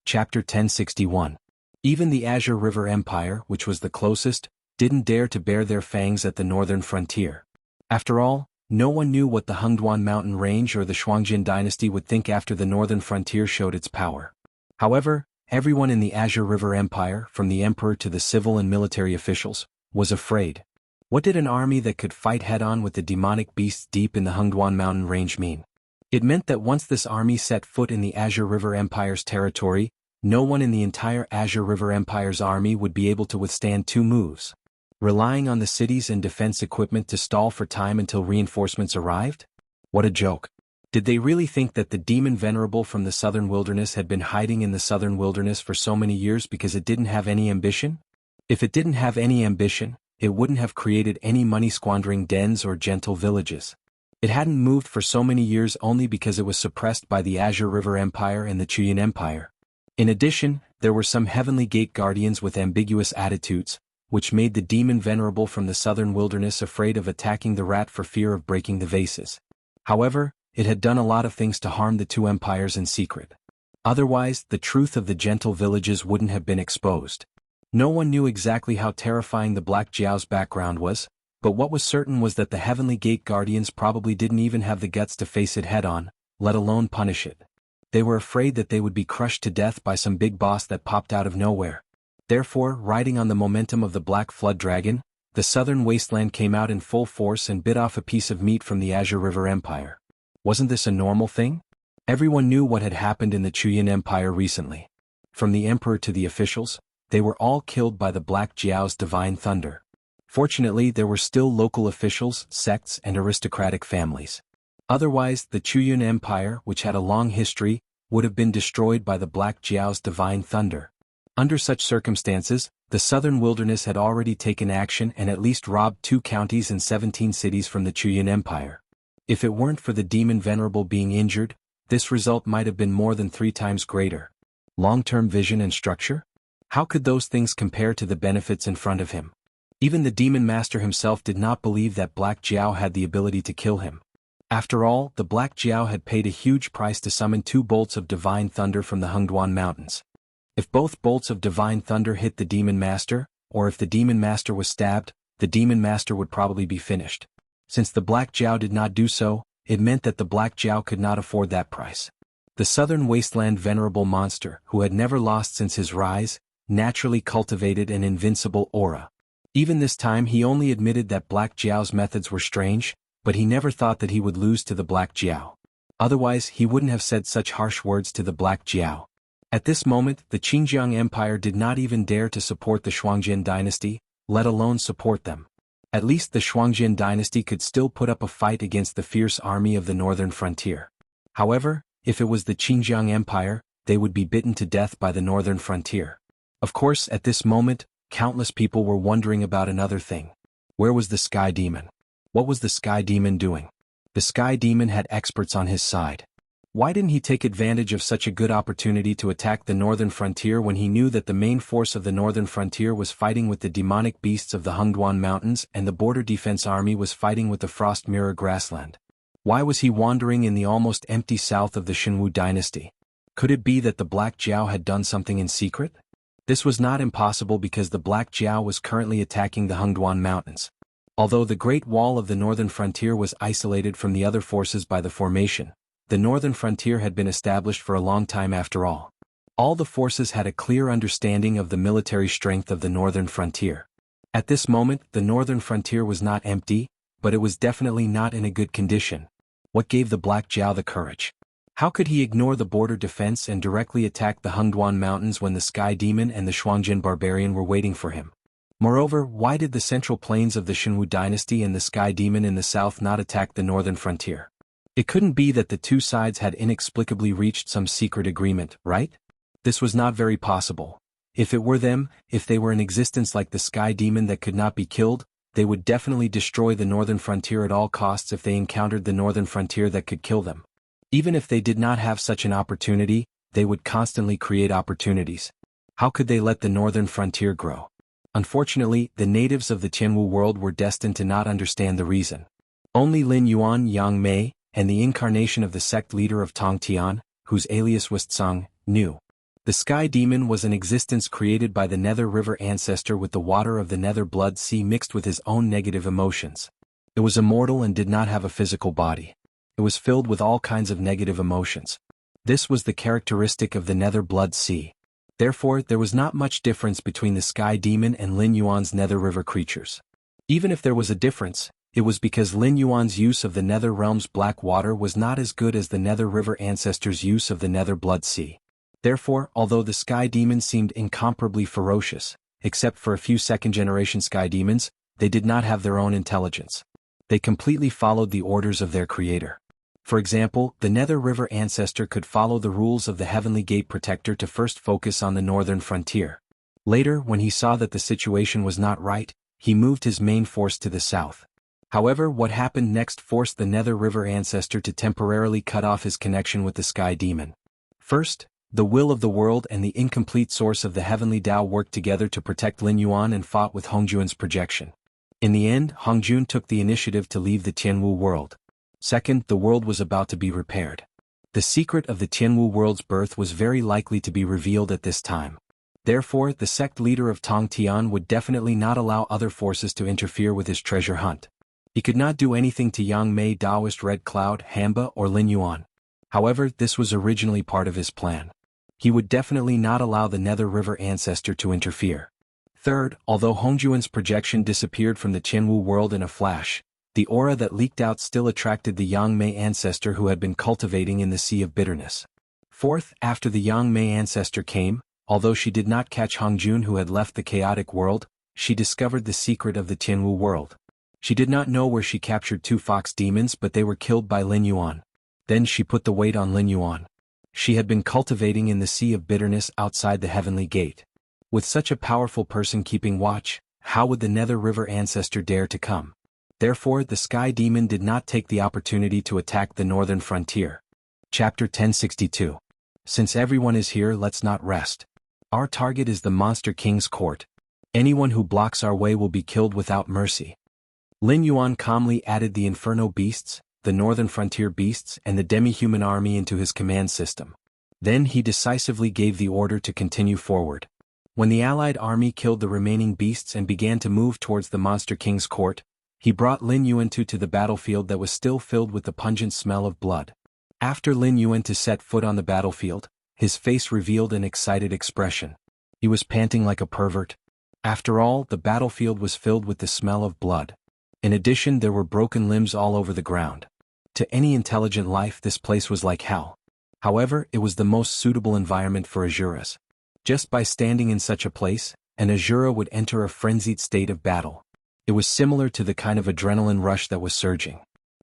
Chapter 1061. Even the Azure River Empire, which was the closest, didn't dare to bare their fangs at the northern frontier. After all, no one knew what the Xuanhuan mountain range or the Shuangjian dynasty would think after the northern frontier showed its power. However, everyone in the Azure River Empire, from the emperor to the civil and military officials, was afraid. What did an army that could fight head-on with the demonic beasts deep in the Xuanhuan mountain range mean? It meant that once this army set foot in the Azure River Empire's territory, no one in the entire Azure River Empire's army would be able to withstand two moves. Relying on the cities and defense equipment to stall for time until reinforcements arrived? What a joke. Did they really think that the demon venerable from the southern wilderness had been hiding in the southern wilderness for so many years because it didn't have any ambition? If it didn't have any ambition, it wouldn't have created any money-squandering dens or gentle villages. It hadn't moved for so many years only because it was suppressed by the Azure River Empire and the Chuyan Empire. In addition, there were some heavenly gate guardians with ambiguous attitudes, which made the demon venerable from the southern wilderness afraid of attacking the rat for fear of breaking the vases. However, it had done a lot of things to harm the two empires in secret. Otherwise, the truth of the gentle villages wouldn't have been exposed. No one knew exactly how terrifying the Black Jiao's background was, but what was certain was that the Heavenly Gate Guardians probably didn't even have the guts to face it head-on, let alone punish it. They were afraid that they would be crushed to death by some big boss that popped out of nowhere. Therefore, riding on the momentum of the Black Flood Dragon, the southern wasteland came out in full force and bit off a piece of meat from the Azure River Empire. Wasn't this a normal thing? Everyone knew what had happened in the Chuyan Empire recently. From the emperor to the officials, they were all killed by the Black Jiao's divine thunder. Fortunately, there were still local officials, sects, and aristocratic families. Otherwise, the Chuyan Empire, which had a long history, would have been destroyed by the Black Jiao's divine thunder. Under such circumstances, the southern wilderness had already taken action and at least robbed 2 counties and 17 cities from the Chuyan Empire. If it weren't for the demon venerable being injured, this result might have been more than 3 times greater. Long-term vision and structure? How could those things compare to the benefits in front of him? Even the demon master himself did not believe that Black Jiao had the ability to kill him. After all, the Black Jiao had paid a huge price to summon 2 bolts of divine thunder from the Xuanhuan Mountains. If both bolts of divine thunder hit the demon master, or if the demon master was stabbed, the demon master would probably be finished. Since the Black Jiao did not do so, it meant that the Black Jiao could not afford that price. The southern wasteland venerable monster, who had never lost since his rise, naturally cultivated an invincible aura. Even this time he only admitted that Black Jiao's methods were strange, but he never thought that he would lose to the Black Jiao. Otherwise he wouldn't have said such harsh words to the Black Jiao. At this moment, the Xinjiang Empire did not even dare to support the Shuangjian dynasty, let alone support them. At least the Shuangjian dynasty could still put up a fight against the fierce army of the northern frontier. However, if it was the Xinjiang Empire, they would be bitten to death by the northern frontier. Of course, at this moment, countless people were wondering about another thing. Where was the Sky Demon? What was the Sky Demon doing? The Sky Demon had experts on his side. Why didn't he take advantage of such a good opportunity to attack the northern frontier when he knew that the main force of the northern frontier was fighting with the demonic beasts of the Xuanhuan Mountains and the border defense army was fighting with the Frost Mirror grassland? Why was he wandering in the almost empty south of the Xuanhu dynasty? Could it be that the Black Jiao had done something in secret? This was not impossible because the Black Jiao was currently attacking the Xuanhuan Mountains. Although the Great Wall of the northern frontier was isolated from the other forces by the formation, the northern frontier had been established for a long time after all. All the forces had a clear understanding of the military strength of the northern frontier. At this moment, the northern frontier was not empty, but it was definitely not in a good condition. What gave the Black Jiao the courage? How could he ignore the border defense and directly attack the Xuanhuan Mountains when the Sky Demon and the Shuangjian barbarian were waiting for him? Moreover, why did the central plains of the Xuanhu dynasty and the Sky Demon in the south not attack the northern frontier? It couldn't be that the two sides had inexplicably reached some secret agreement, right? This was not very possible. If it were them, if they were in existence like the Sky Demon that could not be killed, they would definitely destroy the northern frontier at all costs if they encountered the northern frontier that could kill them. Even if they did not have such an opportunity, they would constantly create opportunities. How could they let the northern frontier grow? Unfortunately, the natives of the Tianwu world were destined to not understand the reason. Only Lin Yuan Yang Mei, and the incarnation of the sect leader of Tong Tian, whose alias was Tsang, knew. The sky demon was an existence created by the Nether River ancestor with the water of the Nether Blood Sea mixed with his own negative emotions. It was immortal and did not have a physical body. It was filled with all kinds of negative emotions. This was the characteristic of the Nether Blood Sea. Therefore, there was not much difference between the sky demon and Lin Yuan's Nether River creatures. Even if there was a difference, it was because Lin Yuan's use of the Nether Realm's black water was not as good as the Nether River ancestor's use of the Nether Blood Sea. Therefore, although the sky demon seemed incomparably ferocious, except for a few second-generation sky demons, they did not have their own intelligence. They completely followed the orders of their creator. For example, the Nether River ancestor could follow the rules of the Heavenly Gate Protector to first focus on the northern frontier. Later, when he saw that the situation was not right, he moved his main force to the south. However, what happened next forced the Nether River ancestor to temporarily cut off his connection with the sky demon. First, the will of the world and the incomplete source of the heavenly Tao worked together to protect Lin Yuan and fought with Hongjuan's projection. In the end, Hongjuan took the initiative to leave the Tianwu world. Second, the world was about to be repaired. The secret of the Tianwu world's birth was very likely to be revealed at this time. Therefore, the sect leader of Tong Tian would definitely not allow other forces to interfere with his treasure hunt. He could not do anything to Yang Mei, Daoist Red Cloud, Hamba, or Lin Yuan. However, this was originally part of his plan. He would definitely not allow the Nether River ancestor to interfere. Third, although Hongjuan's projection disappeared from the Tianwu world in a flash, the aura that leaked out still attracted the Yang Mei ancestor who had been cultivating in the Sea of Bitterness. Fourth, after the Yang Mei ancestor came, although she did not catch Hongjuan who had left the chaotic world, she discovered the secret of the Tianwu world. She did not know where she captured 2 fox demons, but they were killed by Lin Yuan. Then she put the weight on Lin Yuan. She had been cultivating in the Sea of Bitterness outside the Heavenly Gate. With such a powerful person keeping watch, how would the Nether River ancestor dare to come? Therefore, the sky demon did not take the opportunity to attack the northern frontier. Chapter 1062. Since everyone is here, let's not rest. Our target is the Monster King's court. Anyone who blocks our way will be killed without mercy. Lin Yuan calmly added the Inferno beasts, the northern frontier beasts, and the demi-human army into his command system. Then he decisively gave the order to continue forward. When the allied army killed the remaining beasts and began to move towards the Monster King's court, he brought Lin Yuantu to the battlefield that was still filled with the pungent smell of blood. After Lin Yuantu set foot on the battlefield, his face revealed an excited expression. He was panting like a pervert. After all, the battlefield was filled with the smell of blood. In addition, there were broken limbs all over the ground. To any intelligent life, this place was like hell. However, it was the most suitable environment for Asuras. Just by standing in such a place, an Asura would enter a frenzied state of battle. It was similar to the kind of adrenaline rush that was surging.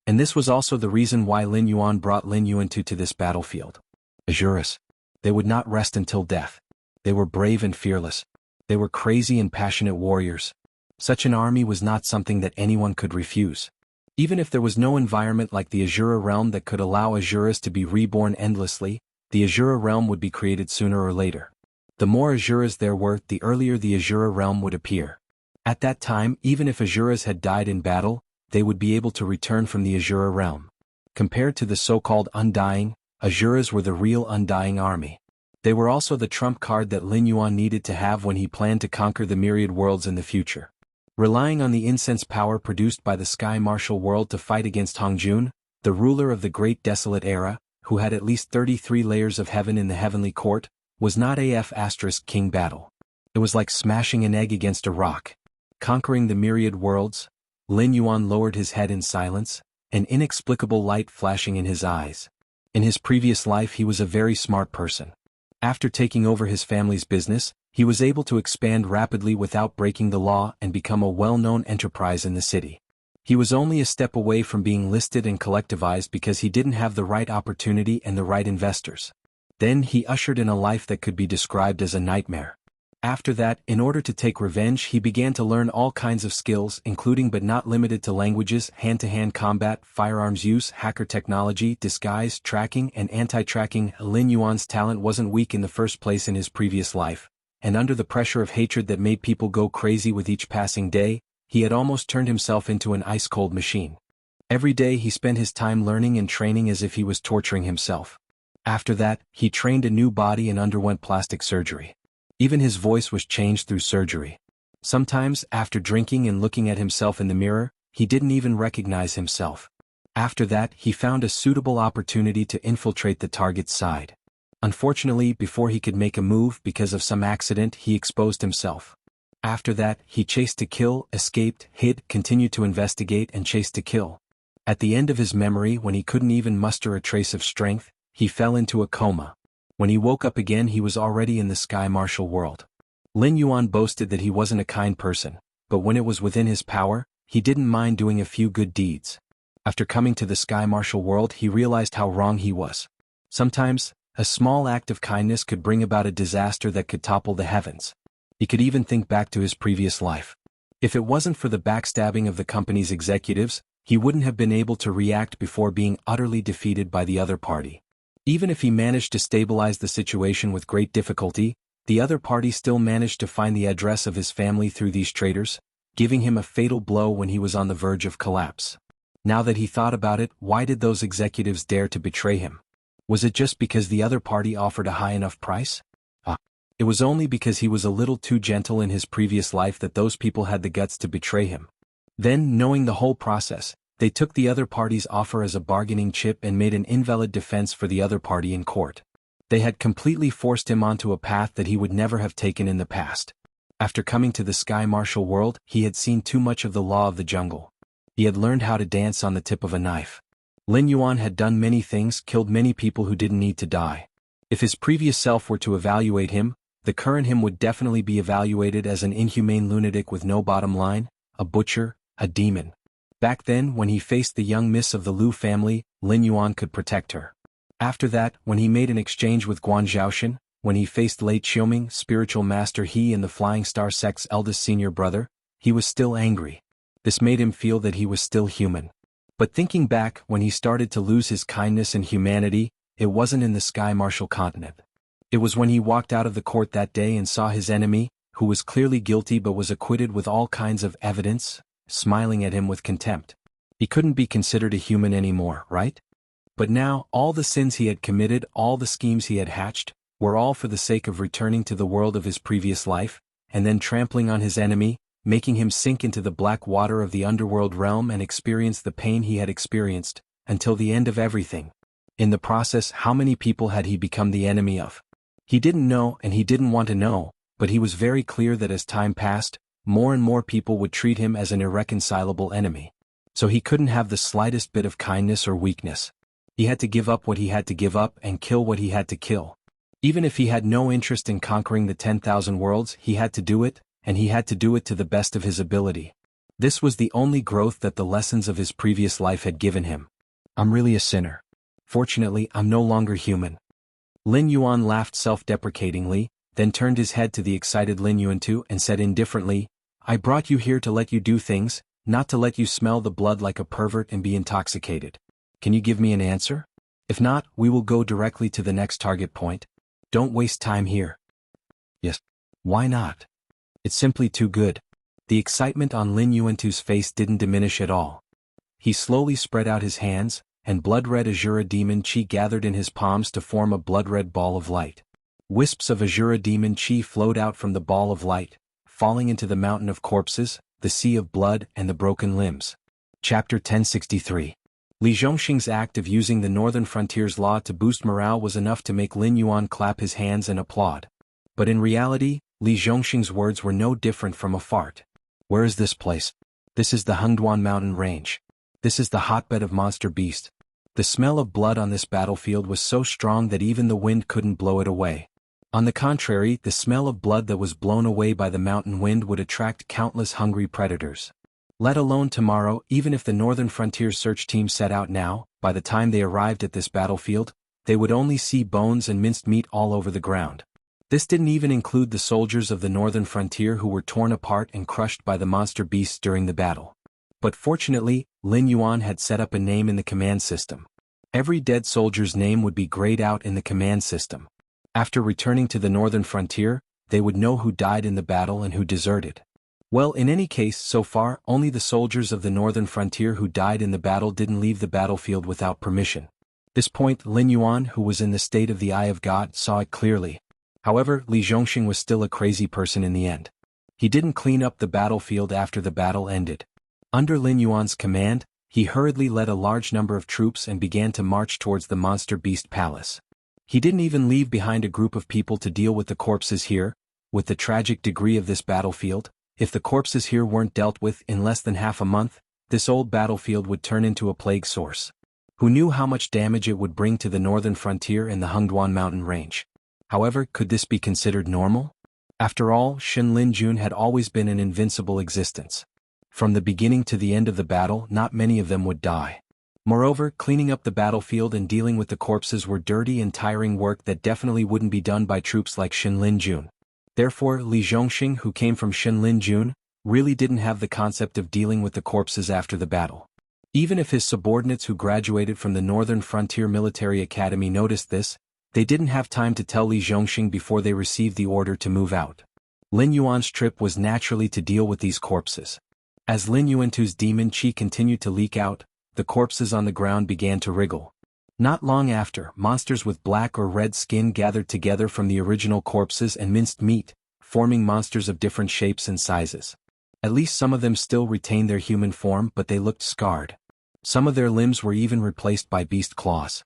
And this was also the reason why Lin Yuan brought Lin Yuantu to this battlefield. Asuras. They would not rest until death. They were brave and fearless. They were crazy and passionate warriors. Such an army was not something that anyone could refuse. Even if there was no environment like the Asura realm that could allow Asuras to be reborn endlessly, the Asura realm would be created sooner or later. The more Asuras there were, the earlier the Asura realm would appear. At that time, even if Asuras had died in battle, they would be able to return from the Asura realm. Compared to the so-called Undying, Asuras were the real Undying army. They were also the trump card that Lin Yuan needed to have when he planned to conquer the myriad worlds in the future. Relying on the incense power produced by the Sky Martial World to fight against Hongjuan, the ruler of the Great Desolate Era, who had at least 33 layers of heaven in the heavenly court, was not King battle. It was like smashing an egg against a rock. Conquering the myriad worlds, Lin Yuan lowered his head in silence, an inexplicable light flashing in his eyes. In his previous life he was a very smart person. After taking over his family's business, he was able to expand rapidly without breaking the law and become a well-known enterprise in the city. He was only a step away from being listed and collectivized because he didn't have the right opportunity and the right investors. Then he ushered in a life that could be described as a nightmare. After that, in order to take revenge, he began to learn all kinds of skills, including but not limited to languages, hand-to-hand combat, firearms use, hacker technology, disguise, tracking, and anti-tracking. Lin Yuan's talent wasn't weak in the first place in his previous life, and under the pressure of hatred that made people go crazy with each passing day, he had almost turned himself into an ice-cold machine. Every day he spent his time learning and training as if he was torturing himself. After that, he trained a new body and underwent plastic surgery. Even his voice was changed through surgery. Sometimes, after drinking and looking at himself in the mirror, he didn't even recognize himself. After that, he found a suitable opportunity to infiltrate the target's side. Unfortunately, before he could make a move because of some accident, he exposed himself. After that, he chased to kill, escaped, hid, continued to investigate and chased to kill. At the end of his memory, when he couldn't even muster a trace of strength, he fell into a coma. When he woke up again, he was already in the sky martial world. Lin Yuan boasted that he wasn't a kind person, but when it was within his power, he didn't mind doing a few good deeds. After coming to the sky martial world, he realized how wrong he was. Sometimes, a small act of kindness could bring about a disaster that could topple the heavens. He could even think back to his previous life. If it wasn't for the backstabbing of the company's executives, he wouldn't have been able to react before being utterly defeated by the other party. Even if he managed to stabilize the situation with great difficulty, the other party still managed to find the address of his family through these traitors, giving him a fatal blow when he was on the verge of collapse. Now that he thought about it, why did those executives dare to betray him? Was it just because the other party offered a high enough price? It was only because he was a little too gentle in his previous life that those people had the guts to betray him. Then, knowing the whole process, they took the other party's offer as a bargaining chip and made an invalid defense for the other party in court. They had completely forced him onto a path that he would never have taken in the past. After coming to the sky martial world, he had seen too much of the law of the jungle. He had learned how to dance on the tip of a knife. Lin Yuan had done many things, killed many people who didn't need to die. If his previous self were to evaluate him, the current him would definitely be evaluated as an inhumane lunatic with no bottom line, a butcher, a demon. Back then, when he faced the young miss of the Liu family, Lin Yuan could protect her. After that, when he made an exchange with Guan Zhaoxin, when he faced late Xiuming, spiritual master He and the Flying Star sect's eldest senior brother, he was still angry. This made him feel that he was still human. But thinking back, when he started to lose his kindness and humanity, it wasn't in the sky martial continent. It was when he walked out of the court that day and saw his enemy, who was clearly guilty but was acquitted with all kinds of evidence, smiling at him with contempt. He couldn't be considered a human anymore, right? But now, all the sins he had committed, all the schemes he had hatched, were all for the sake of returning to the world of his previous life, and then trampling on his enemy, making him sink into the black water of the underworld realm and experience the pain he had experienced, until the end of everything. In the process, how many people had he become the enemy of? He didn't know and he didn't want to know, but he was very clear that as time passed, more and more people would treat him as an irreconcilable enemy. So he couldn't have the slightest bit of kindness or weakness. He had to give up what he had to give up and kill what he had to kill. Even if he had no interest in conquering the 10,000 worlds, he had to do it, and he had to do it to the best of his ability. This was the only growth that the lessons of his previous life had given him. I'm really a sinner. Fortunately, I'm no longer human. Lin Yuan laughed self-deprecatingly, then turned his head to the excited Lin Yuantu and said indifferently, I brought you here to let you do things, not to let you smell the blood like a pervert and be intoxicated. Can you give me an answer? If not, we will go directly to the next target point. Don't waste time here. Yes. Why not? It's simply too good. The excitement on Lin Yuantu's face didn't diminish at all. He slowly spread out his hands, and blood-red Azura demon chi gathered in his palms to form a blood-red ball of light. Wisps of Azura demon chi flowed out from the ball of light, falling into the mountain of corpses, the sea of blood and the broken limbs. Chapter 1063. Li Zhongxing's act of using the Northern Frontier's law to boost morale was enough to make Lin Yuan clap his hands and applaud. But in reality, Li Zhongxing's words were no different from a fart. Where is this place? This is the Hengduan mountain range. This is the hotbed of monster beast. The smell of blood on this battlefield was so strong that even the wind couldn't blow it away. On the contrary, the smell of blood that was blown away by the mountain wind would attract countless hungry predators. Let alone tomorrow, even if the Northern Frontier search team set out now, by the time they arrived at this battlefield, they would only see bones and minced meat all over the ground. This didn't even include the soldiers of the Northern Frontier who were torn apart and crushed by the monster beasts during the battle. But fortunately, Lin Yuan had set up a name in the command system. Every dead soldier's name would be grayed out in the command system. After returning to the Northern Frontier, they would know who died in the battle and who deserted. Well, in any case, so far, only the soldiers of the Northern Frontier who died in the battle didn't leave the battlefield without permission. This point Lin Yuan, who was in the state of the eye of God, saw it clearly. However, Li Zhongxing was still a crazy person in the end. He didn't clean up the battlefield after the battle ended. Under Lin Yuan's command, he hurriedly led a large number of troops and began to march towards the monster beast palace. He didn't even leave behind a group of people to deal with the corpses here. With the tragic degree of this battlefield, if the corpses here weren't dealt with in less than half a month, this old battlefield would turn into a plague source. Who knew how much damage it would bring to the northern frontier and the Hengduan mountain range? However, could this be considered normal? After all, Shenlin Jun had always been an invincible existence. From the beginning to the end of the battle, not many of them would die. Moreover, cleaning up the battlefield and dealing with the corpses were dirty and tiring work that definitely wouldn't be done by troops like Shenlin Jun. Therefore, Li Zhongxing, who came from Shenlin Jun, really didn't have the concept of dealing with the corpses after the battle. Even if his subordinates who graduated from the Northern Frontier Military Academy noticed this, they didn't have time to tell Li Zhongxing before they received the order to move out. Lin Yuan's trip was naturally to deal with these corpses. As Lin Yuantu's demon qi continued to leak out, the corpses on the ground began to wriggle. Not long after, monsters with black or red skin gathered together from the original corpses and minced meat, forming monsters of different shapes and sizes. At least some of them still retained their human form, but they looked scarred. Some of their limbs were even replaced by beast claws.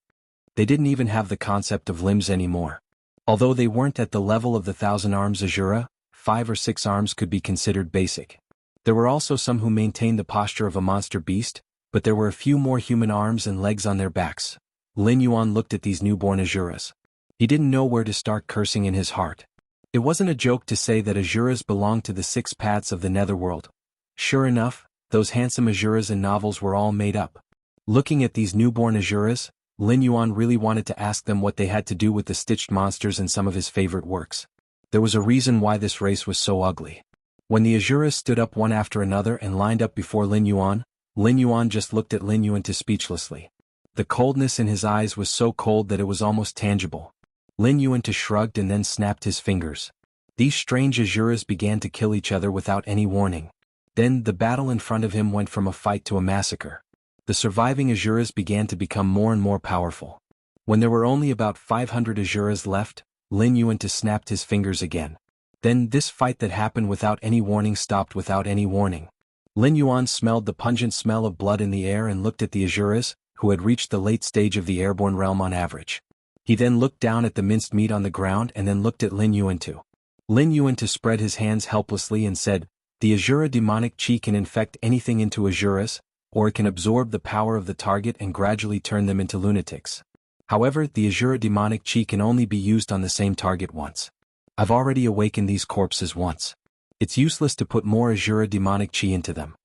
They didn't even have the concept of limbs anymore. Although they weren't at the level of the 1,000 arms Azura, 5 or 6 arms could be considered basic. There were also some who maintained the posture of a monster beast, but there were a few more human arms and legs on their backs. Lin Yuan looked at these newborn Azuras. He didn't know where to start cursing in his heart. It wasn't a joke to say that Azuras belonged to the 6 paths of the netherworld. Sure enough, those handsome Azuras in novels were all made up. Looking at these newborn Azuras, Lin Yuan really wanted to ask them what they had to do with the stitched monsters in some of his favorite works. There was a reason why this race was so ugly. When the Azuras stood up one after another and lined up before Lin Yuan just looked at Lin Yuan speechlessly. The coldness in his eyes was so cold that it was almost tangible. Lin Yuan shrugged and then snapped his fingers. These strange Azuras began to kill each other without any warning. Then, the battle in front of him went from a fight to a massacre. The surviving Azuras began to become more and more powerful. When there were only about 500 Azuras left, Lin Yuan snapped his fingers again. Then, this fight that happened without any warning stopped without any warning. Lin Yuan smelled the pungent smell of blood in the air and looked at the Azuras, who had reached the late stage of the airborne realm on average. He then looked down at the minced meat on the ground and then looked at Lin Yuan. Lin Yuan spread his hands helplessly and said, "The Azura demonic chi can infect anything into Azuras, or it can absorb the power of the target and gradually turn them into lunatics. However, the Azura demonic chi can only be used on the same target once. I've already awakened these corpses once. It's useless to put more Azura demonic chi into them."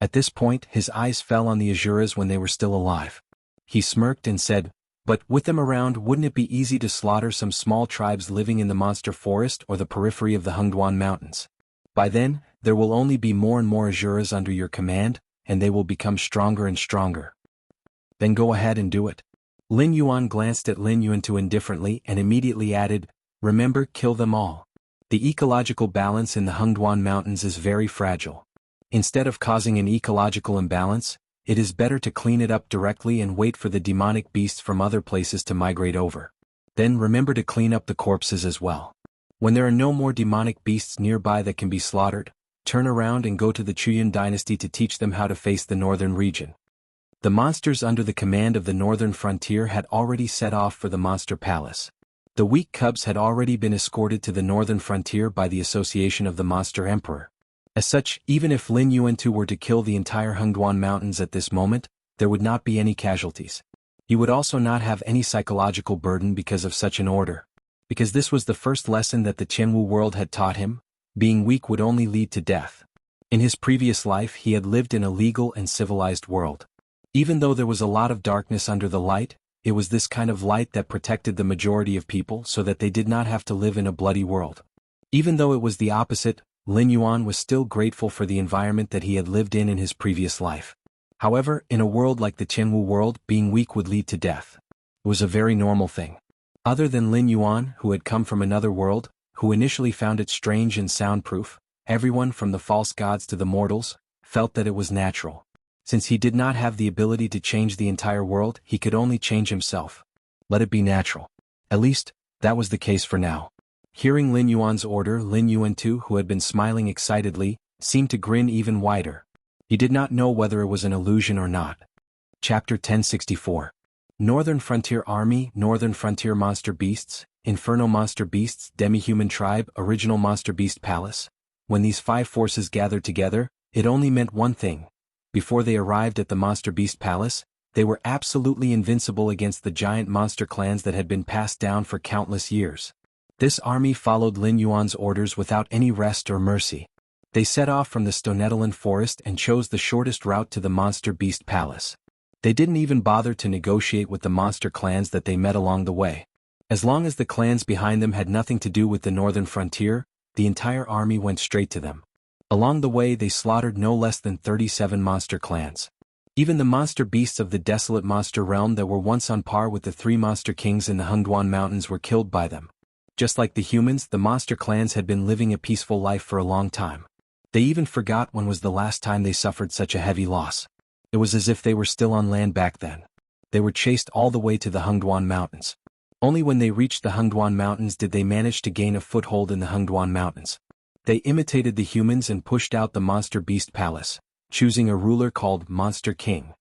At this point, his eyes fell on the Azuras when they were still alive. He smirked and said, "But with them around, wouldn't it be easy to slaughter some small tribes living in the monster forest or the periphery of the Hengduan mountains? By then, there will only be more and more Azuras under your command, and they will become stronger and stronger. Then go ahead and do it." Lin Yuan glanced at Lin Yuan indifferently and immediately added, "Remember, kill them all. The ecological balance in the Hengduan mountains is very fragile. Instead of causing an ecological imbalance, it is better to clean it up directly and wait for the demonic beasts from other places to migrate over. Then remember to clean up the corpses as well. When there are no more demonic beasts nearby that can be slaughtered, turn around and go to the Chuyan dynasty to teach them how to face the northern region." The monsters under the command of the northern frontier had already set off for the monster palace. The weak cubs had already been escorted to the northern frontier by the association of the monster emperor. As such, even if Lin Yuan were to kill the entire Hengduan mountains at this moment, there would not be any casualties. He would also not have any psychological burden because of such an order. Because this was the first lesson that the Jianghu world had taught him, being weak would only lead to death. In his previous life he had lived in a legal and civilized world. Even though there was a lot of darkness under the light, it was this kind of light that protected the majority of people so that they did not have to live in a bloody world. Even though it was the opposite, Lin Yuan was still grateful for the environment that he had lived in his previous life. However, in a world like the Jianghu world, being weak would lead to death. It was a very normal thing. Other than Lin Yuan, who had come from another world, who initially found it strange and soundproof, everyone from the false gods to the mortals felt that it was natural. Since he did not have the ability to change the entire world, he could only change himself. Let it be natural. At least, that was the case for now. Hearing Lin Yuan's order, Lin Yuan too, who had been smiling excitedly, seemed to grin even wider. He did not know whether it was an illusion or not. Chapter 1064. Northern Frontier Army, Northern Frontier Monster Beasts, Inferno Monster Beasts, Demi-Human Tribe, Original Monster Beast Palace. When these 5 forces gathered together, it only meant one thing. Before they arrived at the Monster Beast Palace, they were absolutely invincible against the giant monster clans that had been passed down for countless years. This army followed Lin Yuan's orders without any rest or mercy. They set off from the Stonetaland forest and chose the shortest route to the Monster Beast Palace. They didn't even bother to negotiate with the monster clans that they met along the way. As long as the clans behind them had nothing to do with the northern frontier, the entire army went straight to them. Along the way they slaughtered no less than 37 monster clans. Even the monster beasts of the desolate monster realm that were once on par with the 3 monster kings in the Xuanhuan mountains were killed by them. Just like the humans, the monster clans had been living a peaceful life for a long time. They even forgot when was the last time they suffered such a heavy loss. It was as if they were still on land back then. They were chased all the way to the Xuanhuan mountains. Only when they reached the Xuanhuan mountains did they manage to gain a foothold in the Xuanhuan mountains. They imitated the humans and pushed out the Monster Beast Palace, choosing a ruler called Monster King.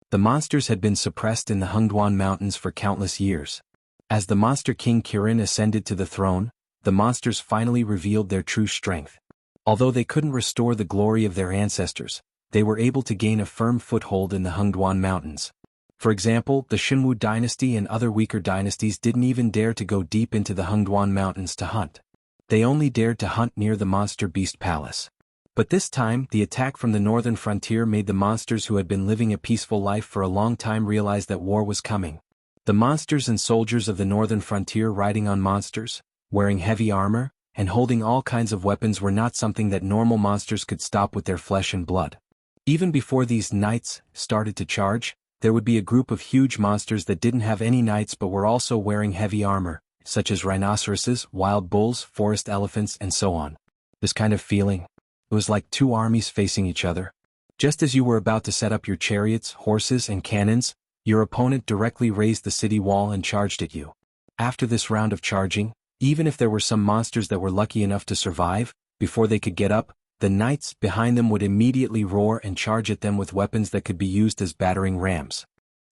The monsters had been suppressed in the Xuanhuan mountains for countless years. As the Monster King Kirin ascended to the throne, the monsters finally revealed their true strength. Although they couldn't restore the glory of their ancestors, they were able to gain a firm foothold in the Xuanhuan mountains. For example, the Xuanhu dynasty and other weaker dynasties didn't even dare to go deep into the Xuanhuan mountains to hunt. They only dared to hunt near the Monster Beast Palace. But this time, the attack from the northern frontier made the monsters who had been living a peaceful life for a long time realize that war was coming. The monsters and soldiers of the northern frontier riding on monsters, wearing heavy armor, and holding all kinds of weapons were not something that normal monsters could stop with their flesh and blood. Even before these knights started to charge, there would be a group of huge monsters that didn't have any knights but were also wearing heavy armor, such as rhinoceroses, wild bulls, forest elephants, and so on. This kind of feeling, it was like 2 armies facing each other. Just as you were about to set up your chariots, horses, and cannons, your opponent directly raised the city wall and charged at you. After this round of charging, even if there were some monsters that were lucky enough to survive, before they could get up, the knights behind them would immediately roar and charge at them with weapons that could be used as battering rams.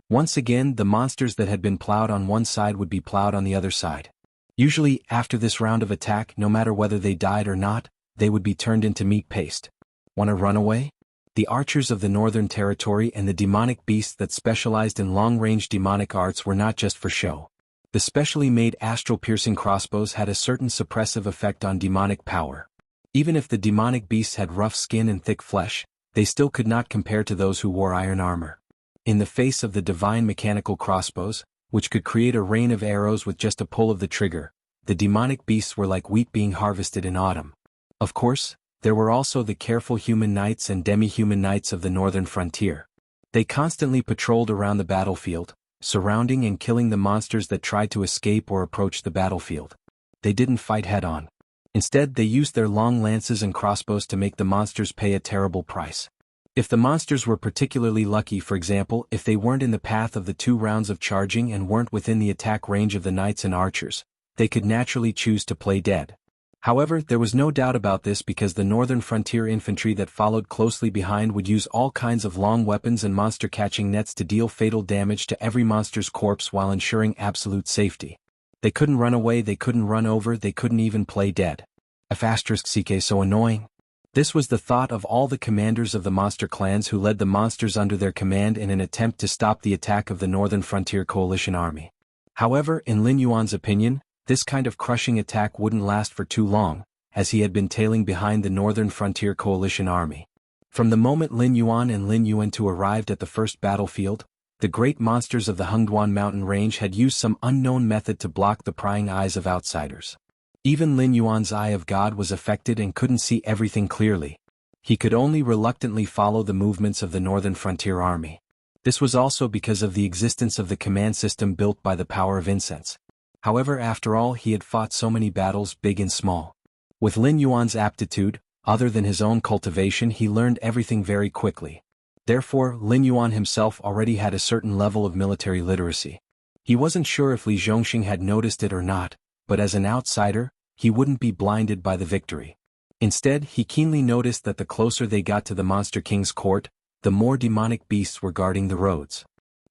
Once again, the monsters that had been plowed on one side would be plowed on the other side. Usually, after this round of attack, no matter whether they died or not, they would be turned into meat paste. Want to run away? The archers of the Northern Territory and the demonic beasts that specialized in long-range demonic arts were not just for show. The specially made astral-piercing crossbows had a certain suppressive effect on demonic power. Even if the demonic beasts had rough skin and thick flesh, they still could not compare to those who wore iron armor. In the face of the divine mechanical crossbows, which could create a rain of arrows with just a pull of the trigger, the demonic beasts were like wheat being harvested in autumn. Of course, there were also the careful human knights and demi-human knights of the northern frontier. They constantly patrolled around the battlefield, surrounding and killing the monsters that tried to escape or approach the battlefield. They didn't fight head-on. Instead, they used their long lances and crossbows to make the monsters pay a terrible price. If the monsters were particularly lucky, for example, if they weren't in the path of the 2 rounds of charging and weren't within the attack range of the knights and archers, they could naturally choose to play dead. However, there was no doubt about this because the northern frontier infantry that followed closely behind would use all kinds of long weapons and monster-catching nets to deal fatal damage to every monster's corpse while ensuring absolute safety. They couldn't run away, they couldn't run over, they couldn't even play dead. *CK so annoying. This was the thought of all the commanders of the monster clans who led the monsters under their command in an attempt to stop the attack of the Northern Frontier Coalition Army. However, in Lin Yuan's opinion, this kind of crushing attack wouldn't last for too long, as he had been tailing behind the Northern Frontier Coalition Army. From the moment Lin Yuan and Lin Yuantu arrived at the first battlefield, the great monsters of the Xuanhuan mountain range had used some unknown method to block the prying eyes of outsiders. Even Lin Yuan's eye of God was affected and couldn't see everything clearly. He could only reluctantly follow the movements of the Northern Frontier Army. This was also because of the existence of the command system built by the power of incense. However, after all, he had fought so many battles, big and small. With Lin Yuan's aptitude, other than his own cultivation, he learned everything very quickly. Therefore, Lin Yuan himself already had a certain level of military literacy. He wasn't sure if Li Zhongxing had noticed it or not, but as an outsider, he wouldn't be blinded by the victory. Instead, he keenly noticed that the closer they got to the Monster King's court, the more demonic beasts were guarding the roads.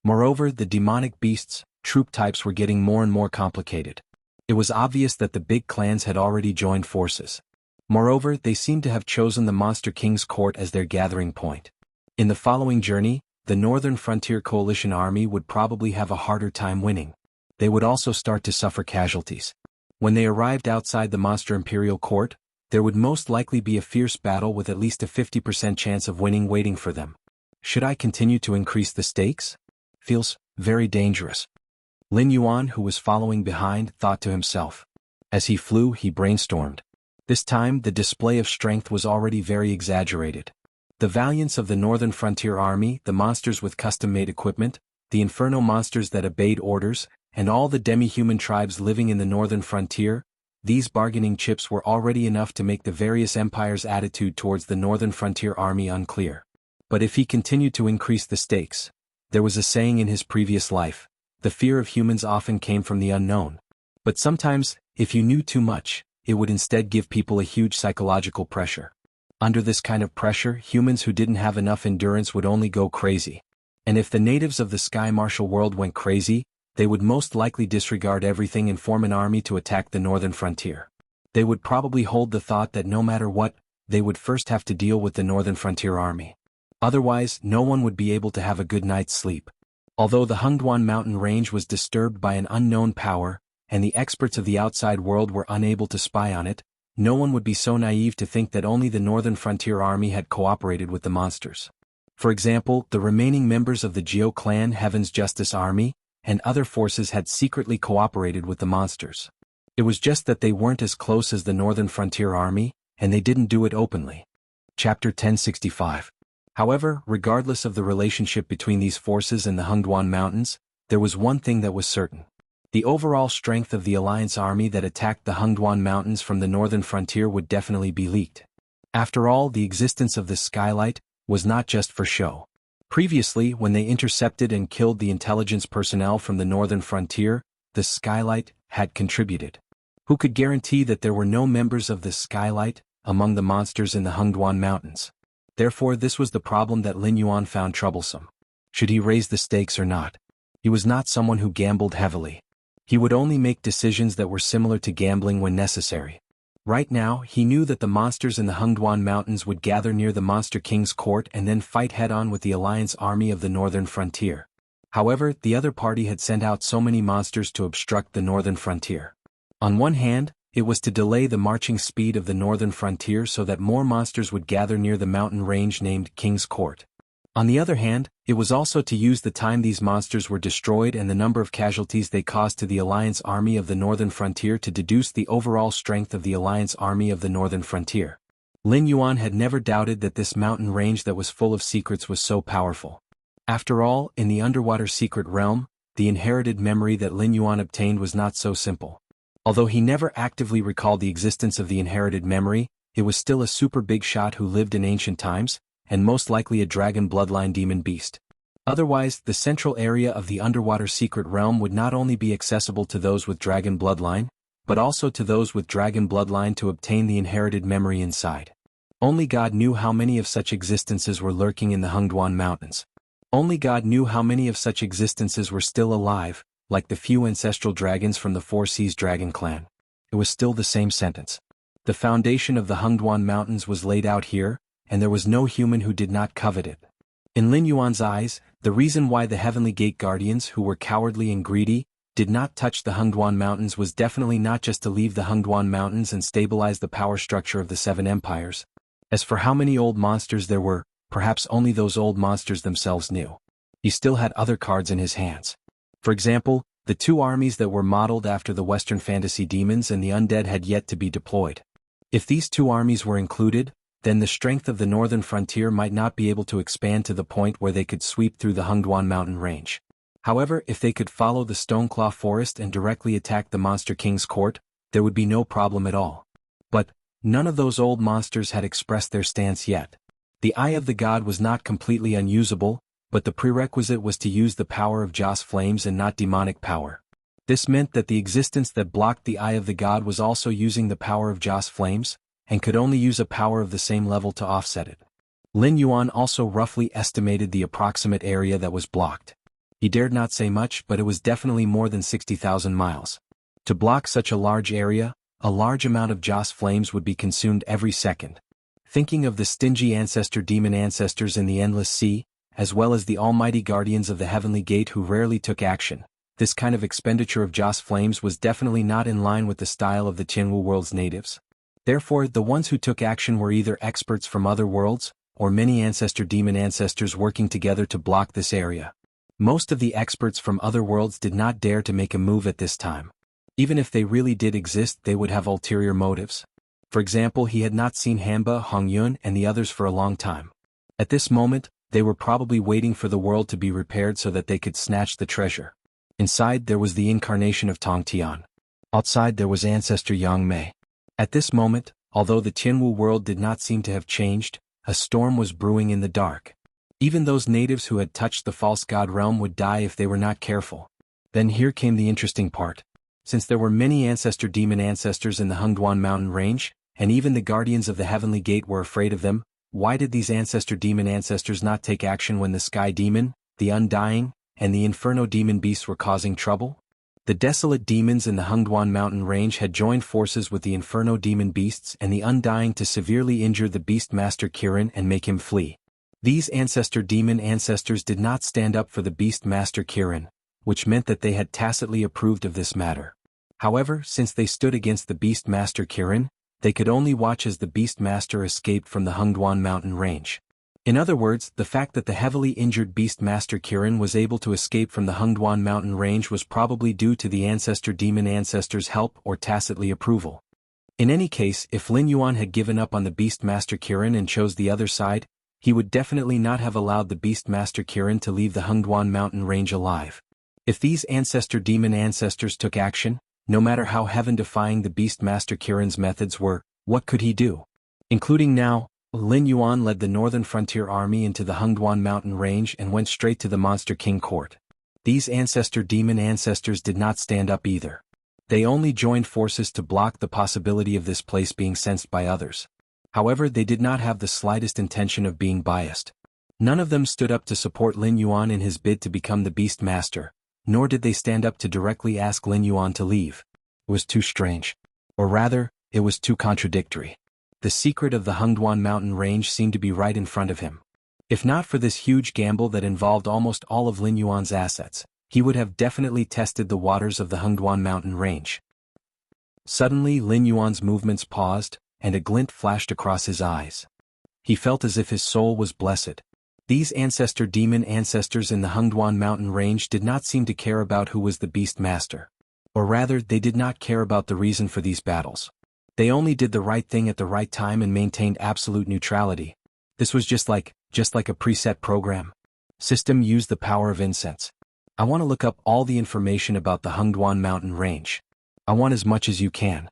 Moreover, the demonic beasts' troop types were getting more and more complicated. It was obvious that the big clans had already joined forces. Moreover, they seemed to have chosen the Monster King's court as their gathering point. In the following journey, the Northern Frontier Coalition army would probably have a harder time winning. They would also start to suffer casualties. When they arrived outside the Monster Imperial Court, there would most likely be a fierce battle with at least a 50% chance of winning waiting for them. Should I continue to increase the stakes? Feels very dangerous. Lin Yuan, who was following behind, thought to himself. As he flew, he brainstormed. This time, the display of strength was already very exaggerated. The valiance of the Northern Frontier Army, the monsters with custom-made equipment, the inferno monsters that obeyed orders, and all the demi-human tribes living in the Northern Frontier, these bargaining chips were already enough to make the various empires' attitude towards the Northern Frontier Army unclear. But if he continued to increase the stakes, there was a saying in his previous life, the fear of humans often came from the unknown. But sometimes, if you knew too much, it would instead give people a huge psychological pressure. Under this kind of pressure, humans who didn't have enough endurance would only go crazy. And if the natives of the Sky Martial World went crazy, they would most likely disregard everything and form an army to attack the Northern Frontier. They would probably hold the thought that no matter what, they would first have to deal with the Northern Frontier Army. Otherwise, no one would be able to have a good night's sleep. Although the xuanhuan mountain range was disturbed by an unknown power, and the experts of the outside world were unable to spy on it, no one would be so naive to think that only the Northern Frontier Army had cooperated with the monsters. For example, the remaining members of the Geo clan Heaven's Justice Army, and other forces had secretly cooperated with the monsters. It was just that they weren't as close as the Northern Frontier Army, and they didn't do it openly. Chapter 1065. However, regardless of the relationship between these forces and the xuanhuan mountains, there was one thing that was certain. The overall strength of the Alliance army that attacked the xuanhuan mountains from the Northern Frontier would definitely be leaked. After all, the existence of this skylight was not just for show. Previously, when they intercepted and killed the intelligence personnel from the Northern Frontier, the skylight had contributed. Who could guarantee that there were no members of the skylight among the monsters in the xuanhuan mountains? Therefore, this was the problem that Lin Yuan found troublesome. Should he raise the stakes or not? He was not someone who gambled heavily. He would only make decisions that were similar to gambling when necessary. Right now, he knew that the monsters in the xuanhuan mountains would gather near the Monster King's court and then fight head-on with the Alliance army of the Northern Frontier. However, the other party had sent out so many monsters to obstruct the Northern Frontier. On one hand, it was to delay the marching speed of the Northern Frontier so that more monsters would gather near the mountain range named King's Court. On the other hand, it was also to use the time these monsters were destroyed and the number of casualties they caused to the Alliance army of the Northern Frontier to deduce the overall strength of the Alliance army of the Northern Frontier. Lin Yuan had never doubted that this mountain range that was full of secrets was so powerful. After all, in the underwater secret realm, the inherited memory that Lin Yuan obtained was not so simple. Although he never actively recalled the existence of the inherited memory, it was still a super big shot who lived in ancient times, and most likely a dragon bloodline demon beast. Otherwise, the central area of the underwater secret realm would not only be accessible to those with dragon bloodline, but also to those with dragon bloodline to obtain the inherited memory inside. Only God knew how many of such existences were lurking in the xuanhuan mountains. Only God knew how many of such existences were still alive, like the few ancestral dragons from the Four Seas Dragon clan. It was still the same sentence. The foundation of the xuanhuan mountains was laid out here, and there was no human who did not covet it. In Lin Yuan's eyes, the reason why the Heavenly Gate Guardians, who were cowardly and greedy, did not touch the xuanhuan mountains was definitely not just to leave the xuanhuan mountains and stabilize the power structure of the Seven Empires. As for how many old monsters there were, perhaps only those old monsters themselves knew. He still had other cards in his hands. For example, the two armies that were modeled after the Western fantasy demons and the undead had yet to be deployed. If these two armies were included, then the strength of the Northern Frontier might not be able to expand to the point where they could sweep through the xuanhuan mountain range. However, if they could follow the Stoneclaw Forest and directly attack the Monster King's court, there would be no problem at all. But none of those old monsters had expressed their stance yet. The Eye of the God was not completely unusable, but the prerequisite was to use the power of Joss flames and not demonic power. This meant that the existence that blocked the Eye of the God was also using the power of Joss flames, and could only use a power of the same level to offset it. Lin Yuan also roughly estimated the approximate area that was blocked. He dared not say much, but it was definitely more than 60,000 miles. To block such a large area, a large amount of Joss flames would be consumed every second. Thinking of the stingy ancestor demon ancestors in the Endless Sea, as well as the almighty guardians of the Heavenly Gate who rarely took action, this kind of expenditure of Joss flames was definitely not in line with the style of the Qianwu world's natives. Therefore, the ones who took action were either experts from other worlds, or many ancestor demon ancestors working together to block this area. Most of the experts from other worlds did not dare to make a move at this time. Even if they really did exist, they would have ulterior motives. For example, he had not seen Hanba, Hongyun, and the others for a long time. At this moment, they were probably waiting for the world to be repaired so that they could snatch the treasure. Inside there was the incarnation of Tong Tian. Outside there was ancestor Yang Mei. At this moment, although the Qianwu world did not seem to have changed, a storm was brewing in the dark. Even those natives who had touched the false god realm would die if they were not careful. Then here came the interesting part. Since there were many ancestor demon ancestors in the Hengduan mountain range, and even the guardians of the Heavenly Gate were afraid of them, why did these ancestor demon ancestors not take action when the Sky Demon, the Undying, and the Inferno Demon beasts were causing trouble? The desolate demons in the Hengduan mountain range had joined forces with the Inferno Demon beasts and the Undying to severely injure the Beastmaster Kirin and make him flee. These ancestor demon ancestors did not stand up for the Beastmaster Kirin, which meant that they had tacitly approved of this matter. However, since they stood against the Beastmaster Kirin, they could only watch as the Beastmaster escaped from the Hengduan mountain range. In other words, the fact that the heavily injured Beastmaster Kirin was able to escape from the Hengduan mountain range was probably due to the ancestor demon ancestors' help or tacitly approval. In any case, if Lin Yuan had given up on the Beastmaster Kirin and chose the other side, he would definitely not have allowed the Beastmaster Kirin to leave the Hengduan mountain range alive. If these ancestor demon ancestors took action, no matter how heaven-defying the Beastmaster Kirin's methods were, what could he do? Including now, Lin Yuan led the northern frontier army into the Hengduan mountain range and went straight to the Monster King court. These ancestor demon ancestors did not stand up either. They only joined forces to block the possibility of this place being sensed by others. However, they did not have the slightest intention of being biased. None of them stood up to support Lin Yuan in his bid to become the Beastmaster, nor did they stand up to directly ask Lin Yuan to leave. It was too strange. Or rather, it was too contradictory. The secret of the Hengduan mountain range seemed to be right in front of him. If not for this huge gamble that involved almost all of Lin Yuan's assets, he would have definitely tested the waters of the Hengduan mountain range. Suddenly Lin Yuan's movements paused, and a glint flashed across his eyes. He felt as if his soul was blessed. These ancestor demon ancestors in the Hengduan mountain range did not seem to care about who was the Beastmaster. Or rather, they did not care about the reason for these battles. They only did the right thing at the right time and maintained absolute neutrality. This was just like a preset program. System used the power of incense. I want to look up all the information about the Hengduan mountain range. I want as much as you can.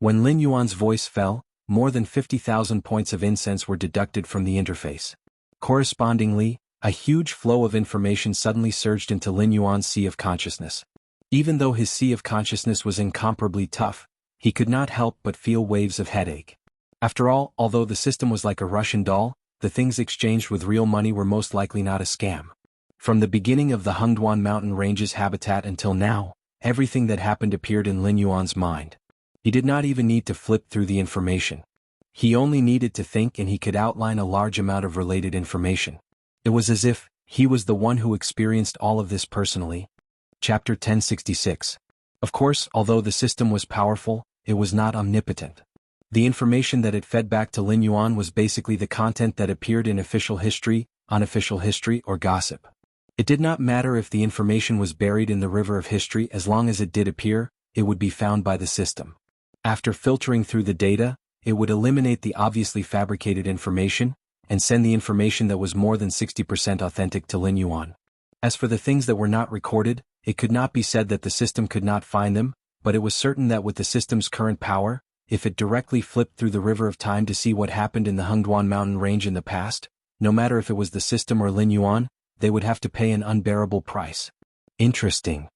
When Lin Yuan's voice fell, more than 50,000 points of incense were deducted from the interface. Correspondingly, a huge flow of information suddenly surged into Lin Yuan's sea of consciousness. Even though his sea of consciousness was incomparably tough, he could not help but feel waves of headache. After all, although the system was like a Russian doll, the things exchanged with real money were most likely not a scam. From the beginning of the Hengduan mountain range's habitat until now, everything that happened appeared in Lin Yuan's mind. He did not even need to flip through the information. He only needed to think and he could outline a large amount of related information. It was as if he was the one who experienced all of this personally. Chapter 1066. Of course, although the system was powerful, it was not omnipotent. The information that it fed back to Lin Yuan was basically the content that appeared in official history, unofficial history, or gossip. It did not matter if the information was buried in the river of history. As long as it did appear, it would be found by the system. After filtering through the data, it would eliminate the obviously fabricated information, and send the information that was more than 60% authentic to Lin Yuan. As for the things that were not recorded, it could not be said that the system could not find them, but it was certain that with the system's current power, if it directly flipped through the river of time to see what happened in the Hengduan mountain range in the past, no matter if it was the system or Lin Yuan, they would have to pay an unbearable price. Interesting.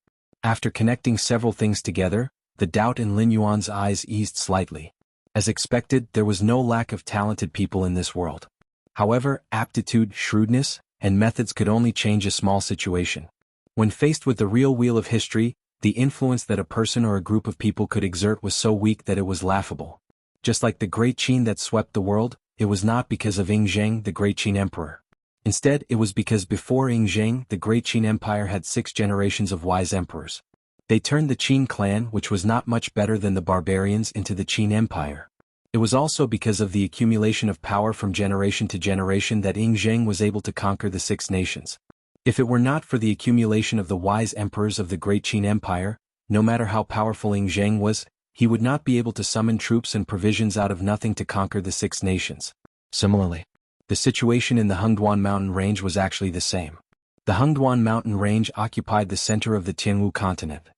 After connecting several things together, the doubt in Lin Yuan's eyes eased slightly. As expected, there was no lack of talented people in this world. However, aptitude, shrewdness, and methods could only change a small situation. When faced with the real wheel of history, the influence that a person or a group of people could exert was so weak that it was laughable. Just like the Great Qin that swept the world, it was not because of Ying, the Great Qin Emperor. Instead, it was because before Ying, the Great Qin Empire had 6 generations of wise emperors. They turned the Qin clan, which was not much better than the barbarians, into the Qin Empire. It was also because of the accumulation of power from generation to generation that Ying was able to conquer the 6 nations. If it were not for the accumulation of the wise emperors of the Great Qin Empire, no matter how powerful Ying was, he would not be able to summon troops and provisions out of nothing to conquer the 6 nations. Similarly, the situation in the Hengduan mountain range was actually the same. The Hengduan mountain range occupied the center of the Jianghu continent.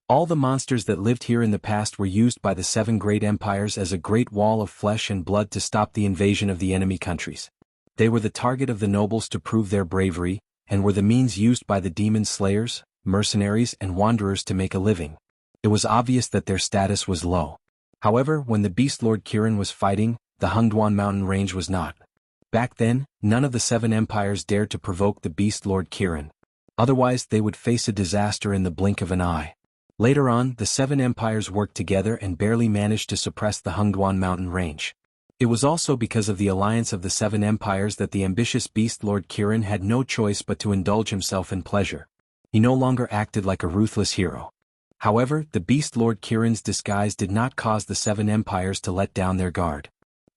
All the monsters that lived here in the past were used by the 7 great empires as a great wall of flesh and blood to stop the invasion of the enemy countries. They were the target of the nobles to prove their bravery, and were the means used by the demon slayers, mercenaries, and wanderers to make a living. It was obvious that their status was low. However, when the Beast Lord Kirin was fighting, the Hengduan mountain range was not. Back then, none of the 7 empires dared to provoke the Beast Lord Kirin. Otherwise, they would face a disaster in the blink of an eye. Later on, the 7 empires worked together and barely managed to suppress the Hengduan mountain range. It was also because of the alliance of the 7 empires that the ambitious Beast Lord Kirin had no choice but to indulge himself in pleasure. He no longer acted like a ruthless hero. However, the Beast Lord Kirin's disguise did not cause the 7 empires to let down their guard.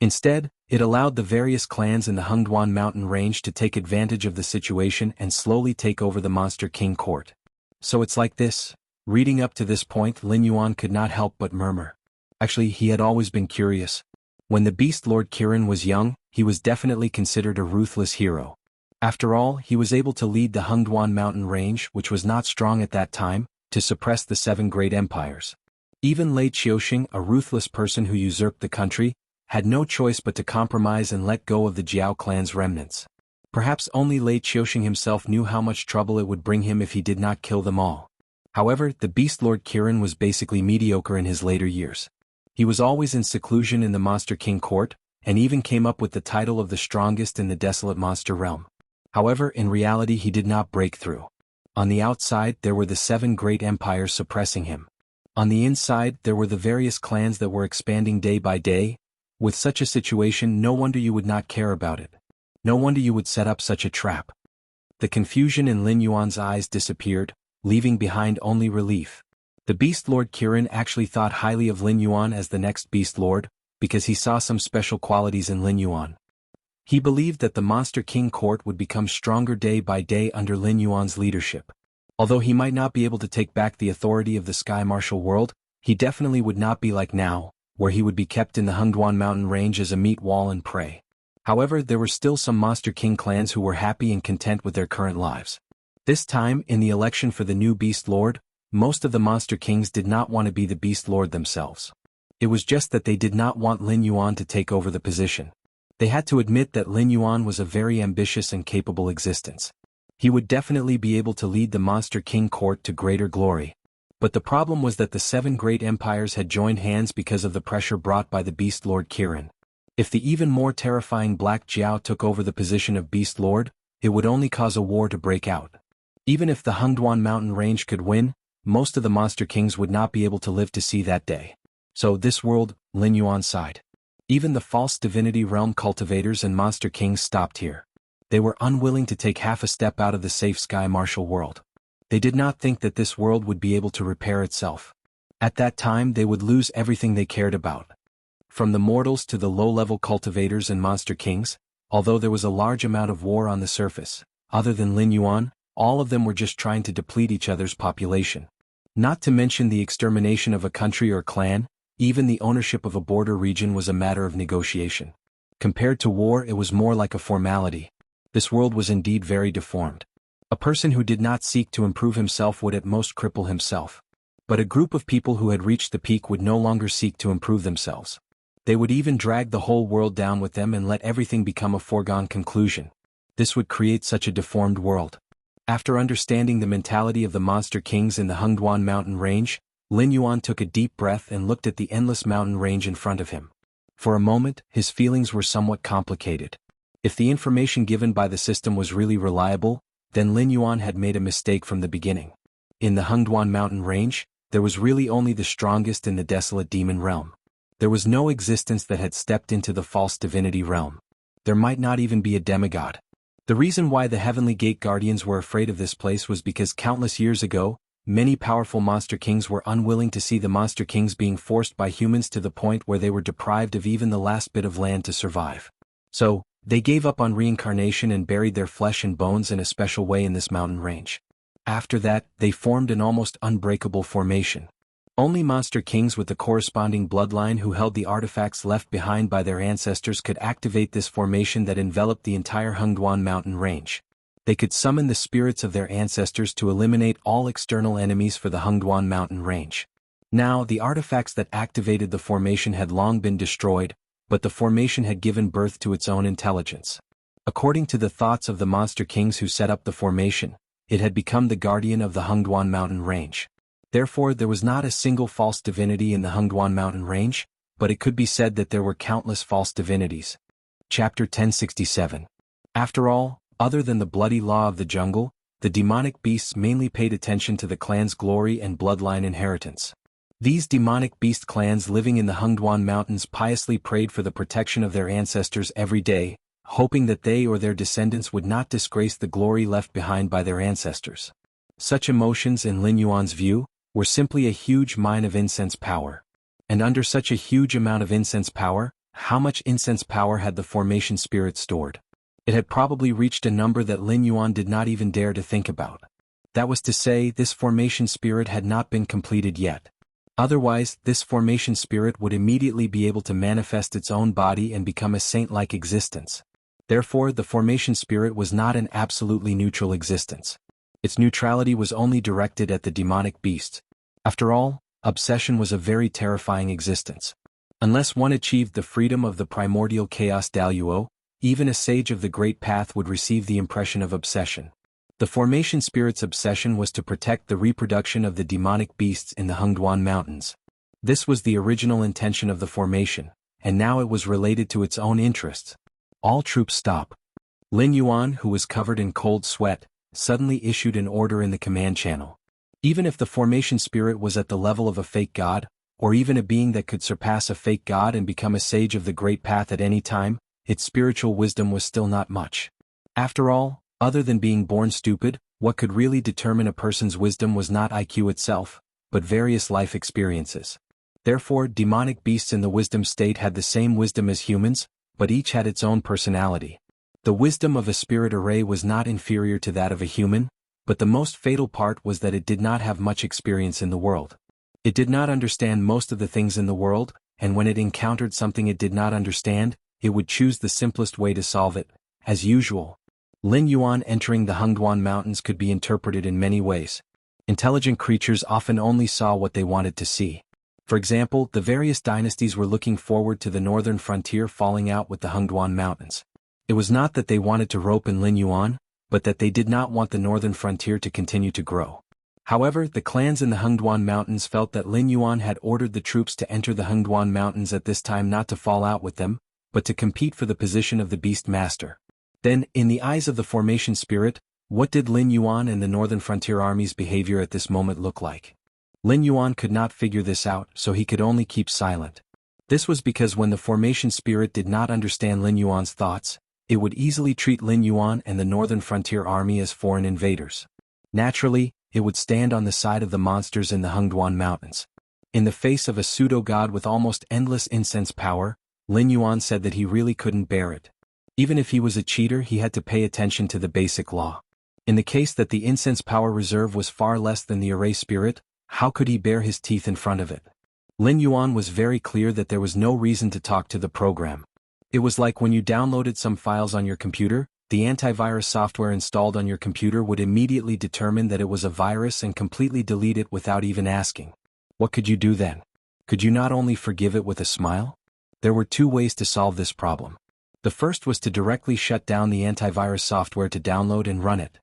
Instead, it allowed the various clans in the Hengduan mountain range to take advantage of the situation and slowly take over the Monster King court. So it's like this. Reading up to this point, Lin Yuan could not help but murmur. Actually, he had always been curious. When the Beast Lord Kirin was young, he was definitely considered a ruthless hero. After all, he was able to lead the Hengduan mountain range, which was not strong at that time, to suppress the 7 great empires. Even Lei Qiuxing, a ruthless person who usurped the country, had no choice but to compromise and let go of the Jiao clan's remnants. Perhaps only Lei Qiuxing himself knew how much trouble it would bring him if he did not kill them all. However, the Beast Lord Kirin was basically mediocre in his later years. He was always in seclusion in the Monster King court, and even came up with the title of the strongest in the desolate monster realm. However, in reality he did not break through. On the outside there were the 7 great empires suppressing him. On the inside there were the various clans that were expanding day by day. With such a situation, no wonder you would not care about it. No wonder you would set up such a trap. The confusion in Lin Yuan's eyes disappeared, leaving behind only relief. The Beast Lord Kirin actually thought highly of Lin Yuan as the next Beast Lord, because he saw some special qualities in Lin Yuan. He believed that the Monster King court would become stronger day by day under Lin Yuan's leadership. Although he might not be able to take back the authority of the Sky Martial World, he definitely would not be like now, where he would be kept in the Hengduan mountain range as a meat wall and prey. However, there were still some Monster King clans who were happy and content with their current lives. This time, in the election for the new Beast Lord, most of the Monster Kings did not want to be the Beast Lord themselves. It was just that they did not want Lin Yuan to take over the position. They had to admit that Lin Yuan was a very ambitious and capable existence. He would definitely be able to lead the Monster King court to greater glory. But the problem was that the 7 great empires had joined hands because of the pressure brought by the Beast Lord Kirin. If the even more terrifying Black Jiao took over the position of Beast Lord, it would only cause a war to break out. Even if the Hengduan mountain range could win, most of the Monster Kings would not be able to live to see that day. So this world, Lin Yuan sighed. Even the false divinity realm cultivators and Monster Kings stopped here. They were unwilling to take half a step out of the safe Sky Martial World. They did not think that this world would be able to repair itself. At that time they would lose everything they cared about. From the mortals to the low-level cultivators and Monster Kings, although there was a large amount of war on the surface, other than Lin Yuan, all of them were just trying to deplete each other's population. Not to mention the extermination of a country or clan, even the ownership of a border region was a matter of negotiation. Compared to war, it was more like a formality. This world was indeed very deformed. A person who did not seek to improve himself would at most cripple himself. But a group of people who had reached the peak would no longer seek to improve themselves. They would even drag the whole world down with them and let everything become a foregone conclusion. This would create such a deformed world. After understanding the mentality of the monster kings in the Xuanhuan mountain range, Lin Yuan took a deep breath and looked at the endless mountain range in front of him. For a moment, his feelings were somewhat complicated. If the information given by the system was really reliable, then Lin Yuan had made a mistake from the beginning. In the Xuanhuan mountain range, there was really only the strongest in the desolate demon realm. There was no existence that had stepped into the false divinity realm. There might not even be a demigod. The reason why the Heavenly Gate Guardians were afraid of this place was because countless years ago, many powerful monster kings were unwilling to see the monster kings being forced by humans to the point where they were deprived of even the last bit of land to survive. So, they gave up on reincarnation and buried their flesh and bones in a special way in this mountain range. After that, they formed an almost unbreakable formation. Only monster kings with the corresponding bloodline who held the artifacts left behind by their ancestors could activate this formation that enveloped the entire Xuanhuan mountain range. They could summon the spirits of their ancestors to eliminate all external enemies for the Xuanhuan mountain range. Now, the artifacts that activated the formation had long been destroyed, but the formation had given birth to its own intelligence. According to the thoughts of the monster kings who set up the formation, it had become the guardian of the Xuanhuan mountain range. Therefore, there was not a single false divinity in the Xuanhuan mountain range, but it could be said that there were countless false divinities. Chapter 1067. After all, other than the bloody law of the jungle, the demonic beasts mainly paid attention to the clan's glory and bloodline inheritance. These demonic beast clans living in the Xuanhuan mountains piously prayed for the protection of their ancestors every day, hoping that they or their descendants would not disgrace the glory left behind by their ancestors. Such emotions, in Lin Yuan's view, were simply a huge mine of incense power. And under such a huge amount of incense power, how much incense power had the formation spirit stored? It had probably reached a number that Lin Yuan did not even dare to think about. That was to say, this formation spirit had not been completed yet. Otherwise, this formation spirit would immediately be able to manifest its own body and become a saint-like existence. Therefore, the formation spirit was not an absolutely neutral existence. Its neutrality was only directed at the demonic beasts. After all, obsession was a very terrifying existence. Unless one achieved the freedom of the primordial chaos Daluo, even a sage of the Great Path would receive the impression of obsession. The formation spirit's obsession was to protect the reproduction of the demonic beasts in the Xuanhuan mountains. This was the original intention of the formation, and now it was related to its own interests. All troops stop. Lin Yuan, who was covered in cold sweat, suddenly issued an order in the command channel. Even if the formation spirit was at the level of a fake god, or even a being that could surpass a fake god and become a sage of the Great Path at any time, its spiritual wisdom was still not much. After all, other than being born stupid, what could really determine a person's wisdom was not IQ itself, but various life experiences. Therefore, demonic beasts in the wisdom state had the same wisdom as humans, but each had its own personality. The wisdom of a spirit array was not inferior to that of a human, but the most fatal part was that it did not have much experience in the world. It did not understand most of the things in the world, and when it encountered something it did not understand, it would choose the simplest way to solve it. As usual, Lin Yuan entering the Xuanhuan mountains could be interpreted in many ways. Intelligent creatures often only saw what they wanted to see. For example, the various dynasties were looking forward to the northern frontier falling out with the Xuanhuan mountains. It was not that they wanted to rope in Lin Yuan, but that they did not want the northern frontier to continue to grow. However, the clans in the Xuanhuan mountains felt that Lin Yuan had ordered the troops to enter the Xuanhuan mountains at this time not to fall out with them, but to compete for the position of the beast master. Then, in the eyes of the formation spirit, what did Lin Yuan and the northern frontier army's behavior at this moment look like? Lin Yuan could not figure this out, so he could only keep silent. This was because when the formation spirit did not understand Lin Yuan's thoughts, it would easily treat Lin Yuan and the northern frontier army as foreign invaders. Naturally, it would stand on the side of the monsters in the Xuanhuan mountains. In the face of a pseudo-god with almost endless incense power, Lin Yuan said that he really couldn't bear it. Even if he was a cheater, he had to pay attention to the basic law. In the case that the incense power reserve was far less than the array spirit, how could he bare his teeth in front of it? Lin Yuan was very clear that there was no reason to talk to the program. It was like when you downloaded some files on your computer, the antivirus software installed on your computer would immediately determine that it was a virus and completely delete it without even asking. What could you do then? Could you not only forgive it with a smile? There were two ways to solve this problem. The first was to directly shut down the antivirus software to download and run it.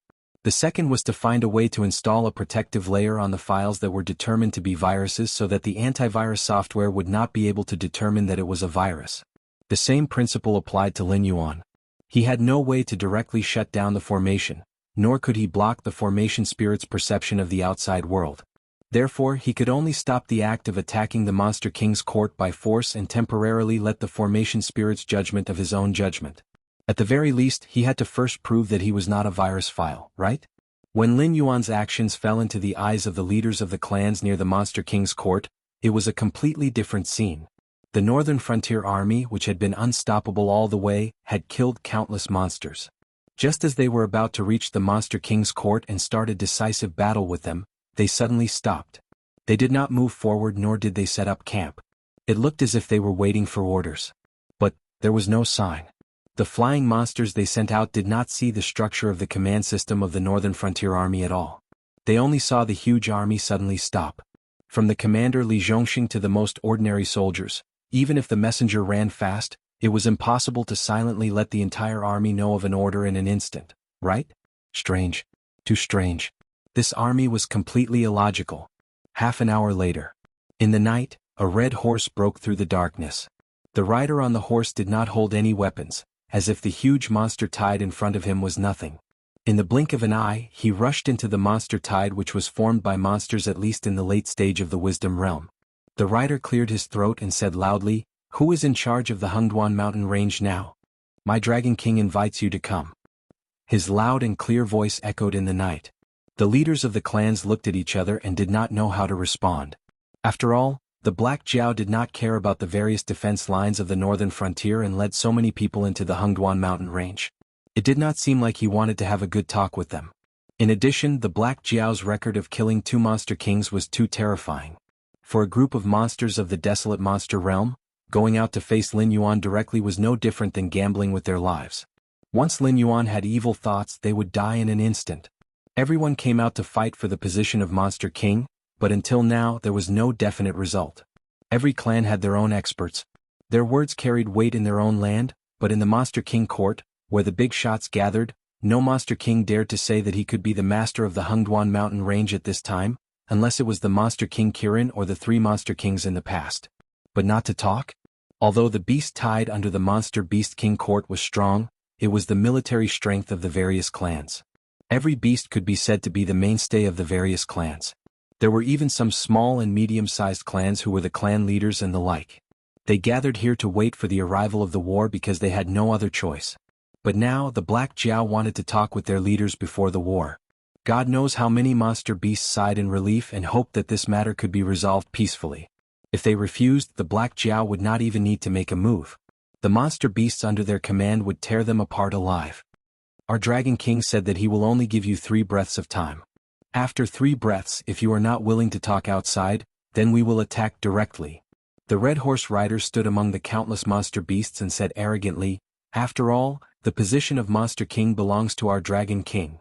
The second was to find a way to install a protective layer on the files that were determined to be viruses so that the antivirus software would not be able to determine that it was a virus. The same principle applied to Lin Yuan. He had no way to directly shut down the formation, nor could he block the formation spirit's perception of the outside world. Therefore, he could only stop the act of attacking the Monster King's court by force and temporarily let the formation spirit's judgment of his own judgment. At the very least, he had to first prove that he was not a virus file, right? When Lin Yuan's actions fell into the eyes of the leaders of the clans near the Monster King's court, it was a completely different scene. The Northern Frontier Army, which had been unstoppable all the way, had killed countless monsters. Just as they were about to reach the Monster King's court and start a decisive battle with them, they suddenly stopped. They did not move forward nor did they set up camp. It looked as if they were waiting for orders. But there was no sign. The flying monsters they sent out did not see the structure of the command system of the Northern Frontier Army at all. They only saw the huge army suddenly stop. From the commander Li Zhongxing to the most ordinary soldiers, even if the messenger ran fast, it was impossible to silently let the entire army know of an order in an instant, right? Strange. Too strange. This army was completely illogical. Half an hour later. In the night, a red horse broke through the darkness. The rider on the horse did not hold any weapons, as if the huge monster tide in front of him was nothing. In the blink of an eye, he rushed into the monster tide which was formed by monsters at least in the late stage of the wisdom realm. The rider cleared his throat and said loudly, "Who is in charge of the Xuanhuan mountain range now? My Dragon King invites you to come." His loud and clear voice echoed in the night. The leaders of the clans looked at each other and did not know how to respond. After all, the Black Jiao did not care about the various defense lines of the northern frontier and led so many people into the Xuanhuan mountain range. It did not seem like he wanted to have a good talk with them. In addition, the Black Jiao's record of killing 2 monster kings was too terrifying. For a group of monsters of the desolate monster realm, going out to face Lin Yuan directly was no different than gambling with their lives. Once Lin Yuan had evil thoughts, they would die in an instant. Everyone came out to fight for the position of Monster King, but until now there was no definite result. Every clan had their own experts. Their words carried weight in their own land, but in the Monster King court, where the big shots gathered, no Monster King dared to say that he could be the master of the Xuanhuan mountain range at this time, unless it was the Monster King Kirin or the 3 Monster Kings in the past. But not to talk? Although the beast tide under the Monster Beast King court was strong, it was the military strength of the various clans. Every beast could be said to be the mainstay of the various clans. There were even some small and medium-sized clans who were the clan leaders and the like. They gathered here to wait for the arrival of the war because they had no other choice. But now the Black Jiao wanted to talk with their leaders before the war. God knows how many monster beasts sighed in relief and hoped that this matter could be resolved peacefully. If they refused, the Black Jiao would not even need to make a move. The monster beasts under their command would tear them apart alive. Our Dragon King said that he will only give you 3 breaths of time. After 3 breaths, if you are not willing to talk outside, then we will attack directly. The red horse rider stood among the countless monster beasts and said arrogantly, "After all, the position of Monster King belongs to our Dragon King."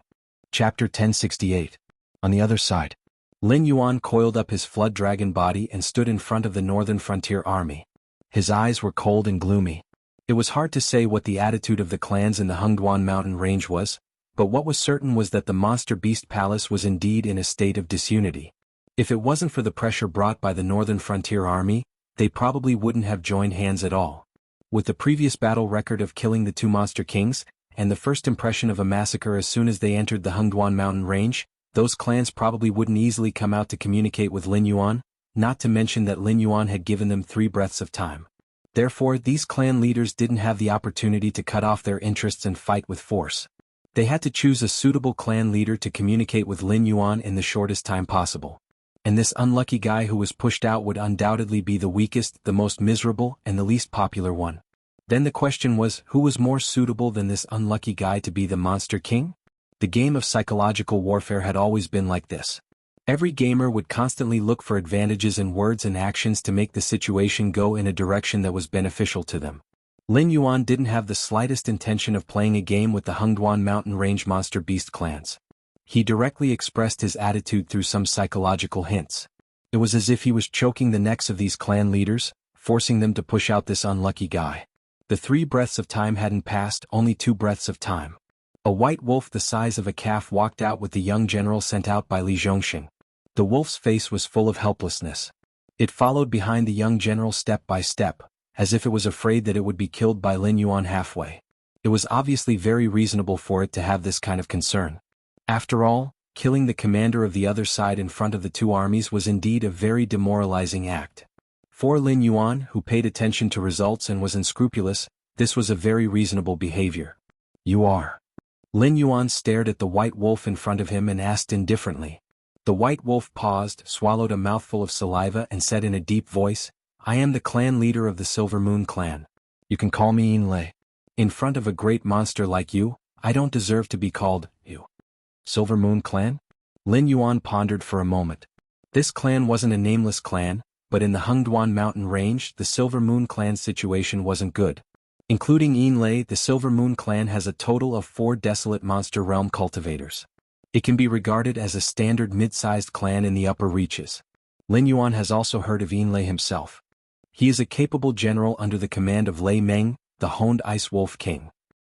Chapter 1068. On the other side, Lin Yuan coiled up his flood dragon body and stood in front of the Northern Frontier Army. His eyes were cold and gloomy. It was hard to say what the attitude of the clans in the Xuanhuan mountain range was, but what was certain was that the Monster Beast Palace was indeed in a state of disunity. If it wasn't for the pressure brought by the Northern Frontier Army, they probably wouldn't have joined hands at all. With the previous battle record of killing the 2 Monster Kings, and the first impression of a massacre as soon as they entered the Xuanhuan mountain range, those clans probably wouldn't easily come out to communicate with Lin Yuan, not to mention that Lin Yuan had given them 3 breaths of time. Therefore, these clan leaders didn't have the opportunity to cut off their interests and fight with force. They had to choose a suitable clan leader to communicate with Lin Yuan in the shortest time possible. And this unlucky guy who was pushed out would undoubtedly be the weakest, the most miserable, and the least popular one. Then the question was, who was more suitable than this unlucky guy to be the Monster King? The game of psychological warfare had always been like this. Every gamer would constantly look for advantages in words and actions to make the situation go in a direction that was beneficial to them. Lin Yuan didn't have the slightest intention of playing a game with the Hengduan mountain range monster beast clans. He directly expressed his attitude through some psychological hints. It was as if he was choking the necks of these clan leaders, forcing them to push out this unlucky guy. The 3 breaths of time hadn't passed, only 2 breaths of time. A white wolf the size of a calf walked out with the young general sent out by Li Zhongxing. The wolf's face was full of helplessness. It followed behind the young general step by step, as if it was afraid that it would be killed by Lin Yuan halfway. It was obviously very reasonable for it to have this kind of concern. After all, killing the commander of the other side in front of the 2 armies was indeed a very demoralizing act. For Lin Yuan, who paid attention to results and was unscrupulous, this was a very reasonable behavior. You are. Lin Yuan stared at the white wolf in front of him and asked indifferently. The white wolf paused, swallowed a mouthful of saliva and said in a deep voice, I am the clan leader of the Silver Moon clan. You can call me Yin Lei. In front of a great monster like you, I don't deserve to be called, you. Silver Moon clan? Lin Yuan pondered for a moment. This clan wasn't a nameless clan, but in the Hengduan mountain range the Silver Moon clan's situation wasn't good. Including Yin Lei, the Silver Moon clan has a total of 4 desolate monster realm cultivators. It can be regarded as a standard mid-sized clan in the upper reaches. Lin Yuan has also heard of Yin Lei himself. He is a capable general under the command of Lei Meng, the Honed Ice Wolf King.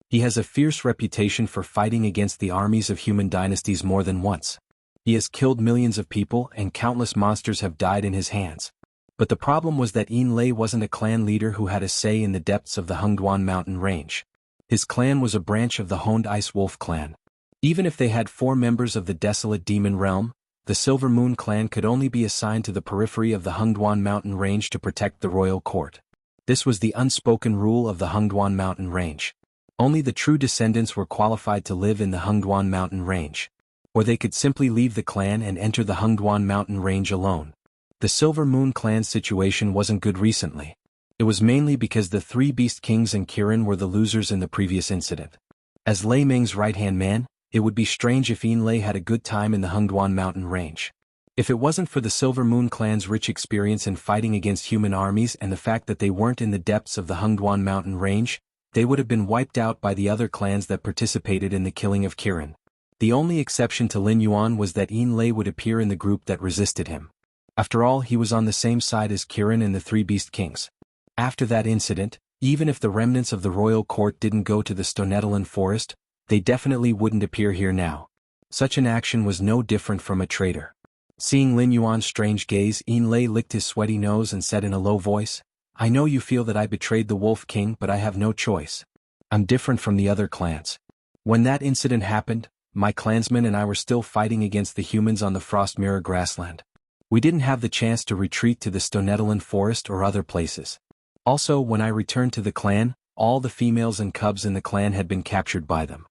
He has a fierce reputation for fighting against the armies of human dynasties more than once. He has killed millions of people and countless monsters have died in his hands. But the problem was that Yin Lei wasn't a clan leader who had a say in the depths of the Hengduan mountain range. His clan was a branch of the Honed Ice Wolf clan. Even if they had 4 members of the desolate demon realm, the Silver Moon clan could only be assigned to the periphery of the Hengduan mountain range to protect the royal court. This was the unspoken rule of the Hengduan mountain range. Only the true descendants were qualified to live in the Hengduan mountain range. Or they could simply leave the clan and enter the Hengduan mountain range alone. The Silver Moon clan's situation wasn't good recently. It was mainly because the 3 Beast Kings and Kirin were the losers in the previous incident. As Lei Meng's right-hand man, it would be strange if Yin Lei had a good time in the Hengduan mountain range. If it wasn't for the Silver Moon clan's rich experience in fighting against human armies and the fact that they weren't in the depths of the Hengduan mountain range, they would have been wiped out by the other clans that participated in the killing of Kirin. The only exception to Lin Yuan was that Yin Lei would appear in the group that resisted him. After all, he was on the same side as Kirin and the 3 Beast Kings. After that incident, even if the remnants of the royal court didn't go to the Stonetalan forest, they definitely wouldn't appear here now. Such an action was no different from a traitor. Seeing Lin Yuan's strange gaze, Yin Lei licked his sweaty nose and said in a low voice, I know you feel that I betrayed the Wolf King, but I have no choice. I'm different from the other clans. When that incident happened, my clansmen and I were still fighting against the humans on the Frost Mirror grassland. We didn't have the chance to retreat to the Stonetalan forest or other places. Also, when I returned to the clan, all the females and cubs in the clan had been captured by them.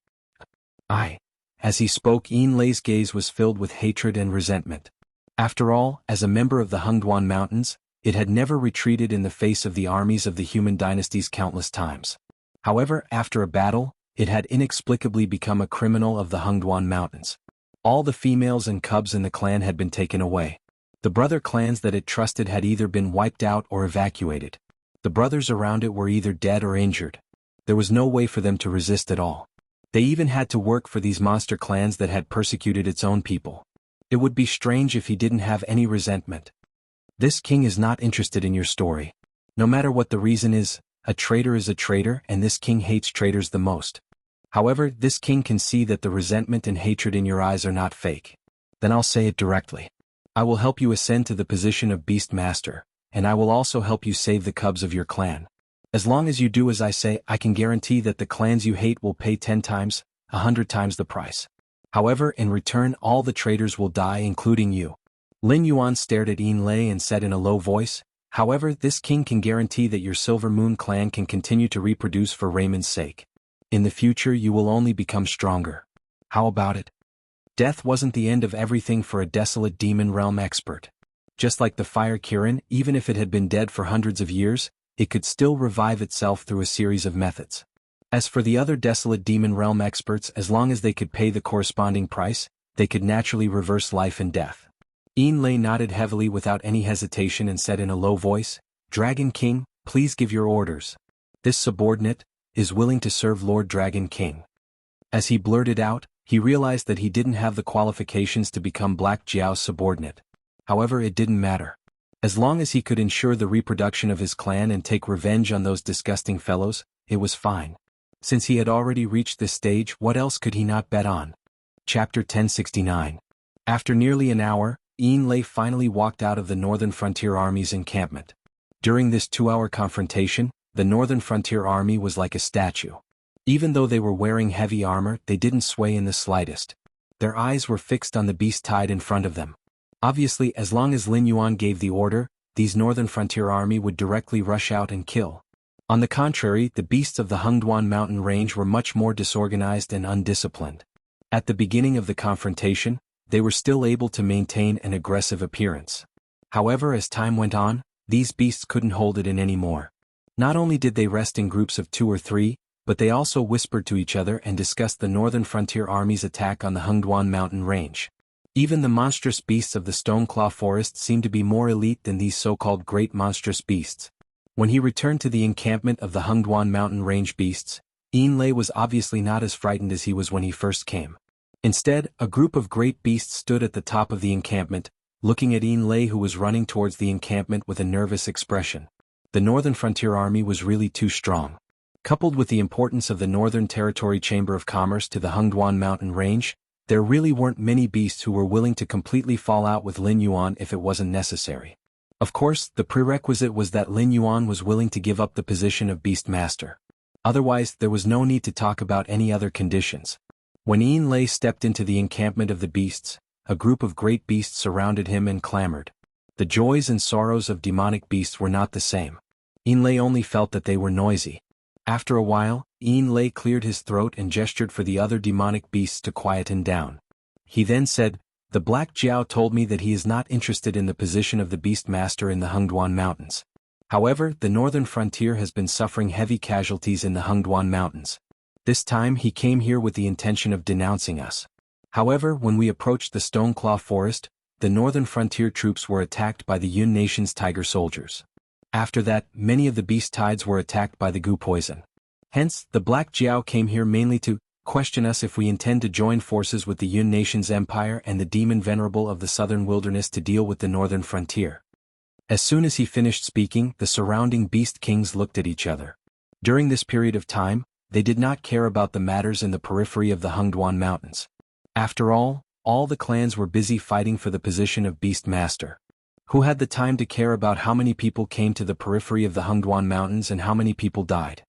As he spoke, Yin Lei's gaze was filled with hatred and resentment. After all, as a member of the Hengduan Mountains, it had never retreated in the face of the armies of the human dynasties countless times. However, after a battle, it had inexplicably become a criminal of the Hengduan Mountains. All the females and cubs in the clan had been taken away. The brother clans that it trusted had either been wiped out or evacuated. The brothers around it were either dead or injured. There was no way for them to resist at all. They even had to work for these monster clans that had persecuted its own people. It would be strange if he didn't have any resentment. This king is not interested in your story. No matter what the reason is a traitor, and this king hates traitors the most. However, this king can see that the resentment and hatred in your eyes are not fake. Then I'll say it directly. I will help you ascend to the position of Beast Master, and I will also help you save the cubs of your clan. As long as you do as I say, I can guarantee that the clans you hate will pay 10 times, 100 times the price. However, in return all the traitors will die, including you. Lin Yuan stared at Yin Lei and said in a low voice, however, this king can guarantee that your Silver Moon clan can continue to reproduce for Raymond's sake. In the future you will only become stronger. How about it? Death wasn't the end of everything for a desolate demon realm expert. Just like the fire Kirin, even if it had been dead for hundreds of years, it could still revive itself through a series of methods. As for the other desolate demon realm experts, as long as they could pay the corresponding price, they could naturally reverse life and death. Yin Lei nodded heavily without any hesitation and said in a low voice, Dragon King, please give your orders. This subordinate is willing to serve Lord Dragon King. As he blurted out, he realized that he didn't have the qualifications to become Black Jiao's subordinate. However, it didn't matter. As long as he could ensure the reproduction of his clan and take revenge on those disgusting fellows, it was fine. Since he had already reached this stage, what else could he not bet on? Chapter 1069. After nearly an hour, Yin Lei finally walked out of the Northern Frontier Army's encampment. During this 2-hour confrontation, the Northern Frontier Army was like a statue. Even though they were wearing heavy armor, they didn't sway in the slightest. Their eyes were fixed on the beast tied in front of them. Obviously, as long as Lin Yuan gave the order, these Northern Frontier Army would directly rush out and kill. On the contrary, the beasts of the Xuanhuan mountain range were much more disorganized and undisciplined. At the beginning of the confrontation, they were still able to maintain an aggressive appearance. However, as time went on, these beasts couldn't hold it in anymore. Not only did they rest in groups of 2 or 3, but they also whispered to each other and discussed the Northern Frontier Army's attack on the Xuanhuan mountain range. Even the monstrous beasts of the Stoneclaw Forest seemed to be more elite than these so-called great monstrous beasts. When he returned to the encampment of the Xuanhuan mountain range beasts, Yin Lei was obviously not as frightened as he was when he first came. Instead, a group of great beasts stood at the top of the encampment, looking at Yin Lei, who was running towards the encampment with a nervous expression. The Northern Frontier Army was really too strong. Coupled with the importance of the Northern Territory Chamber of Commerce to the Xuanhuan mountain range, there really weren't many beasts who were willing to completely fall out with Lin Yuan if it wasn't necessary. Of course, the prerequisite was that Lin Yuan was willing to give up the position of Beast Master. Otherwise, there was no need to talk about any other conditions. When Yin Lei stepped into the encampment of the beasts, a group of great beasts surrounded him and clamored. The joys and sorrows of demonic beasts were not the same. Yin Lei only felt that they were noisy. After a while, Yin Lei cleared his throat and gestured for the other demonic beasts to quiet him down. He then said, "The Black Jiao told me that he is not interested in the position of the Beast Master in the Xuanhuan Mountains. However, the northern frontier has been suffering heavy casualties in the Xuanhuan Mountains. This time he came here with the intention of denouncing us. However, when we approached the Stoneclaw Forest, the northern frontier troops were attacked by the Yun Nation's tiger soldiers. After that, many of the beast tides were attacked by the goo poison. Hence, the Black Jiao came here mainly to question us if we intend to join forces with the Yun Nation's empire and the demon venerable of the southern wilderness to deal with the northern frontier." As soon as he finished speaking, the surrounding beast kings looked at each other. During this period of time, they did not care about the matters in the periphery of the Xuanhuan Mountains. After all the clans were busy fighting for the position of Beast Master. Who had the time to care about how many people came to the periphery of the Xuanhuan Mountains and how many people died?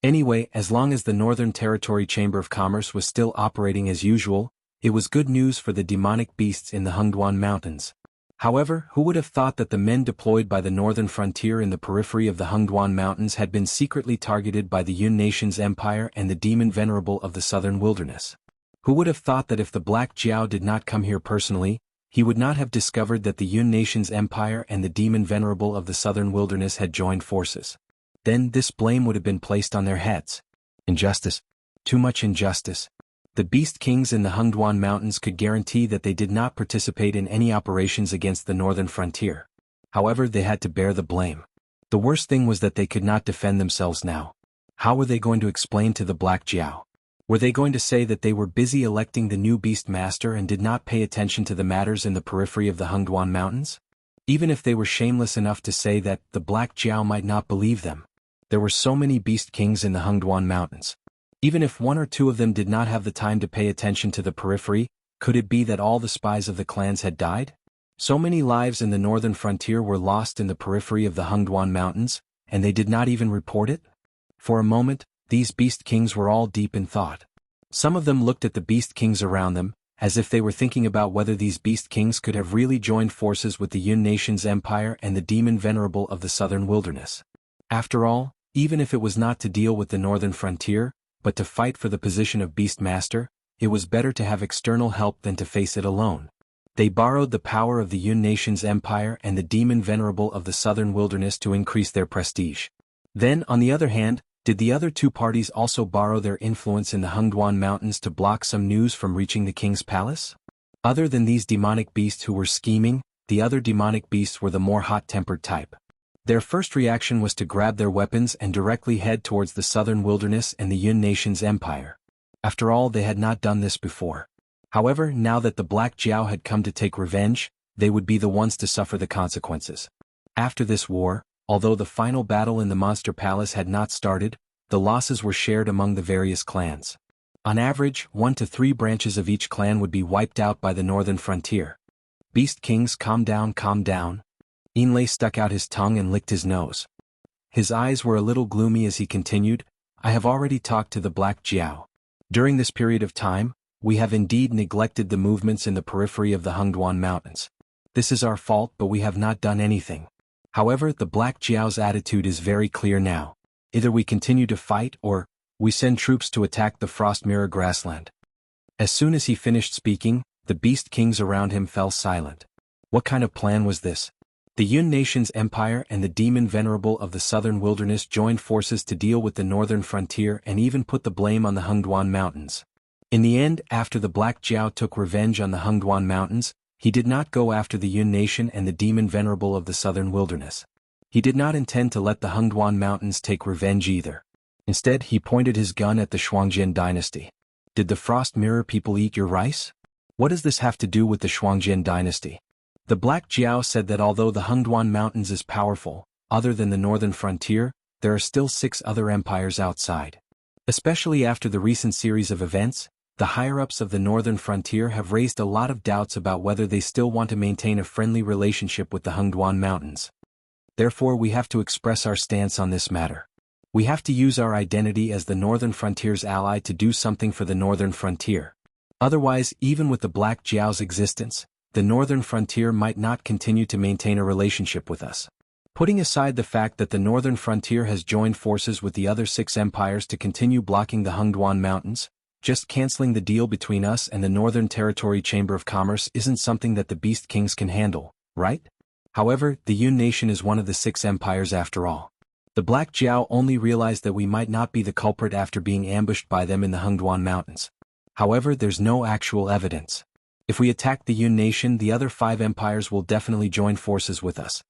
Anyway, as long as the Northern Territory Chamber of Commerce was still operating as usual, it was good news for the demonic beasts in the Xuanhuan Mountains. However, who would have thought that the men deployed by the northern frontier in the periphery of the Xuanhuan Mountains had been secretly targeted by the Yun Nation's empire and the demon venerable of the southern wilderness? Who would have thought that if the Black Jiao did not come here personally, he would not have discovered that the Yun Nation's empire and the demon venerable of the southern wilderness had joined forces? Then this blame would have been placed on their heads. Injustice. Too much injustice. The Beast Kings in the Xuanhuan Mountains could guarantee that they did not participate in any operations against the northern frontier. However, they had to bear the blame. The worst thing was that they could not defend themselves now. How were they going to explain to the Black Jiao? Were they going to say that they were busy electing the new Beast Master and did not pay attention to the matters in the periphery of the Xuanhuan Mountains? Even if they were shameless enough to say that, the Black Jiao might not believe them. There were so many Beast Kings in the Xuanhuan Mountains. Even if one or two of them did not have the time to pay attention to the periphery, could it be that all the spies of the clans had died? So many lives in the northern frontier were lost in the periphery of the Xuanhuan Mountains, and they did not even report it? For a moment, these Beast Kings were all deep in thought. Some of them looked at the Beast Kings around them, as if they were thinking about whether these Beast Kings could have really joined forces with the Yun Nation's empire and the demon venerable of the southern wilderness. After all, even if it was not to deal with the northern frontier, but to fight for the position of Beast Master, it was better to have external help than to face it alone. They borrowed the power of the Yun Nation's empire and the demon venerable of the southern wilderness to increase their prestige. Then, on the other hand, did the other two parties also borrow their influence in the Xuanhuan Mountains to block some news from reaching the king's palace? Other than these demonic beasts who were scheming, the other demonic beasts were the more hot-tempered type. Their first reaction was to grab their weapons and directly head towards the southern wilderness and the Yun nation's empire. After all, they had not done this before. However, now that the Black Jiao had come to take revenge, they would be the ones to suffer the consequences. After this war, although the final battle in the Monster Palace had not started, the losses were shared among the various clans. On average, 1 to 3 branches of each clan would be wiped out by the northern frontier. Beast Kings, calm down, calm down. Inlay stuck out his tongue and licked his nose. His eyes were a little gloomy as he continued, I have already talked to the Black Jiao. During this period of time, we have indeed neglected the movements in the periphery of the Xuanhuan Mountains. This is our fault, but we have not done anything. However, the Black Jiao's attitude is very clear now. Either we continue to fight or we send troops to attack the Frost Mirror grassland. As soon as he finished speaking, the Beast Kings around him fell silent. What kind of plan was this? The Yun nation's empire and the demon venerable of the southern wilderness joined forces to deal with the northern frontier and even put the blame on the Xuanhuan Mountains. In the end, after the Black Jiao took revenge on the Xuanhuan Mountains, he did not go after the Yun nation and the demon venerable of the southern wilderness. He did not intend to let the Xuanhuan Mountains take revenge either. Instead, he pointed his gun at the Xuanhuan dynasty. Did the Frost Mirror people eat your rice? What does this have to do with the Xuanhuan dynasty? The Black Jiao said that although the Xuanhuan Mountains is powerful, other than the northern frontier, there are still 6 other empires outside. Especially after the recent series of events, the higher-ups of the northern frontier have raised a lot of doubts about whether they still want to maintain a friendly relationship with the Xuanhuan Mountains. Therefore, we have to express our stance on this matter. We have to use our identity as the northern frontier's ally to do something for the northern frontier. Otherwise, even with the Black Jiao's existence, the northern frontier might not continue to maintain a relationship with us. Putting aside the fact that the northern frontier has joined forces with the other 6 empires to continue blocking the Xuanhuan Mountains, just canceling the deal between us and the Northern Territory Chamber of Commerce isn't something that the Beast Kings can handle, right? However, the Yun nation is one of the 6 empires after all. The Black Jiao only realized that we might not be the culprit after being ambushed by them in the Xuanhuan Mountains. However, there's no actual evidence. If we attack the Yun nation, the other 5 empires will definitely join forces with us.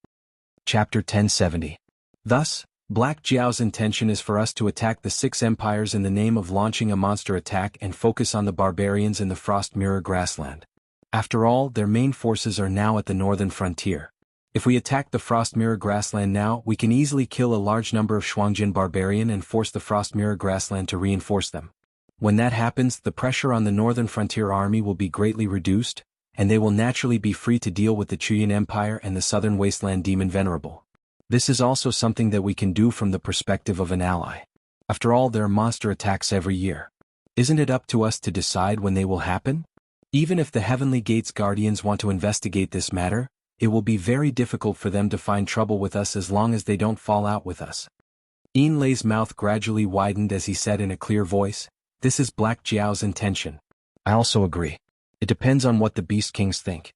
Chapter 1070. Thus, Black Jiao's intention is for us to attack the 6 empires in the name of launching a monster attack and focus on the barbarians in the Frost Mirror grassland. After all, their main forces are now at the northern frontier. If we attack the Frost Mirror grassland now, we can easily kill a large number of Xuanhuan barbarian and force the Frost Mirror grassland to reinforce them. When that happens, the pressure on the northern frontier army will be greatly reduced, and they will naturally be free to deal with the Chuyan Empire and the southern wasteland demon venerable. This is also something that we can do from the perspective of an ally. After all, there are monster attacks every year. Isn't it up to us to decide when they will happen? Even if the Heavenly Gates Guardians want to investigate this matter, it will be very difficult for them to find trouble with us as long as they don't fall out with us. Inlay's mouth gradually widened as he said in a clear voice, "This is Black Jiao's intention." I also agree. It depends on what the Beast Kings think.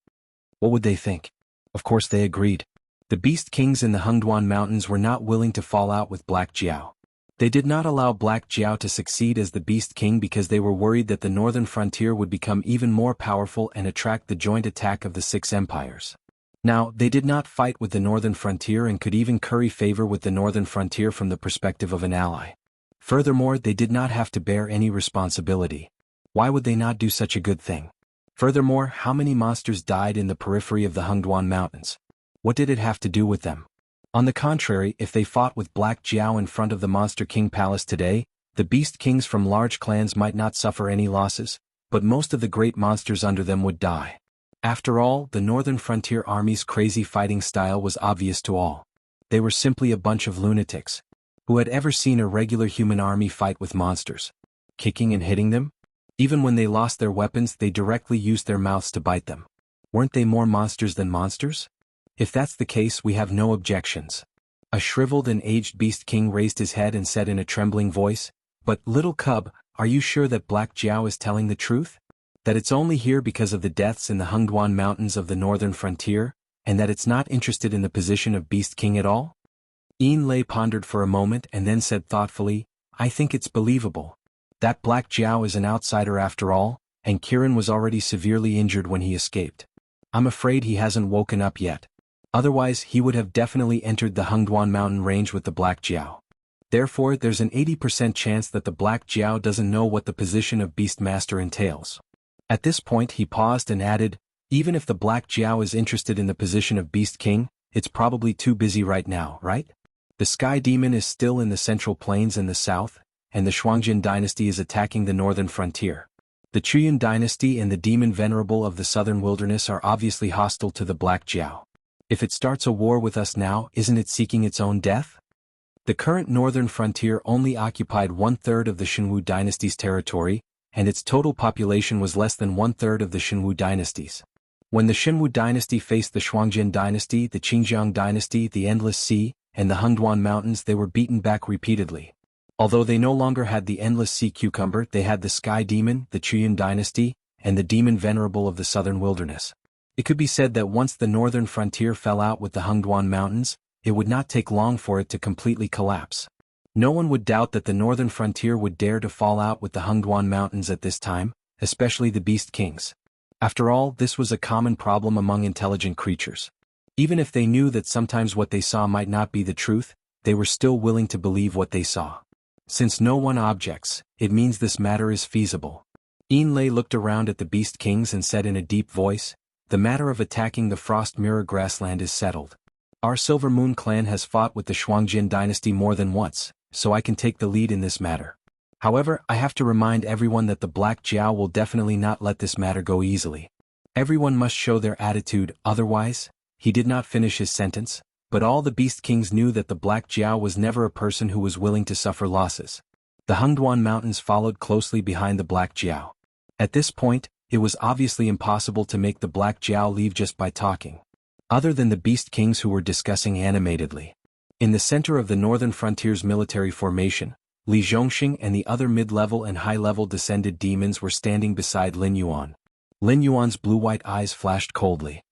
What would they think? Of course they agreed. The Beast Kings in the Xuanhuan Mountains were not willing to fall out with Black Jiao. They did not allow Black Jiao to succeed as the Beast King because they were worried that the northern frontier would become even more powerful and attract the joint attack of the 6 empires. Now, they did not fight with the northern frontier and could even curry favor with the northern frontier from the perspective of an ally. Furthermore, they did not have to bear any responsibility. Why would they not do such a good thing? Furthermore, how many monsters died in the periphery of the Xuanhuan Mountains? What did it have to do with them? On the contrary, if they fought with Black Jiao in front of the Monster King Palace today, the Beast Kings from large clans might not suffer any losses, but most of the great monsters under them would die. After all, the Northern Frontier Army's crazy fighting style was obvious to all. They were simply a bunch of lunatics. Who had ever seen a regular human army fight with monsters? Kicking and hitting them? Even when they lost their weapons, they directly used their mouths to bite them. Weren't they more monsters than monsters? If that's the case, we have no objections. A shriveled and aged Beast King raised his head and said in a trembling voice, "But, little cub, are you sure that Black Jiao is telling the truth? That it's only here because of the deaths in the Xuanhuan Mountains of the northern frontier, and that it's not interested in the position of Beast King at all?" Inlay pondered for a moment and then said thoughtfully, "I think it's believable. That Black Jiao is an outsider after all, and Kirin was already severely injured when he escaped. I'm afraid he hasn't woken up yet. Otherwise he would have definitely entered the Hengduan mountain range with the Black Jiao. Therefore there's an 80% chance that the Black Jiao doesn't know what the position of Beastmaster entails. At this point he paused and added, even if the Black Jiao is interested in the position of Beast King, it's probably too busy right now, right? The Sky Demon is still in the Central Plains in the south, and the Xuanhuan dynasty is attacking the northern frontier. The Chuyan dynasty and the Demon Venerable of the southern wilderness are obviously hostile to the Black Jiao. If it starts a war with us now, isn't it seeking its own death? The current northern frontier only occupied 1/3 of the Xuanhu dynasty's territory, and its total population was less than 1/3 of the Xuanhu dynasty's. When the Xuanhu dynasty faced the Xuanhuan dynasty, the Qinjiang dynasty, the Endless Sea, and the Hengduan Mountains, they were beaten back repeatedly. Although they no longer had the Endless Sea Cucumber, they had the Sky Demon, the Chuyan dynasty, and the Demon Venerable of the southern wilderness. It could be said that once the northern frontier fell out with the Hengduan Mountains, it would not take long for it to completely collapse. No one would doubt that the northern frontier would dare to fall out with the Hengduan Mountains at this time, especially the Beast Kings. After all, this was a common problem among intelligent creatures. Even if they knew that sometimes what they saw might not be the truth, they were still willing to believe what they saw. Since no one objects, it means this matter is feasible. Yinlei looked around at the Beast Kings and said in a deep voice, the matter of attacking the Frost Mirror grassland is settled. Our Silver Moon clan has fought with the Xuanhuan dynasty more than once, so I can take the lead in this matter. However, I have to remind everyone that the Black Jiao will definitely not let this matter go easily. Everyone must show their attitude, otherwise. He did not finish his sentence, but all the Beast Kings knew that the Black Jiao was never a person who was willing to suffer losses. The Hengduan Mountains followed closely behind the Black Jiao. At this point, it was obviously impossible to make the Black Jiao leave just by talking. Other than the Beast Kings who were discussing animatedly. In the center of the northern frontier's military formation, Li Zhongxing and the other mid-level and high-level descended demons were standing beside Lin Yuan. Lin Yuan's blue-white eyes flashed coldly.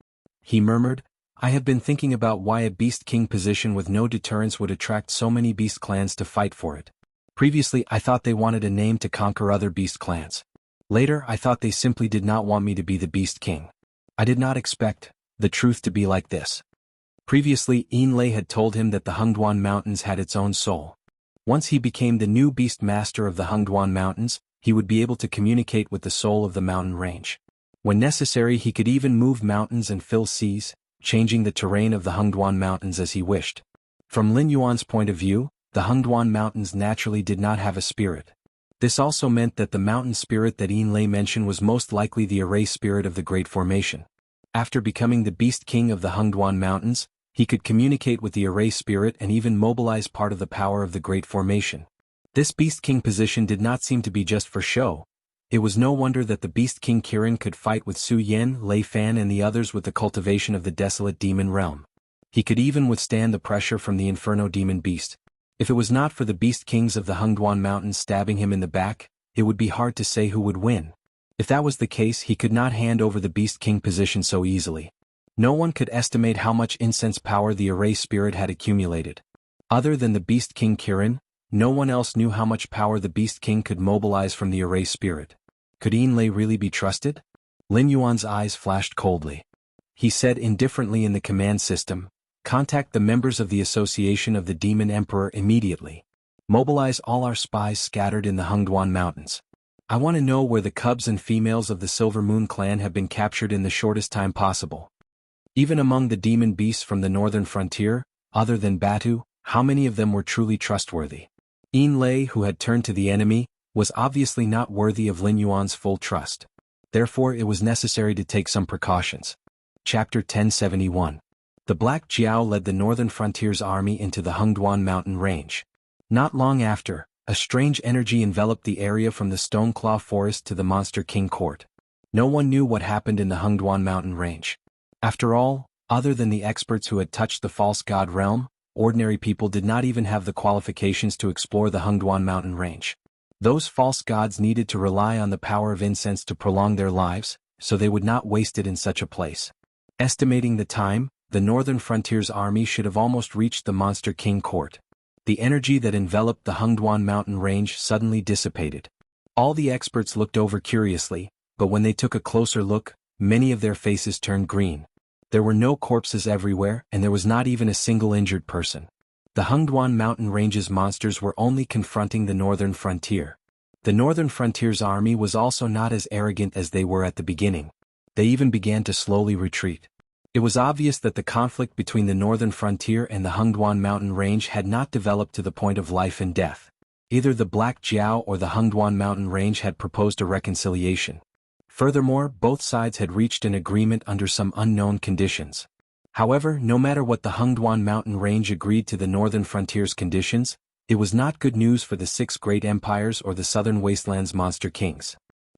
He murmured, I have been thinking about why a Beast King position with no deterrence would attract so many beast clans to fight for it. Previously I thought they wanted a name to conquer other beast clans. Later I thought they simply did not want me to be the Beast King. I did not expect the truth to be like this. Previously Yinlei had told him that the Hengduan Mountains had its own soul. Once he became the new Beast Master of the Hengduan Mountains, he would be able to communicate with the soul of the mountain range. When necessary he could even move mountains and fill seas, changing the terrain of the Hengduan Mountains as he wished. From Lin Yuan's point of view, the Hengduan Mountains naturally did not have a spirit. This also meant that the mountain spirit that Yinlei mentioned was most likely the array spirit of the Great Formation. After becoming the Beast King of the Hengduan Mountains, he could communicate with the array spirit and even mobilize part of the power of the Great Formation. This Beast King position did not seem to be just for show. It was no wonder that the Beast King Kirin could fight with Su Yan, Lei Fan and the others with the cultivation of the desolate demon realm. He could even withstand the pressure from the Inferno Demon Beast. If it was not for the Beast Kings of the Hengduan Mountains stabbing him in the back, it would be hard to say who would win. If that was the case, he could not hand over the Beast King position so easily. No one could estimate how much incense power the array spirit had accumulated. Other than the Beast King Kirin, no one else knew how much power the Beast King could mobilize from the array spirit. Could Yinlei really be trusted? Lin Yuan's eyes flashed coldly. He said indifferently in the command system, contact the members of the Association of the Demon Emperor immediately. Mobilize all our spies scattered in the Hengduan Mountains. I want to know where the cubs and females of the Silver Moon clan have been captured in the shortest time possible. Even among the demon beasts from the northern frontier, other than Batu, how many of them were truly trustworthy? Yinlei, who had turned to the enemy, was obviously not worthy of Lin Yuan's full trust. Therefore it was necessary to take some precautions. Chapter 1071. The Black Jiao led the northern frontier's army into the Hengduan mountain range. Not long after, a strange energy enveloped the area from the Stoneclaw Forest to the Monster King Court. No one knew what happened in the Hengduan mountain range. After all, other than the experts who had touched the false god realm, ordinary people did not even have the qualifications to explore the Hengduan mountain range. Those false gods needed to rely on the power of incense to prolong their lives, so they would not waste it in such a place. Estimating the time, the northern frontier's army should have almost reached the Monster King Court. The energy that enveloped the Hengduan mountain range suddenly dissipated. All the experts looked over curiously, but when they took a closer look, many of their faces turned green. There were no corpses everywhere, and there was not even a single injured person. The Hungduan mountain range's monsters were only confronting the northern frontier. The northern frontier's army was also not as arrogant as they were at the beginning. They even began to slowly retreat. It was obvious that the conflict between the northern frontier and the Hungduan mountain range had not developed to the point of life and death. Either the Black Jiao or the Hungduan mountain range had proposed a reconciliation. Furthermore, both sides had reached an agreement under some unknown conditions. However, no matter what the Hungduan mountain range agreed to the northern frontier's conditions, it was not good news for the 6 great empires or the southern wastelands monster kings.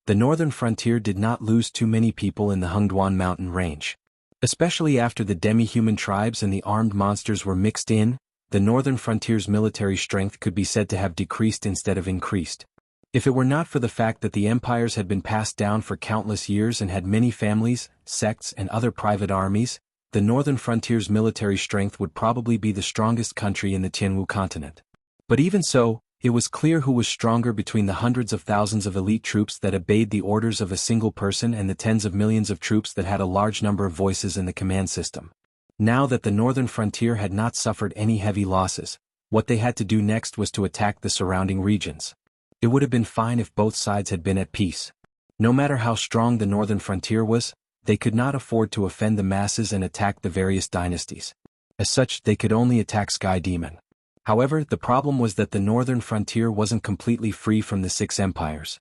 The northern frontier did not lose too many people in the Hungduan mountain range. Especially after the demi-human tribes and the armed monsters were mixed in, the northern frontier's military strength could be said to have decreased instead of increased. If it were not for the fact that the empires had been passed down for countless years and had many families, sects and other private armies, the northern frontier's military strength would probably be the strongest country in the Jianghu continent. But even so, it was clear who was stronger between the hundreds of thousands of elite troops that obeyed the orders of a single person and the tens of millions of troops that had a large number of voices in the command system. Now that the northern frontier had not suffered any heavy losses, what they had to do next was to attack the surrounding regions. It would have been fine if both sides had been at peace. No matter how strong the northern frontier was, they could not afford to offend the masses and attack the various dynasties. As such, they could only attack Sky Demon. However, the problem was that the northern frontier wasn't completely free from the 6 empires.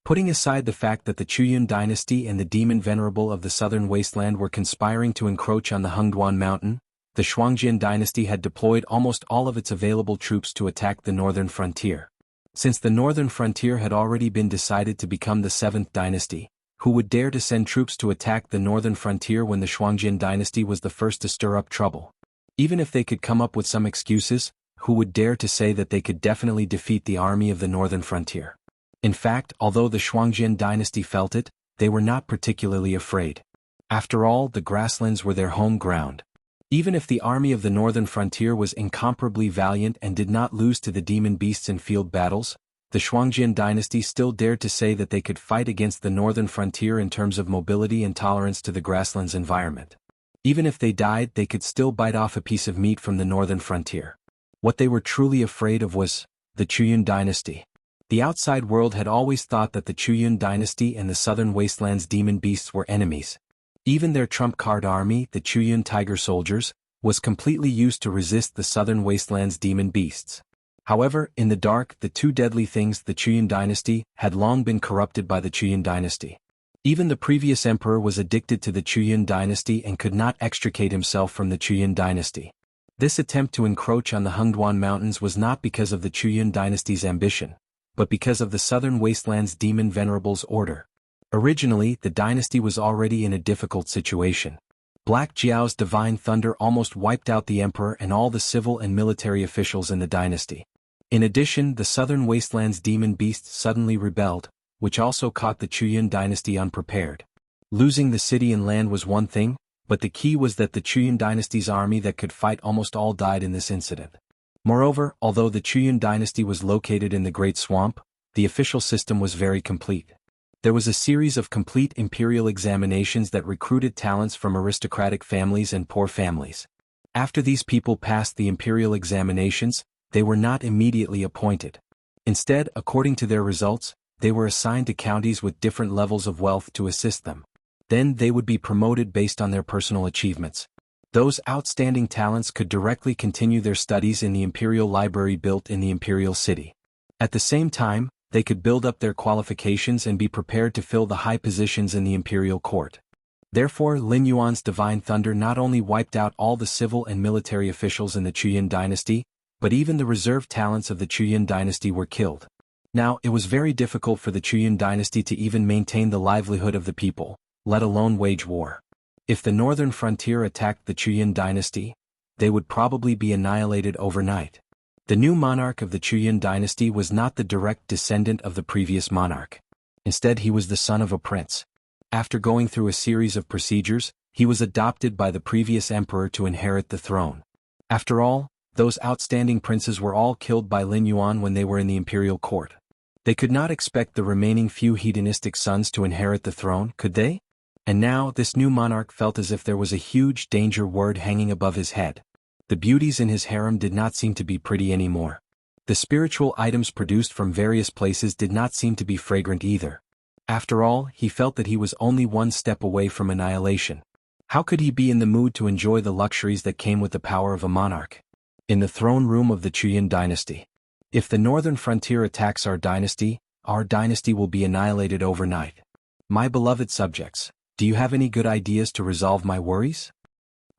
Putting aside the fact that the Chuyan dynasty and the Demon Venerable of the southern wasteland were conspiring to encroach on the Hungduan mountain, the Shuangjian dynasty had deployed almost all of its available troops to attack the northern frontier. Since the northern frontier had already been decided to become the 7th dynasty, who would dare to send troops to attack the northern frontier when the Shuangjian dynasty was the first to stir up trouble? Even if they could come up with some excuses, who would dare to say that they could definitely defeat the army of the northern frontier? In fact, although the Shuangjian dynasty felt it, they were not particularly afraid. After all, the grasslands were their home ground. Even if the army of the northern frontier was incomparably valiant and did not lose to the demon beasts in field battles, the Shuangjian dynasty still dared to say that they could fight against the northern frontier in terms of mobility and tolerance to the grasslands environment. Even if they died, they could still bite off a piece of meat from the northern frontier. What they were truly afraid of was the Chuyan dynasty. The outside world had always thought that the Chuyan dynasty and the southern wastelands demon beasts were enemies. Even their trump card army, the Chuyan tiger soldiers, was completely used to resist the southern wastelands demon beasts. However, in the dark, the 2 deadly things, the Chuyan dynasty, had long been corrupted by the Chuyan dynasty. Even the previous emperor was addicted to the Chuyan dynasty and could not extricate himself from the Chuyan dynasty. This attempt to encroach on the Hungduan mountains was not because of the Chuyan dynasty's ambition, but because of the southern wastelands demon venerable's order. Originally, the dynasty was already in a difficult situation. Black Jiao's divine thunder almost wiped out the emperor and all the civil and military officials in the dynasty. In addition, the southern wastelands demon beasts suddenly rebelled, which also caught the Chuyan dynasty unprepared. Losing the city and land was one thing, but the key was that the Chuyan dynasty's army that could fight almost all died in this incident. Moreover, although the Chuyan dynasty was located in the Great Swamp, the official system was very complete. There was a series of complete imperial examinations that recruited talents from aristocratic families and poor families. After these people passed the imperial examinations, they were not immediately appointed. Instead, according to their results, they were assigned to counties with different levels of wealth to assist them. Then they would be promoted based on their personal achievements. Those outstanding talents could directly continue their studies in the imperial library built in the imperial city. At the same time, they could build up their qualifications and be prepared to fill the high positions in the imperial court. Therefore, Lin Yuan's divine thunder not only wiped out all the civil and military officials in the Chuyan dynasty, but even the reserve talents of the Chuyan dynasty were killed. Now, it was very difficult for the Chuyan dynasty to even maintain the livelihood of the people, let alone wage war. If the northern frontier attacked the Chuyan dynasty, they would probably be annihilated overnight. The new monarch of the Chuyan dynasty was not the direct descendant of the previous monarch. Instead, he was the son of a prince. After going through a series of procedures, he was adopted by the previous emperor to inherit the throne. After all, those outstanding princes were all killed by Lin Yuan when they were in the imperial court. They could not expect the remaining few hedonistic sons to inherit the throne, could they? And now this new monarch felt as if there was a huge danger word hanging above his head. The beauties in his harem did not seem to be pretty anymore. The spiritual items produced from various places did not seem to be fragrant either. After all, he felt that he was only one step away from annihilation. How could he be in the mood to enjoy the luxuries that came with the power of a monarch? In the throne room of the Chuyan dynasty. If the northern frontier attacks our dynasty will be annihilated overnight. My beloved subjects, do you have any good ideas to resolve my worries?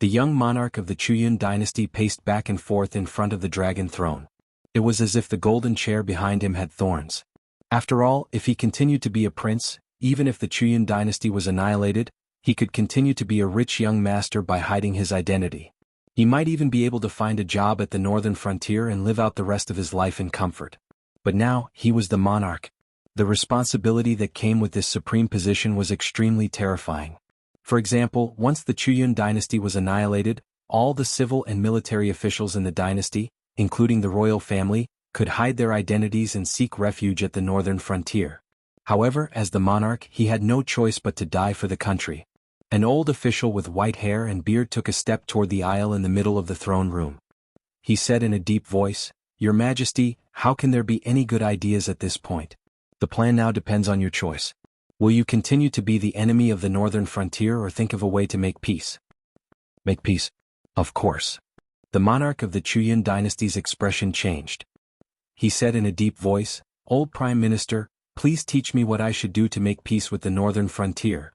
The young monarch of the Chuyan dynasty paced back and forth in front of the dragon throne. It was as if the golden chair behind him had thorns. After all, if he continued to be a prince, even if the Chuyan dynasty was annihilated, he could continue to be a rich young master by hiding his identity. He might even be able to find a job at the northern frontier and live out the rest of his life in comfort. But now, he was the monarch. The responsibility that came with this supreme position was extremely terrifying. For example, once the Chuyan dynasty was annihilated, all the civil and military officials in the dynasty, including the royal family, could hide their identities and seek refuge at the northern frontier. However, as the monarch, he had no choice but to die for the country. An old official with white hair and beard took a step toward the aisle in the middle of the throne room. He said in a deep voice, "Your Majesty, how can there be any good ideas at this point? The plan now depends on your choice. Will you continue to be the enemy of the northern frontier or think of a way to make peace?" Make peace? Of course. The monarch of the Chuyan dynasty's expression changed. He said in a deep voice, "Old Prime Minister, please teach me what I should do to make peace with the northern frontier."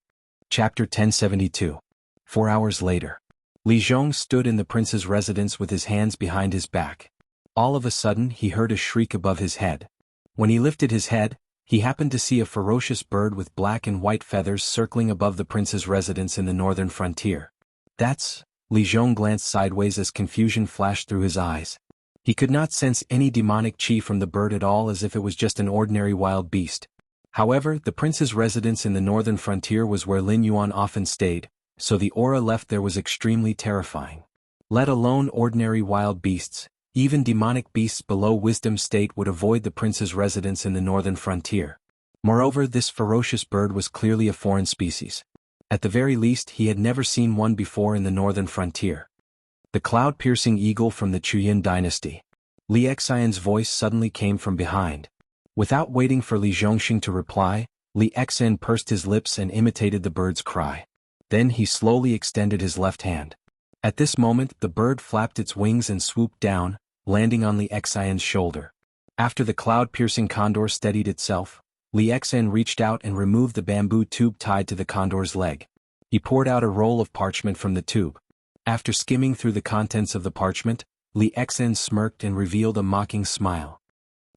Chapter 1072. 4 hours later. Li Zhong stood in the prince's residence with his hands behind his back. All of a sudden he heard a shriek above his head. When he lifted his head, he happened to see a ferocious bird with black and white feathers circling above the prince's residence in the northern frontier. "That's..." Li Zhong glanced sideways as confusion flashed through his eyes. He could not sense any demonic chi from the bird at all, as if it was just an ordinary wild beast. However, the prince's residence in the northern frontier was where Lin Yuan often stayed, so the aura left there was extremely terrifying. Let alone ordinary wild beasts, even demonic beasts below wisdom state would avoid the prince's residence in the northern frontier. Moreover, this ferocious bird was clearly a foreign species. At the very least, he had never seen one before in the northern frontier. The cloud-piercing eagle from the Chuyan dynasty. Li Xian's voice suddenly came from behind. Without waiting for Li Zhongxing to reply, Li Xian pursed his lips and imitated the bird's cry. Then he slowly extended his left hand. At this moment, the bird flapped its wings and swooped down, landing on Li Xian's shoulder. After the cloud-piercing condor steadied itself, Li Xian reached out and removed the bamboo tube tied to the condor's leg. He poured out a roll of parchment from the tube. After skimming through the contents of the parchment, Li Xian smirked and revealed a mocking smile.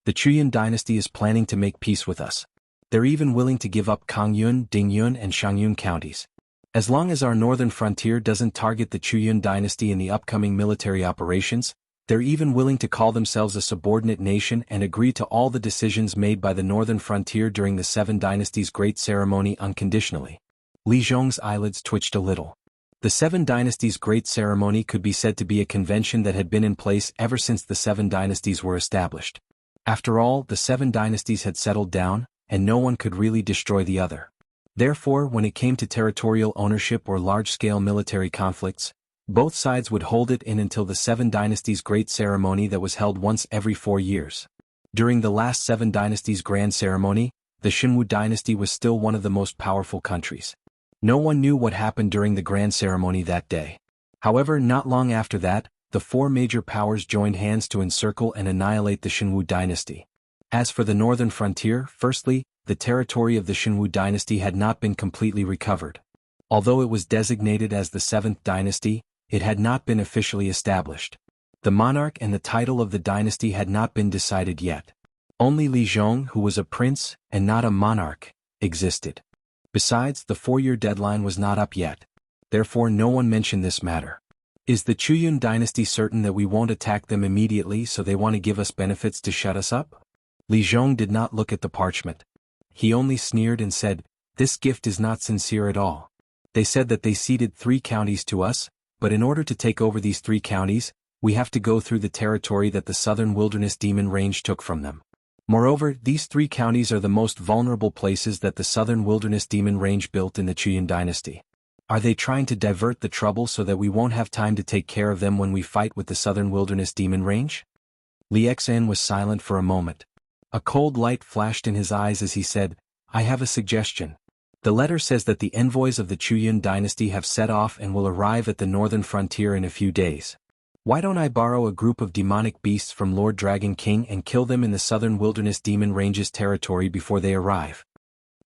"The Chuyan dynasty is planning to make peace with us. They're even willing to give up Kongyun, Dingyun and Xiangyun counties. As long as our northern frontier doesn't target the Chuyan dynasty in the upcoming military operations, they're even willing to call themselves a subordinate nation and agree to all the decisions made by the northern frontier during the Seven Dynasties' Great Ceremony unconditionally." Li Zhong's eyelids twitched a little. The Seven Dynasties' Great Ceremony could be said to be a convention that had been in place ever since the Seven Dynasties were established. After all, the Seven Dynasties had settled down, and no one could really destroy the other. Therefore, when it came to territorial ownership or large-scale military conflicts, both sides would hold it in until the Seven Dynasties' Great Ceremony that was held once every 4 years. During the last Seven Dynasties' Grand Ceremony, the Xuanhu dynasty was still one of the most powerful countries. No one knew what happened during the Grand Ceremony that day. However, not long after that, the 4 major powers joined hands to encircle and annihilate the Xuanhu dynasty. As for the northern frontier, firstly, the territory of the Xuanhu dynasty had not been completely recovered. Although it was designated as the 7th dynasty, it had not been officially established. The monarch and the title of the dynasty had not been decided yet. Only Li Zhong, who was a prince, and not a monarch, existed. Besides, the 4-year deadline was not up yet. Therefore no one mentioned this matter. Is the Chuyan dynasty certain that we won't attack them immediately, so they want to give us benefits to shut us up? Li Zhong did not look at the parchment. He only sneered and said, "This gift is not sincere at all. They said that they ceded 3 counties to us, but in order to take over these 3 counties, we have to go through the territory that the southern wilderness demon range took from them. Moreover, these 3 counties are the most vulnerable places that the southern wilderness demon range built in the Chuyan dynasty. Are they trying to divert the trouble so that we won't have time to take care of them when we fight with the southern wilderness demon range? Liexan was silent for a moment. A cold light flashed in his eyes as he said, I have a suggestion. The letter says that the envoys of the Chuyan dynasty have set off and will arrive at the northern frontier in a few days. Why don't I borrow a group of demonic beasts from Lord Dragon King and kill them in the southern wilderness demon range's territory before they arrive?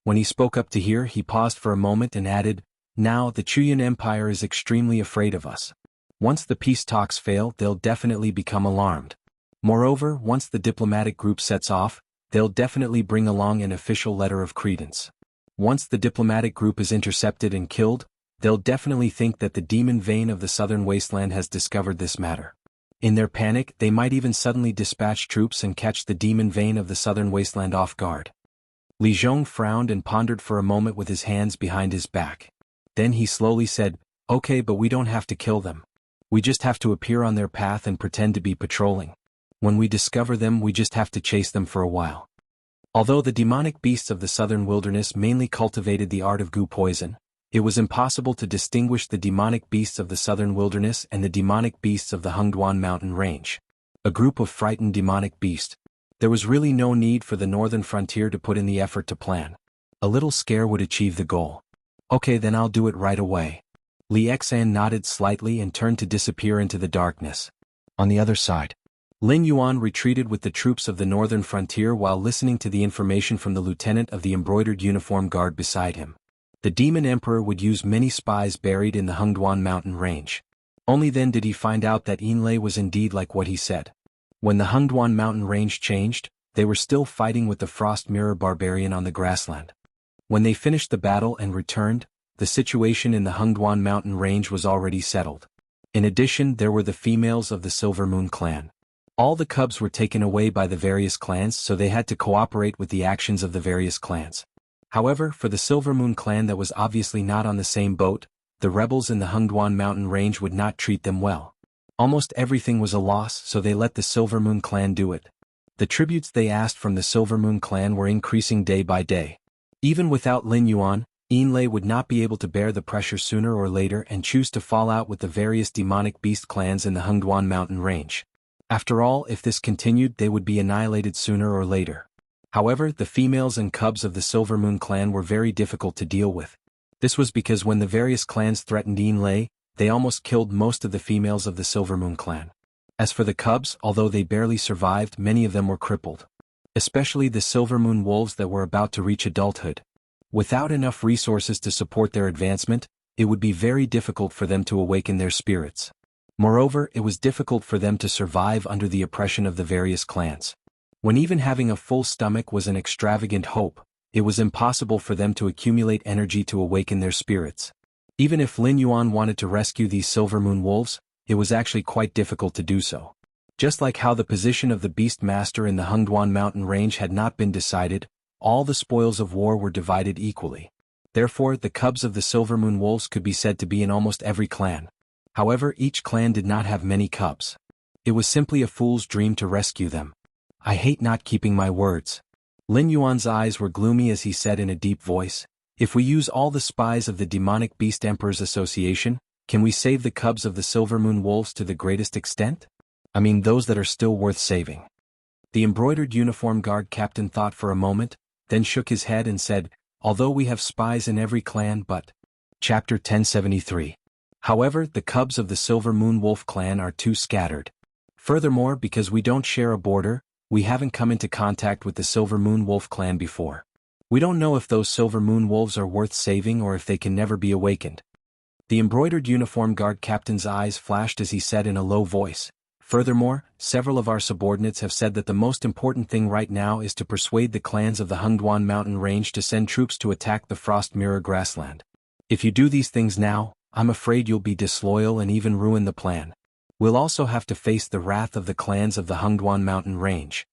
When he spoke up to hear, he paused for a moment and added, Now, the Chuyan Empire is extremely afraid of us. Once the peace talks fail, they'll definitely become alarmed. Moreover, once the diplomatic group sets off, they'll definitely bring along an official letter of credence. Once the diplomatic group is intercepted and killed, they'll definitely think that the demon vein of the southern wasteland has discovered this matter. In their panic, they might even suddenly dispatch troops and catch the demon vein of the southern wasteland off guard. Li Zhong frowned and pondered for a moment with his hands behind his back. Then he slowly said, Okay, but we don't have to kill them. We just have to appear on their path and pretend to be patrolling. When we discover them, we just have to chase them for a while. Although the demonic beasts of the southern wilderness mainly cultivated the art of goo poison, it was impossible to distinguish the demonic beasts of the southern wilderness and the demonic beasts of the Xuanhuan mountain range. A group of frightened demonic beasts. There was really no need for the northern frontier to put in the effort to plan. A little scare would achieve the goal. Okay, then I'll do it right away. Liexan nodded slightly and turned to disappear into the darkness. On the other side, Lin Yuan retreated with the troops of the northern frontier while listening to the information from the lieutenant of the embroidered uniform guard beside him. The demon emperor would use many spies buried in the Xuanhuan mountain range. Only then did he find out that Yinlei was indeed like what he said. When the Xuanhuan mountain range changed, they were still fighting with the frost mirror barbarian on the grassland. When they finished the battle and returned, the situation in the Xuanhuan mountain range was already settled. In addition, there were the females of the Silver Moon clan. All the cubs were taken away by the various clans, so they had to cooperate with the actions of the various clans. However, for the Silver Moon clan that was obviously not on the same boat, the rebels in the Xuanhuan mountain range would not treat them well. Almost everything was a loss, so they let the Silver Moon clan do it. The tributes they asked from the Silver Moon clan were increasing day by day. Even without Lin Yuan, Yinlei would not be able to bear the pressure sooner or later and choose to fall out with the various demonic beast clans in the Xuanhuan mountain range. After all, if this continued, they would be annihilated sooner or later. However, the females and cubs of the Silver Moon clan were very difficult to deal with. This was because when the various clans threatened Yinlei, they almost killed most of the females of the Silver Moon clan. As for the cubs, although they barely survived, many of them were crippled. Especially the Silver Moon wolves that were about to reach adulthood. Without enough resources to support their advancement, it would be very difficult for them to awaken their spirits. Moreover, it was difficult for them to survive under the oppression of the various clans. When even having a full stomach was an extravagant hope, it was impossible for them to accumulate energy to awaken their spirits. Even if Lin Yuan wanted to rescue these Silver Moon wolves, it was actually quite difficult to do so. Just like how the position of the Beast Master in the Xuanhuan mountain range had not been decided, all the spoils of war were divided equally. Therefore, the cubs of the Silver Moon wolves could be said to be in almost every clan. However, each clan did not have many cubs. It was simply a fool's dream to rescue them. I hate not keeping my words. Lin Yuan's eyes were gloomy as he said in a deep voice, If we use all the spies of the Demonic Beast Emperor's Association, can we save the cubs of the Silver Moon wolves to the greatest extent? I mean those that are still worth saving. The embroidered uniform guard captain thought for a moment, then shook his head and said, Although we have spies in every clan but... Chapter 1073. However, the cubs of the Silver Moon Wolf clan are too scattered. Furthermore, because we don't share a border, we haven't come into contact with the Silver Moon Wolf clan before. We don't know if those Silver Moon Wolves are worth saving or if they can never be awakened. The embroidered uniform guard captain's eyes flashed as he said in a low voice, Furthermore, several of our subordinates have said that the most important thing right now is to persuade the clans of the Xuanhuan mountain range to send troops to attack the Frost Mirror grassland. If you do these things now, I'm afraid you'll be disloyal and even ruin the plan. We'll also have to face the wrath of the clans of the Xuanhuan mountain range.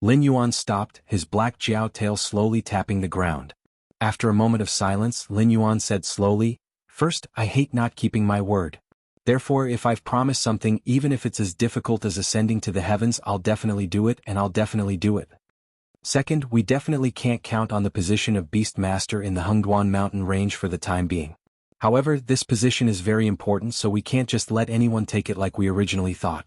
Lin Yuan stopped, his black jiao tail slowly tapping the ground. After a moment of silence, Lin Yuan said slowly, First, I hate not keeping my word. Therefore, if I've promised something, even if it's as difficult as ascending to the heavens, I'll definitely do it, and I'll definitely do it. Second, we definitely can't count on the position of Beastmaster in the Hungduan mountain range for the time being. However, this position is very important, so we can't just let anyone take it like we originally thought.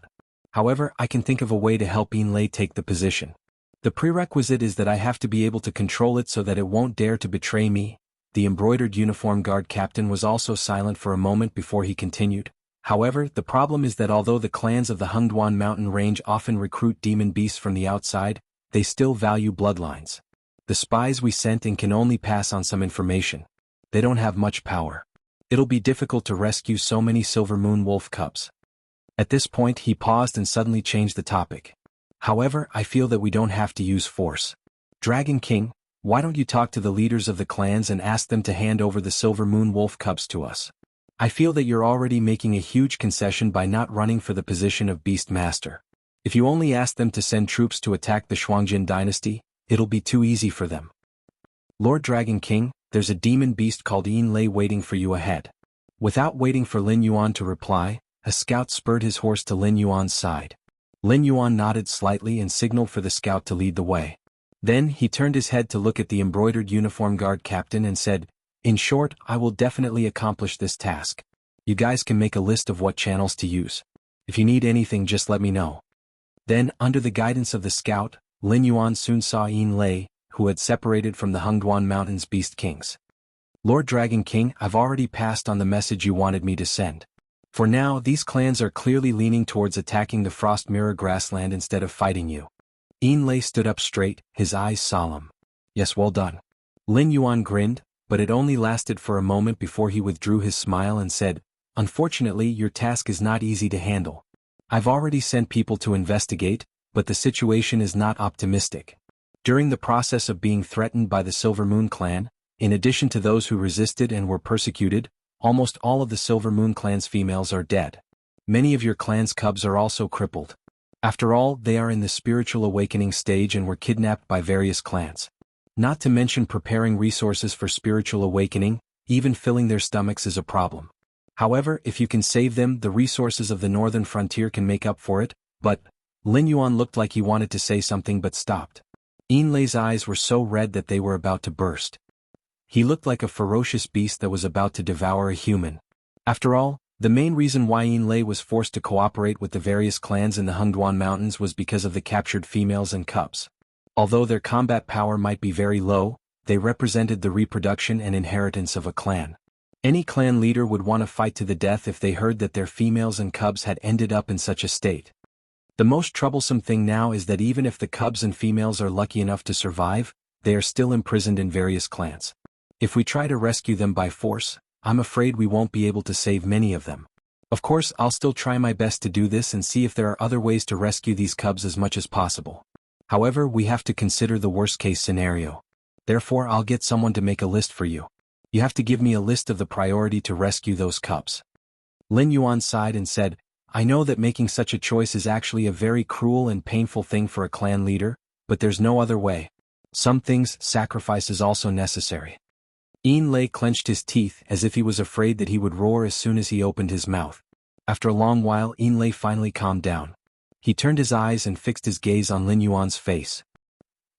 However, I can think of a way to help Yinlei take the position. The prerequisite is that I have to be able to control it so that it won't dare to betray me. The embroidered uniform guard captain was also silent for a moment before he continued. However, the problem is that although the clans of the Hungduan mountain range often recruit demon beasts from the outside, they still value bloodlines. The spies we sent in can only pass on some information. They don't have much power. It'll be difficult to rescue so many silver moon wolf cubs. At this point he paused and suddenly changed the topic. However, I feel that we don't have to use force. Dragon King, why don't you talk to the leaders of the clans and ask them to hand over the silver moon wolf cubs to us? I feel that you're already making a huge concession by not running for the position of Beastmaster. If you only ask them to send troops to attack the Shuangjin dynasty, it'll be too easy for them. Lord Dragon King, there's a demon beast called Yinlei waiting for you ahead. Without waiting for Lin Yuan to reply, a scout spurred his horse to Lin Yuan's side. Lin Yuan nodded slightly and signaled for the scout to lead the way. Then he turned his head to look at the embroidered uniform guard captain and said, "In short, I will definitely accomplish this task. You guys can make a list of what channels to use. If you need anything, just let me know." Then, under the guidance of the scout, Lin Yuan soon saw Yinlei, who had separated from the Hungduan Mountains Beast Kings. "Lord Dragon King, I've already passed on the message you wanted me to send. For now, these clans are clearly leaning towards attacking the Frost Mirror grassland instead of fighting you." Yinlei stood up straight, his eyes solemn. "Yes, well done." Lin Yuan grinned, but it only lasted for a moment before he withdrew his smile and said, "Unfortunately, your task is not easy to handle. I've already sent people to investigate, but the situation is not optimistic. During the process of being threatened by the Silver Moon clan, in addition to those who resisted and were persecuted, almost all of the Silver Moon clan's females are dead. Many of your clan's cubs are also crippled. After all, they are in the spiritual awakening stage and were kidnapped by various clans. Not to mention preparing resources for spiritual awakening, even filling their stomachs is a problem. However, if you can save them, the resources of the northern frontier can make up for it." But Lin Yuan looked like he wanted to say something but stopped. Yinlei's eyes were so red that they were about to burst. He looked like a ferocious beast that was about to devour a human. After all, the main reason why Yinlei was forced to cooperate with the various clans in the Hungduan Mountains was because of the captured females and cubs. Although their combat power might be very low, they represented the reproduction and inheritance of a clan. Any clan leader would want to fight to the death if they heard that their females and cubs had ended up in such a state. The most troublesome thing now is that even if the cubs and females are lucky enough to survive, they are still imprisoned in various clans. If we try to rescue them by force, I'm afraid we won't be able to save many of them. Of course, I'll still try my best to do this and see if there are other ways to rescue these cubs as much as possible. However, we have to consider the worst-case scenario. Therefore, I'll get someone to make a list for you. You have to give me a list of the priority to rescue those cubs." Lin Yuan sighed and said, "I know that making such a choice is actually a very cruel and painful thing for a clan leader, but there's no other way. Some things, sacrifice is also necessary." Yinlei clenched his teeth as if he was afraid that he would roar as soon as he opened his mouth. After a long while, Yinlei finally calmed down. He turned his eyes and fixed his gaze on Lin Yuan's face.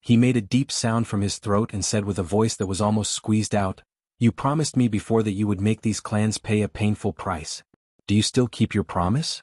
He made a deep sound from his throat and said with a voice that was almost squeezed out, "You promised me before that you would make these clans pay a painful price. Do you still keep your promise?"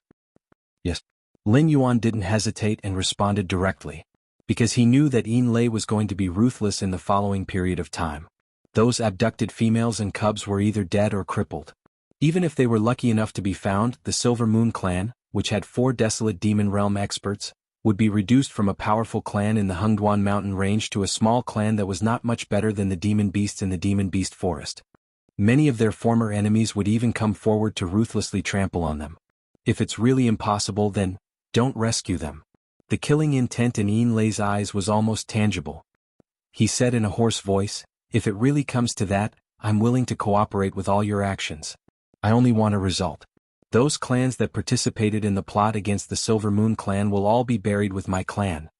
"Yes." Lin Yuan didn't hesitate and responded directly. Because he knew that Yinlei was going to be ruthless in the following period of time. Those abducted females and cubs were either dead or crippled. Even if they were lucky enough to be found, the Silver Moon clan, which had 4 desolate demon realm experts, would be reduced from a powerful clan in the Hungduan mountain range to a small clan that was not much better than the demon beasts in the demon beast forest. Many of their former enemies would even come forward to ruthlessly trample on them. If it's really impossible, then don't rescue them. The killing intent in Yinlei's eyes was almost tangible. He said in a hoarse voice, "If it really comes to that, I'm willing to cooperate with all your actions. I only want a result. Those clans that participated in the plot against the Silver Moon clan will all be buried with my clan."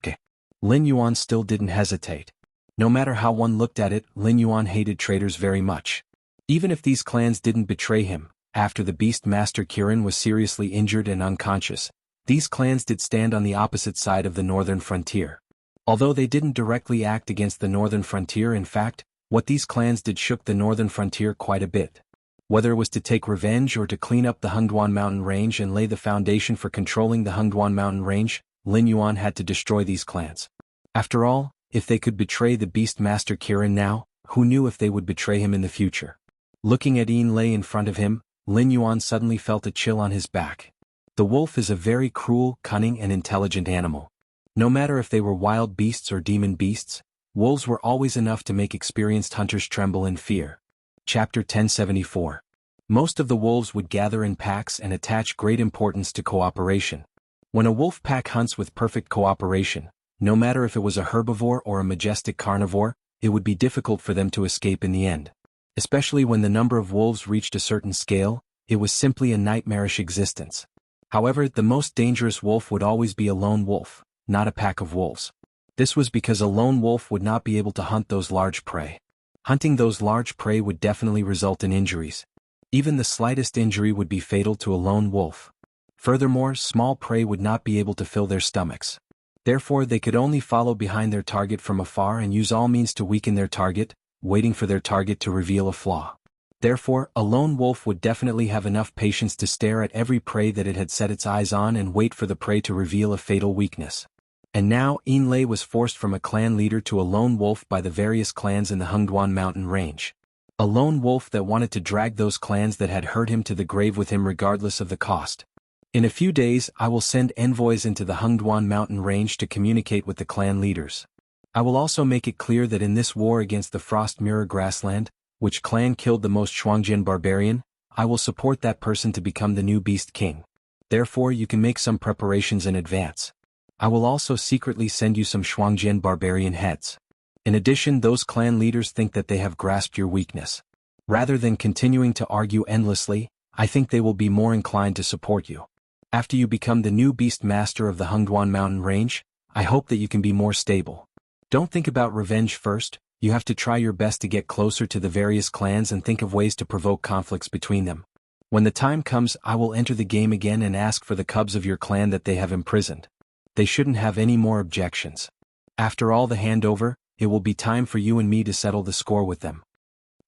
Okay. Lin Yuan still didn't hesitate. No matter how one looked at it, Lin Yuan hated traitors very much. Even if these clans didn't betray him, after the Beast Master Kirin was seriously injured and unconscious, these clans did stand on the opposite side of the northern frontier. Although they didn't directly act against the northern frontier, in fact, what these clans did shook the northern frontier quite a bit. Whether it was to take revenge or to clean up the Xuanhuan mountain range and lay the foundation for controlling the Xuanhuan mountain range, Lin Yuan had to destroy these clans. After all, if they could betray the Beastmaster Kirin now, who knew if they would betray him in the future? Looking at Yin Lei in front of him, Lin Yuan suddenly felt a chill on his back. The wolf is a very cruel, cunning and intelligent animal. No matter if they were wild beasts or demon beasts, wolves were always enough to make experienced hunters tremble in fear. Chapter 1074. Most of the wolves would gather in packs and attach great importance to cooperation. When a wolf pack hunts with perfect cooperation, no matter if it was a herbivore or a majestic carnivore, it would be difficult for them to escape in the end. Especially when the number of wolves reached a certain scale, it was simply a nightmarish existence. However, the most dangerous wolf would always be a lone wolf, not a pack of wolves. This was because a lone wolf would not be able to hunt those large prey. Hunting those large prey would definitely result in injuries. Even the slightest injury would be fatal to a lone wolf. Furthermore, small prey would not be able to fill their stomachs. Therefore, they could only follow behind their target from afar and use all means to weaken their target, waiting for their target to reveal a flaw. Therefore, a lone wolf would definitely have enough patience to stare at every prey that it had set its eyes on and wait for the prey to reveal a fatal weakness. And now, Yin Lei was forced from a clan leader to a lone wolf by the various clans in the Xuanhuan mountain range. A lone wolf that wanted to drag those clans that had hurt him to the grave with him regardless of the cost. In a few days, I will send envoys into the Xuanhuan mountain range to communicate with the clan leaders. I will also make it clear that in this war against the Frost Mirror Grassland, which clan killed the most Shuangjian barbarian, I will support that person to become the new Beast King. Therefore, you can make some preparations in advance. I will also secretly send you some Shuangjian barbarian heads. In addition, those clan leaders think that they have grasped your weakness. Rather than continuing to argue endlessly, I think they will be more inclined to support you. After you become the new Beast Master of the Xuanhuan mountain range, I hope that you can be more stable. Don't think about revenge first, you have to try your best to get closer to the various clans and think of ways to provoke conflicts between them. When the time comes, I will enter the game again and ask for the cubs of your clan that they have imprisoned. They shouldn't have any more objections. After all the handover, it will be time for you and me to settle the score with them.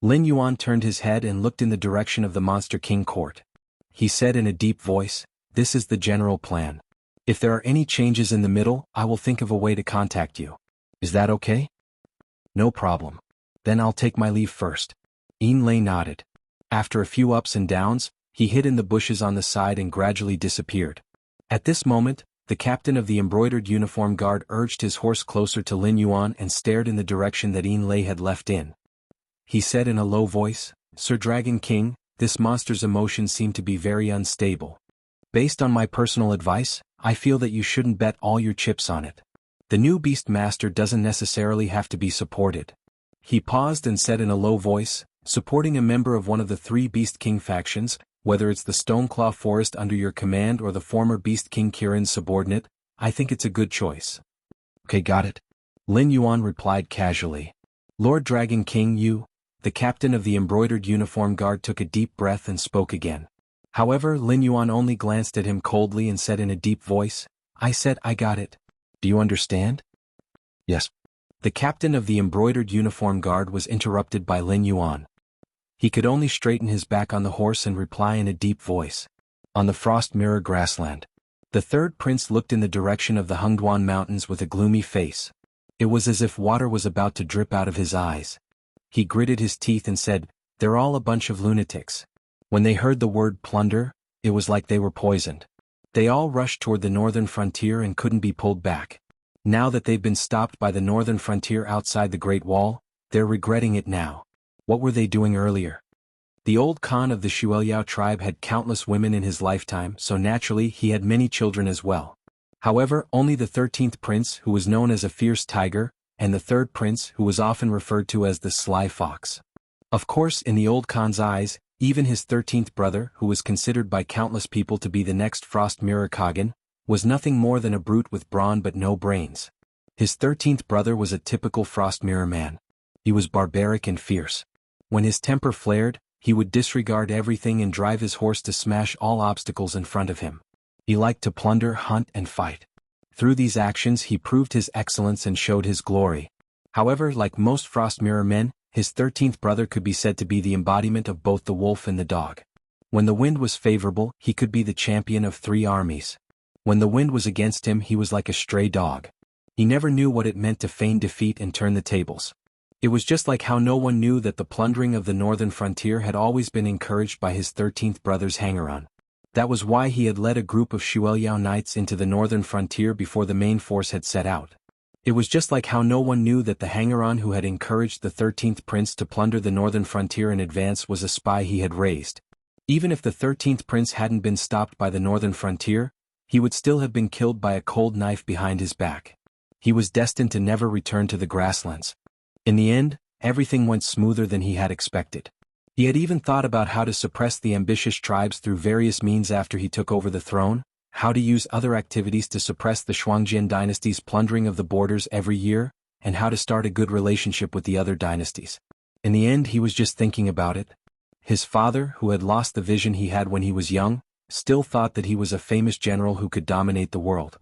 Lin Yuan turned his head and looked in the direction of the Monster King court. He said in a deep voice, "This is the general plan. If there are any changes in the middle, I will think of a way to contact you. Is that okay?" "No problem. Then I'll take my leave first." Yin Lei nodded. After a few ups and downs, he hid in the bushes on the side and gradually disappeared. At this moment, the captain of the embroidered uniform guard urged his horse closer to Lin Yuan and stared in the direction that Yin Lei had left in. He said in a low voice, "Sir Dragon King, this monster's emotions seem to be very unstable. Based on my personal advice, I feel that you shouldn't bet all your chips on it. The new Beast Master doesn't necessarily have to be supported." He paused and said in a low voice, "Supporting a member of one of the three Beast King factions, whether it's the Stoneclaw Forest under your command or the former Beast King Kirin's subordinate, I think it's a good choice." "Okay, got it," Lin Yuan replied casually. "Lord Dragon King, the captain of the embroidered uniform guard took a deep breath and spoke again. However, Lin Yuan only glanced at him coldly and said in a deep voice, "I said I got it. Do you understand?" "Yes." The captain of the embroidered uniform guard was interrupted by Lin Yuan. He could only straighten his back on the horse and reply in a deep voice. "On the Frost Mirror Grassland." The third prince looked in the direction of the Xuanhuan mountains with a gloomy face. It was as if water was about to drip out of his eyes. He gritted his teeth and said, "They're all a bunch of lunatics." When they heard the word plunder, it was like they were poisoned. They all rushed toward the northern frontier and couldn't be pulled back. Now that they've been stopped by the northern frontier outside the Great Wall, they're regretting it now. What were they doing earlier? The old Khan of the Shueliao tribe had countless women in his lifetime, so naturally he had many children as well. However, only the 13th prince, who was known as a fierce tiger, and the 3rd prince, who was often referred to as the sly fox. Of course, in the old Khan's eyes, even his 13th brother, who was considered by countless people to be the next Frost Mirror Khagan, was nothing more than a brute with brawn but no brains. His 13th brother was a typical Frost Mirror man. He was barbaric and fierce. When his temper flared, he would disregard everything and drive his horse to smash all obstacles in front of him. He liked to plunder, hunt, and fight. Through these actions he proved his excellence and showed his glory. However, like most Frost Mirror men, his 13th brother could be said to be the embodiment of both the wolf and the dog. When the wind was favorable, he could be the champion of 3 armies. When the wind was against him, he was like a stray dog. He never knew what it meant to feign defeat and turn the tables. It was just like how no one knew that the plundering of the northern frontier had always been encouraged by his 13th brother's hanger-on. That was why he had led a group of Shueliao knights into the northern frontier before the main force had set out. It was just like how no one knew that the hanger-on who had encouraged the 13th prince to plunder the northern frontier in advance was a spy he had raised. Even if the 13th prince hadn't been stopped by the northern frontier, he would still have been killed by a cold knife behind his back. He was destined to never return to the grasslands. In the end, everything went smoother than he had expected. He had even thought about how to suppress the ambitious tribes through various means after he took over the throne, how to use other activities to suppress the Shuangjian dynasty's plundering of the borders every year, and how to start a good relationship with the other dynasties. In the end, he was just thinking about it. His father, who had lost the vision he had when he was young, still thought that he was a famous general who could dominate the world.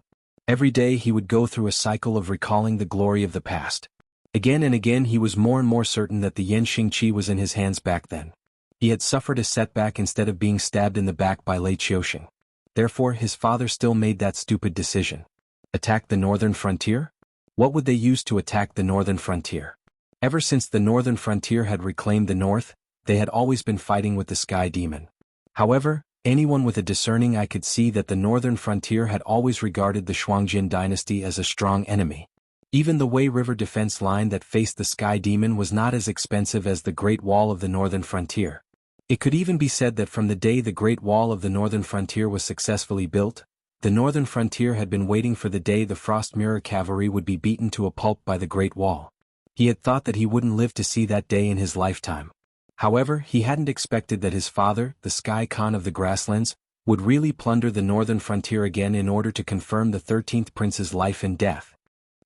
Every day he would go through a cycle of recalling the glory of the past. Again and again he was more and more certain that the Yan Xingqi was in his hands back then. He had suffered a setback instead of being stabbed in the back by Lei Qiuxing. Therefore his father still made that stupid decision. Attack the northern frontier? What would they use to attack the northern frontier? Ever since the northern frontier had reclaimed the north, they had always been fighting with the sky demon. However, anyone with a discerning eye could see that the northern frontier had always regarded the Shuangjian dynasty as a strong enemy. Even the Wei River defense line that faced the sky demon was not as expensive as the Great Wall of the northern frontier. It could even be said that from the day the Great Wall of the northern frontier was successfully built, the northern frontier had been waiting for the day the Frost Mirror cavalry would be beaten to a pulp by the Great Wall. He had thought that he wouldn't live to see that day in his lifetime. However, he hadn't expected that his father, the Sky Khan of the Grasslands, would really plunder the northern frontier again in order to confirm the 13th prince's life and death.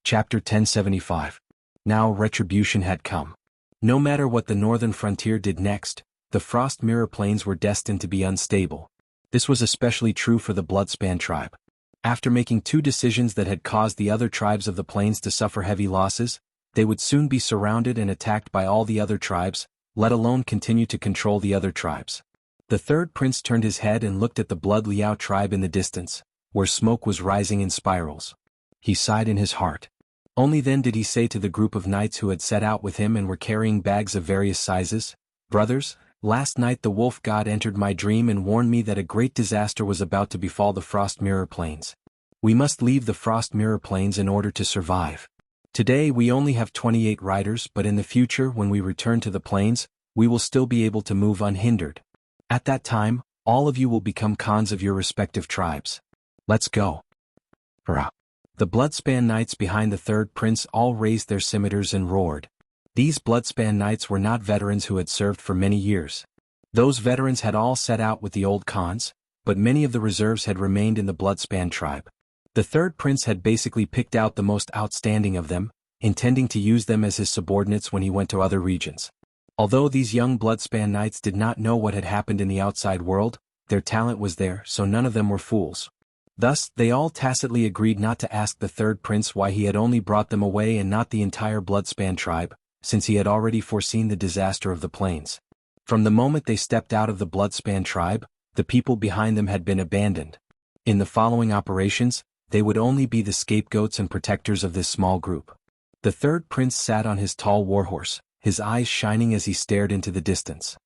Chapter 1075. Now retribution had come. No matter what the northern frontier did next, the Frost Mirror Plains were destined to be unstable. This was especially true for the Bloodspan tribe. After making 2 decisions that had caused the other tribes of the plains to suffer heavy losses, they would soon be surrounded and attacked by all the other tribes, let alone continue to control the other tribes. The 3rd prince turned his head and looked at the Blood Liao tribe in the distance, where smoke was rising in spirals. He sighed in his heart. Only then did he say to the group of knights who had set out with him and were carrying bags of various sizes, "Brothers, last night the wolf god entered my dream and warned me that a great disaster was about to befall the Frost Mirror Plains. We must leave the Frost Mirror Plains in order to survive. Today we only have 28 riders, but in the future when we return to the plains, we will still be able to move unhindered. At that time, all of you will become khans of your respective tribes. Let's go." Hurrah! The Bloodspan knights behind the 3rd prince all raised their scimitars and roared. These Bloodspan knights were not veterans who had served for many years. Those veterans had all set out with the old khans, but many of the reserves had remained in the Bloodspan tribe. The 3rd prince had basically picked out the most outstanding of them, intending to use them as his subordinates when he went to other regions. Although these young Bloodspan knights did not know what had happened in the outside world, their talent was there, so none of them were fools. Thus, they all tacitly agreed not to ask the 3rd prince why he had only brought them away and not the entire Bloodspan tribe, since he had already foreseen the disaster of the plains. From the moment they stepped out of the Bloodspan tribe, the people behind them had been abandoned. In the following operations, they would only be the scapegoats and protectors of this small group. The 3rd prince sat on his tall warhorse, his eyes shining as he stared into the distance.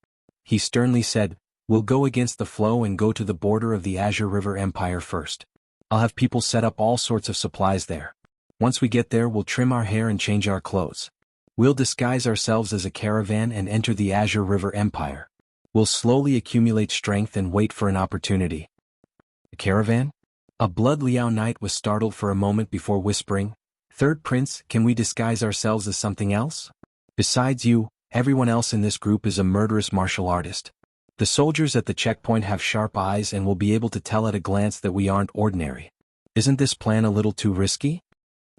He sternly said, "We'll go against the flow and go to the border of the Azure River Empire first. I'll have people set up all sorts of supplies there. Once we get there we'll trim our hair and change our clothes. We'll disguise ourselves as a caravan and enter the Azure River Empire. We'll slowly accumulate strength and wait for an opportunity." A caravan? A Blood Liao knight was startled for a moment before whispering, "3rd prince, can we disguise ourselves as something else? Besides you, everyone else in this group is a murderous martial artist. The soldiers at the checkpoint have sharp eyes and will be able to tell at a glance that we aren't ordinary. Isn't this plan a little too risky?"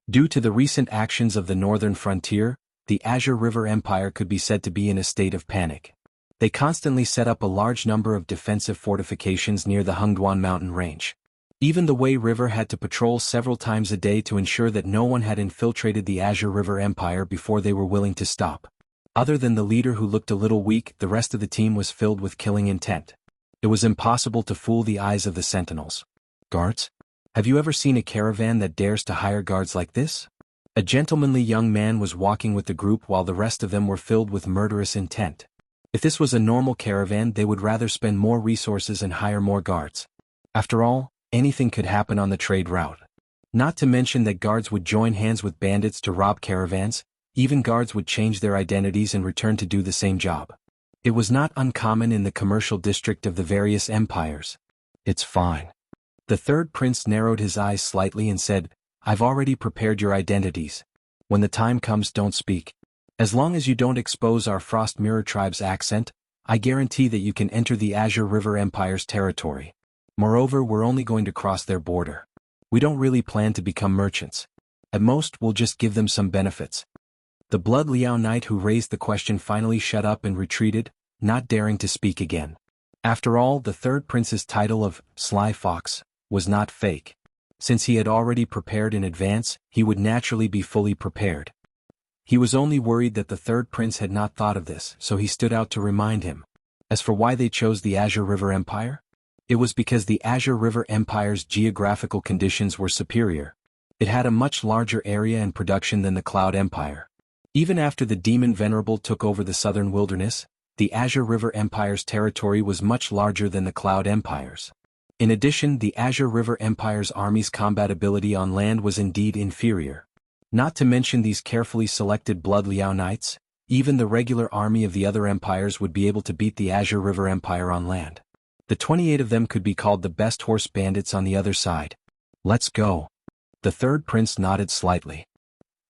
Due to the recent actions of the northern frontier, the Azure River Empire could be said to be in a state of panic. They constantly set up a large number of defensive fortifications near the Hengduan mountain range. Even the Wei River had to patrol several times a day to ensure that no one had infiltrated the Azure River Empire before they were willing to stop. Other than the leader who looked a little weak, the rest of the team was filled with killing intent. It was impossible to fool the eyes of the sentinels. Guards? Have you ever seen a caravan that dares to hire guards like this? A gentlemanly young man was walking with the group while the rest of them were filled with murderous intent. If this was a normal caravan, they would rather spend more resources and hire more guards. After all, anything could happen on the trade route. Not to mention that guards would join hands with bandits to rob caravans, even guards would change their identities and return to do the same job. It was not uncommon in the commercial district of the various empires. It's fine. The third prince narrowed his eyes slightly and said, I've already prepared your identities. When the time comes, don't speak. As long as you don't expose our Frost Mirror tribe's accent, I guarantee that you can enter the Azure River Empire's territory. Moreover, we're only going to cross their border. We don't really plan to become merchants. At most, we'll just give them some benefits. The Blood Liao Knight who raised the question finally shut up and retreated, not daring to speak again. After all, the third prince's title of Sly Fox was not fake. Since he had already prepared in advance, he would naturally be fully prepared. He was only worried that the third prince had not thought of this, so he stood out to remind him. As for why they chose the Azure River Empire? It was because the Azure River Empire's geographical conditions were superior. It had a much larger area and production than the Cloud Empire. Even after the Demon Venerable took over the southern wilderness, the Azure River Empire's territory was much larger than the Cloud Empire's. In addition, the Azure River Empire's army's combat ability on land was indeed inferior. Not to mention these carefully selected Blood Liao Knights, even the regular army of the other empires would be able to beat the Azure River Empire on land. The 28 of them could be called the best horse bandits on the other side. Let's go. The third prince nodded slightly.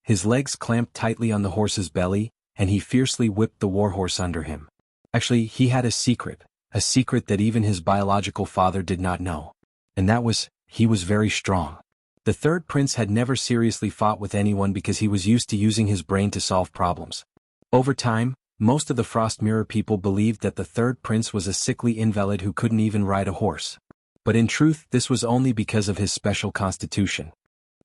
His legs clamped tightly on the horse's belly, and he fiercely whipped the warhorse under him. Actually, he had a secret that even his biological father did not know. And that was, he was very strong. The third prince had never seriously fought with anyone because he was used to using his brain to solve problems. Over time, most of the Frost Mirror people believed that the third prince was a sickly invalid who couldn't even ride a horse. But in truth, this was only because of his special constitution.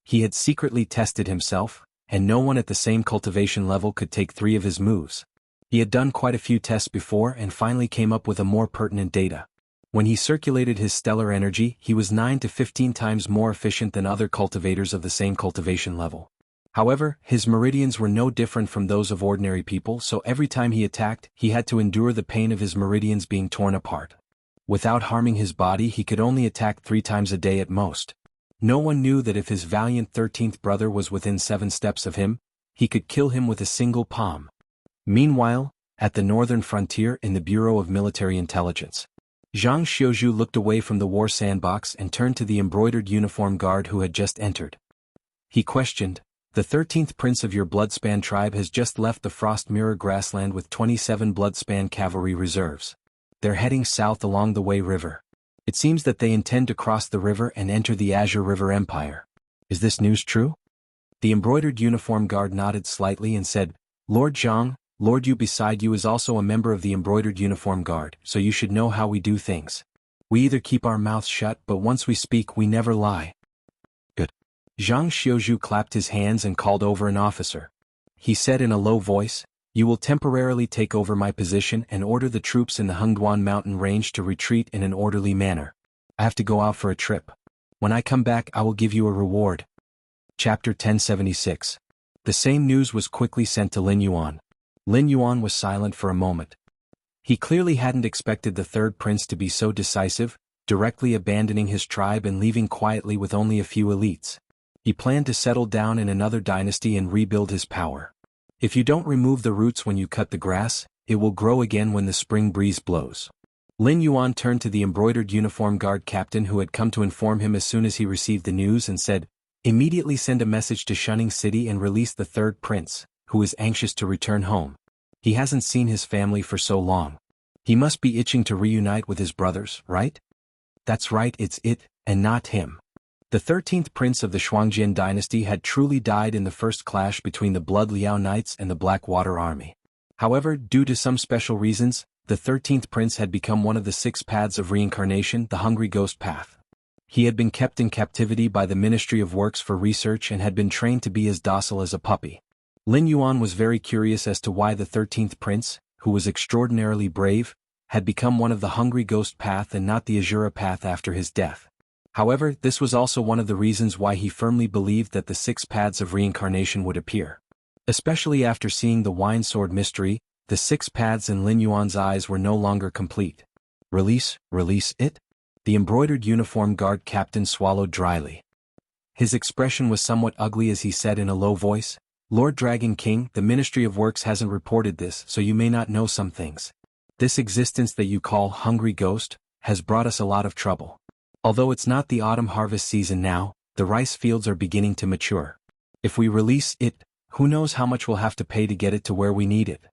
He had secretly tested himself, and no one at the same cultivation level could take 3 of his moves. He had done quite a few tests before and finally came up with a more pertinent data. When he circulated his stellar energy, he was 9 to 15 times more efficient than other cultivators of the same cultivation level. However, his meridians were no different from those of ordinary people, so every time he attacked, he had to endure the pain of his meridians being torn apart. Without harming his body, he could only attack 3 times a day at most. No one knew that if his valiant 13th brother was within 7 steps of him, he could kill him with a single palm. Meanwhile, at the northern frontier in the Bureau of Military Intelligence, Zhang Xiuzhu looked away from the war sandbox and turned to the embroidered uniform guard who had just entered. He questioned, "The 13th prince of your Bloodspan tribe has just left the Frost Mirror grassland with 27 Bloodspan cavalry reserves. They're heading south along the Wei River. It seems that they intend to cross the river and enter the Azure River Empire. Is this news true?" The embroidered uniform guard nodded slightly and said, "Lord Zhang, Lord Yu beside you is also a member of the embroidered uniform guard, so you should know how we do things. We either keep our mouths shut, but once we speak we never lie." "Good." Zhang Xiuzhu clapped his hands and called over an officer. He said in a low voice, "You will temporarily take over my position and order the troops in the Hengduan mountain range to retreat in an orderly manner. I have to go out for a trip. When I come back I will give you a reward." Chapter 1076. The same news was quickly sent to Lin Yuan. Lin Yuan was silent for a moment. He clearly hadn't expected the third prince to be so decisive, directly abandoning his tribe and leaving quietly with only a few elites. He planned to settle down in another dynasty and rebuild his power. If you don't remove the roots when you cut the grass, it will grow again when the spring breeze blows. Lin Yuan turned to the embroidered uniform guard captain who had come to inform him as soon as he received the news and said, "Immediately send a message to Shunning City and release the third prince, who is anxious to return home. He hasn't seen his family for so long. He must be itching to reunite with his brothers, right?" "That's right, it's it, and not him." The 13th prince of the Shuangjian dynasty had truly died in the first clash between the Blood Liao Knights and the Blackwater army. However, due to some special reasons, the 13th prince had become one of the 6 paths of reincarnation, the Hungry Ghost Path. He had been kept in captivity by the Ministry of Works for research and had been trained to be as docile as a puppy. Lin Yuan was very curious as to why the 13th prince, who was extraordinarily brave, had become one of the hungry ghost path and not the azura path after his death. However, this was also one of the reasons why he firmly believed that the 6 paths of reincarnation would appear. Especially after seeing the wine sword mystery, the 6 paths in Lin Yuan's eyes were no longer complete. Release it? The embroidered uniform guard captain swallowed dryly. His expression was somewhat ugly as he said in a low voice, Lord Dragon King, the Ministry of Works hasn't reported this, so you may not know some things. This existence that you call Hungry Ghost has brought us a lot of trouble. Although it's not the autumn harvest season now, the rice fields are beginning to mature. If we release it, who knows how much we'll have to pay to get it to where we need it.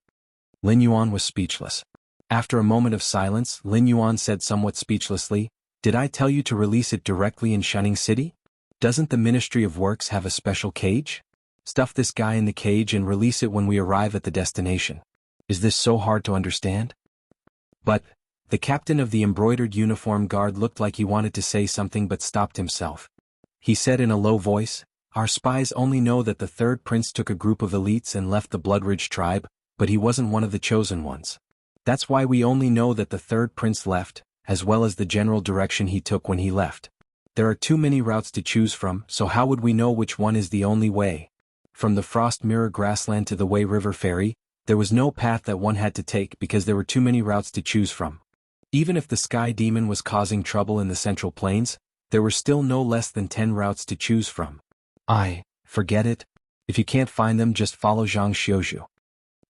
Lin Yuan was speechless. After a moment of silence, Lin Yuan said somewhat speechlessly, Did I tell you to release it directly in Shunning City? Doesn't the Ministry of Works have a special cage? Stuff this guy in the cage and release it when we arrive at the destination. Is this so hard to understand? But, the captain of the embroidered uniform guard looked like he wanted to say something but stopped himself. He said in a low voice, Our spies only know that the 3rd prince took a group of elites and left the Bloodridge tribe, but he wasn't one of the chosen ones. That's why we only know that the 3rd prince left, as well as the general direction he took when he left. There are too many routes to choose from, so how would we know which one is the only way? From the Frost Mirror grassland to the Wei River ferry, there was no path that one had to take because there were too many routes to choose from. Even if the Sky Demon was causing trouble in the Central Plains, there were still no less than 10 routes to choose from. Forget it. If you can't find them, just follow Zhang Xiuzhu.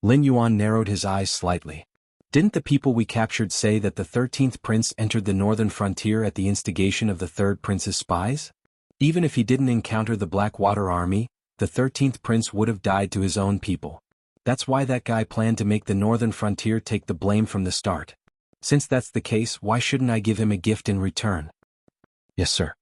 Lin Yuan narrowed his eyes slightly. Didn't the people we captured say that the 13th prince entered the northern frontier at the instigation of the 3rd prince's spies? Even if he didn't encounter the Blackwater army, the 13th prince would have died to his own people. That's why that guy planned to make the northern frontier take the blame from the start. Since that's the case, why shouldn't I give him a gift in return? Yes, sir.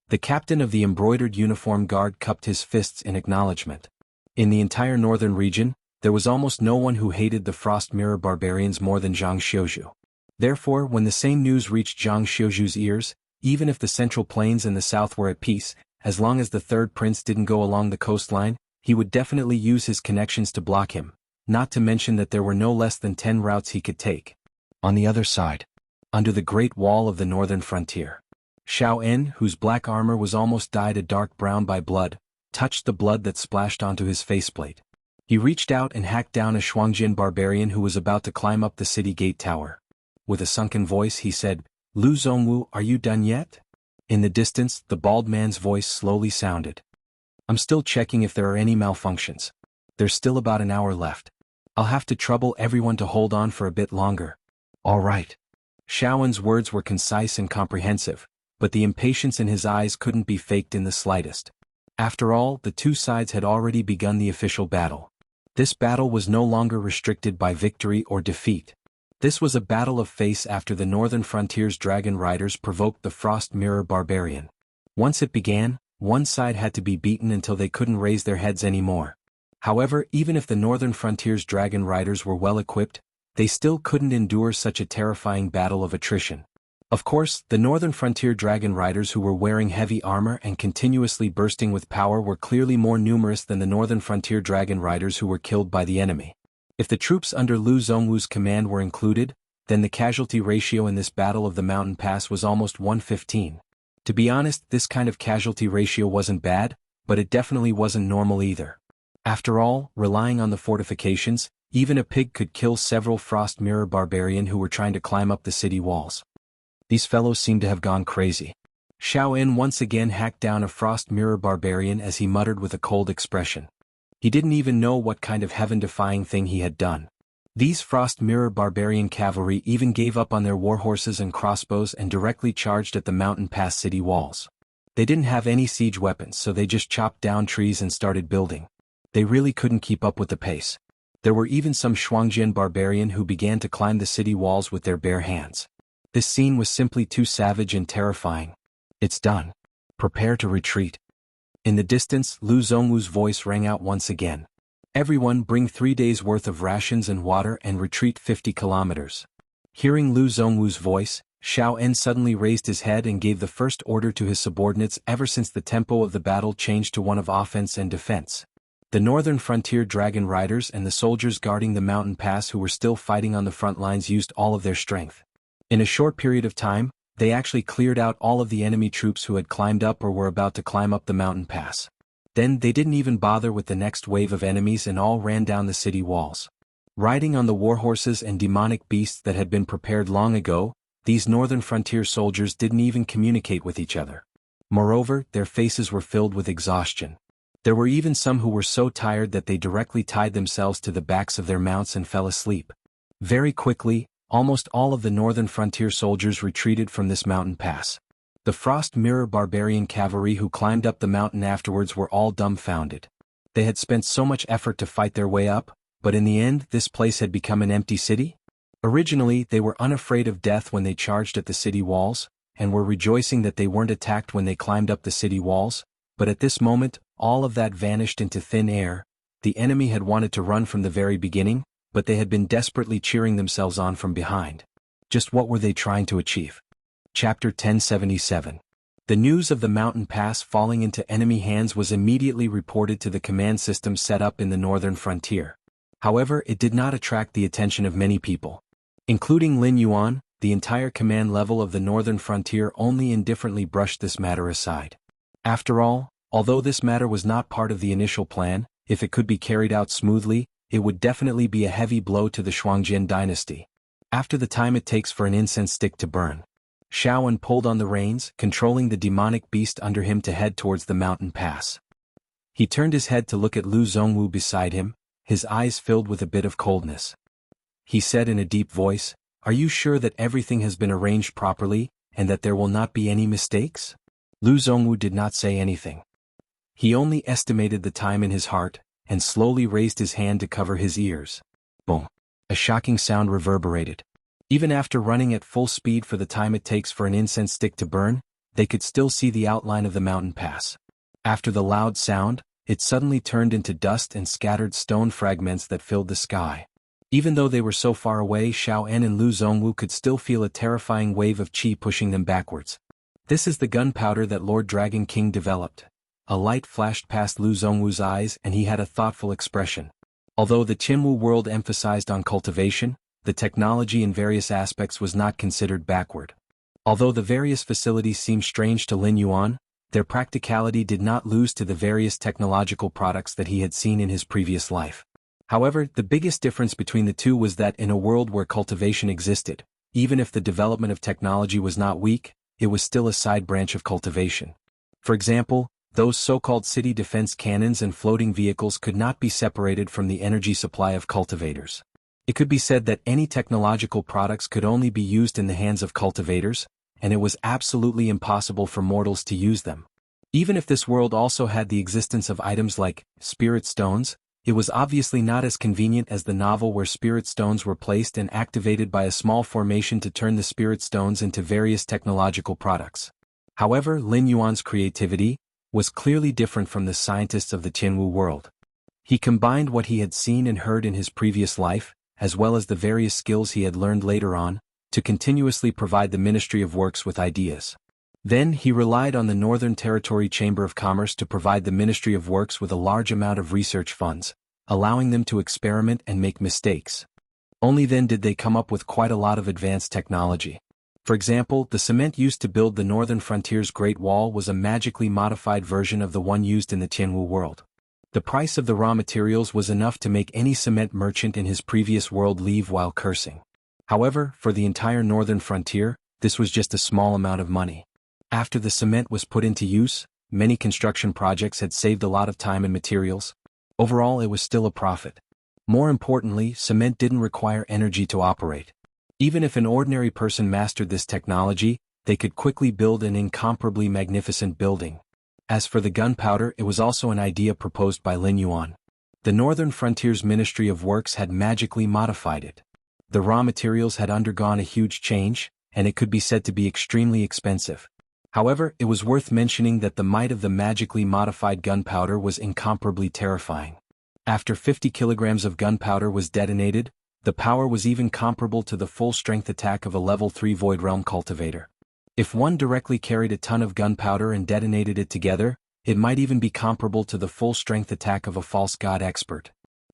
The captain of the embroidered uniform guard cupped his fists in acknowledgement. In the entire northern region, there was almost no one who hated the Frost Mirror barbarians more than Zhang Xiuzhu. Therefore, when the same news reached Zhang Xiuzhu's ears, even if the Central Plains and the South were at peace, as long as the 3rd prince didn't go along the coastline, he would definitely use his connections to block him, not to mention that there were no less than 10 routes he could take. On the other side, under the Great Wall of the northern frontier, Xiao En, whose black armor was almost dyed a dark brown by blood, touched the blood that splashed onto his faceplate. He reached out and hacked down a Shuangjin barbarian who was about to climb up the city gate tower. With a sunken voice he said, Lu Zongwu, are you done yet? In the distance, the bald man's voice slowly sounded. I'm still checking if there are any malfunctions. There's still about an hour left. I'll have to trouble everyone to hold on for a bit longer. All right. Xiaowen's words were concise and comprehensive, but the impatience in his eyes couldn't be faked in the slightest. After all, the two sides had already begun the official battle. This battle was no longer restricted by victory or defeat. This was a battle of face after the northern frontier's dragon riders provoked the Frost Mirror barbarian. Once it began, one side had to be beaten until they couldn't raise their heads anymore. However, even if the northern frontier's dragon riders were well equipped, they still couldn't endure such a terrifying battle of attrition. Of course, the northern frontier dragon riders who were wearing heavy armor and continuously bursting with power were clearly more numerous than the northern frontier dragon riders who were killed by the enemy. If the troops under Lu Zongwu's command were included, then the casualty ratio in this battle of the mountain pass was almost 1:15. To be honest, this kind of casualty ratio wasn't bad, but it definitely wasn't normal either. After all, relying on the fortifications, even a pig could kill several Frost Mirror barbarian who were trying to climb up the city walls. These fellows seem to have gone crazy. Xiao En once again hacked down a Frost Mirror barbarian as he muttered with a cold expression. He didn't even know what kind of heaven-defying thing he had done. These Frost Mirror barbarian cavalry even gave up on their warhorses and crossbows and directly charged at the mountain pass city walls. They didn't have any siege weapons, so they just chopped down trees and started building. They really couldn't keep up with the pace. There were even some Shuangjin barbarian who began to climb the city walls with their bare hands. This scene was simply too savage and terrifying. It's done. Prepare to retreat. In the distance, Lu Zongwu's voice rang out once again. Everyone bring 3 days' worth of rations and water and retreat 50 kilometers. Hearing Lu Zongwu's voice, Xianxia suddenly raised his head and gave the first order to his subordinates ever since the tempo of the battle changed to one of offense and defense. The northern frontier dragon riders and the soldiers guarding the mountain pass who were still fighting on the front lines used all of their strength. In a short period of time, they actually cleared out all of the enemy troops who had climbed up or were about to climb up the mountain pass. Then they didn't even bother with the next wave of enemies and all ran down the city walls. Riding on the warhorses and demonic beasts that had been prepared long ago, these northern frontier soldiers didn't even communicate with each other. Moreover, their faces were filled with exhaustion. There were even some who were so tired that they directly tied themselves to the backs of their mounts and fell asleep. Very quickly, almost all of the northern frontier soldiers retreated from this mountain pass. The Frost Mirror barbarian cavalry who climbed up the mountain afterwards were all dumbfounded. They had spent so much effort to fight their way up, but in the end this place had become an empty city? Originally they were unafraid of death when they charged at the city walls, and were rejoicing that they weren't attacked when they climbed up the city walls, but at this moment, all of that vanished into thin air. The enemy had wanted to run from the very beginning, but they had been desperately cheering themselves on from behind. Just what were they trying to achieve? Chapter 1077. The news of the mountain pass falling into enemy hands was immediately reported to the command system set up in the northern frontier. However, it did not attract the attention of many people. Including Lin Yuan, the entire command level of the northern frontier only indifferently brushed this matter aside. After all, although this matter was not part of the initial plan, if it could be carried out smoothly, it would definitely be a heavy blow to the Shuangjian dynasty. After the time it takes for an incense stick to burn, Xuanhuan pulled on the reins, controlling the demonic beast under him to head towards the mountain pass. He turned his head to look at Lu Zongwu beside him, his eyes filled with a bit of coldness. He said in a deep voice, "Are you sure that everything has been arranged properly, and that there will not be any mistakes?" Lu Zongwu did not say anything. He only estimated the time in his heart, and slowly raised his hand to cover his ears. Boom! A shocking sound reverberated. Even after running at full speed for the time it takes for an incense stick to burn, they could still see the outline of the mountain pass. After the loud sound, it suddenly turned into dust and scattered stone fragments that filled the sky. Even though they were so far away, Xianxia and Lu Zongwu could still feel a terrifying wave of qi pushing them backwards. "This is the gunpowder that Lord Dragon King developed." A light flashed past Lu Zongwu's eyes and he had a thoughtful expression. Although the Jianghu world emphasized on cultivation, the technology in various aspects was not considered backward. Although the various facilities seemed strange to Lin Yuan, their practicality did not lose to the various technological products that he had seen in his previous life. However, the biggest difference between the two was that in a world where cultivation existed, even if the development of technology was not weak, it was still a side branch of cultivation. For example, those so-called city defense cannons and floating vehicles could not be separated from the energy supply of cultivators. It could be said that any technological products could only be used in the hands of cultivators, and it was absolutely impossible for mortals to use them. Even if this world also had the existence of items like spirit stones, it was obviously not as convenient as the novel where spirit stones were placed and activated by a small formation to turn the spirit stones into various technological products. However, Lin Yuan's creativity was clearly different from the scientists of the Jianghu world. He combined what he had seen and heard in his previous life, as well as the various skills he had learned later on, to continuously provide the Ministry of Works with ideas. Then he relied on the Northern Territory Chamber of Commerce to provide the Ministry of Works with a large amount of research funds, allowing them to experiment and make mistakes. Only then did they come up with quite a lot of advanced technology. For example, the cement used to build the northern frontier's Great Wall was a magically modified version of the one used in the Jianghu world. The price of the raw materials was enough to make any cement merchant in his previous world leave while cursing. However, for the entire northern frontier, this was just a small amount of money. After the cement was put into use, many construction projects had saved a lot of time and materials. Overall, it was still a profit. More importantly, cement didn't require energy to operate. Even if an ordinary person mastered this technology, they could quickly build an incomparably magnificent building. As for the gunpowder, it was also an idea proposed by Lin Yuan. The Northern Frontier's Ministry of Works had magically modified it. The raw materials had undergone a huge change, and it could be said to be extremely expensive. However, it was worth mentioning that the might of the magically modified gunpowder was incomparably terrifying. After 50 kilograms of gunpowder was detonated, The power was even comparable to the full-strength attack of a level 3 Void Realm cultivator. If one directly carried a ton of gunpowder and detonated it together, it might even be comparable to the full-strength attack of a false god expert.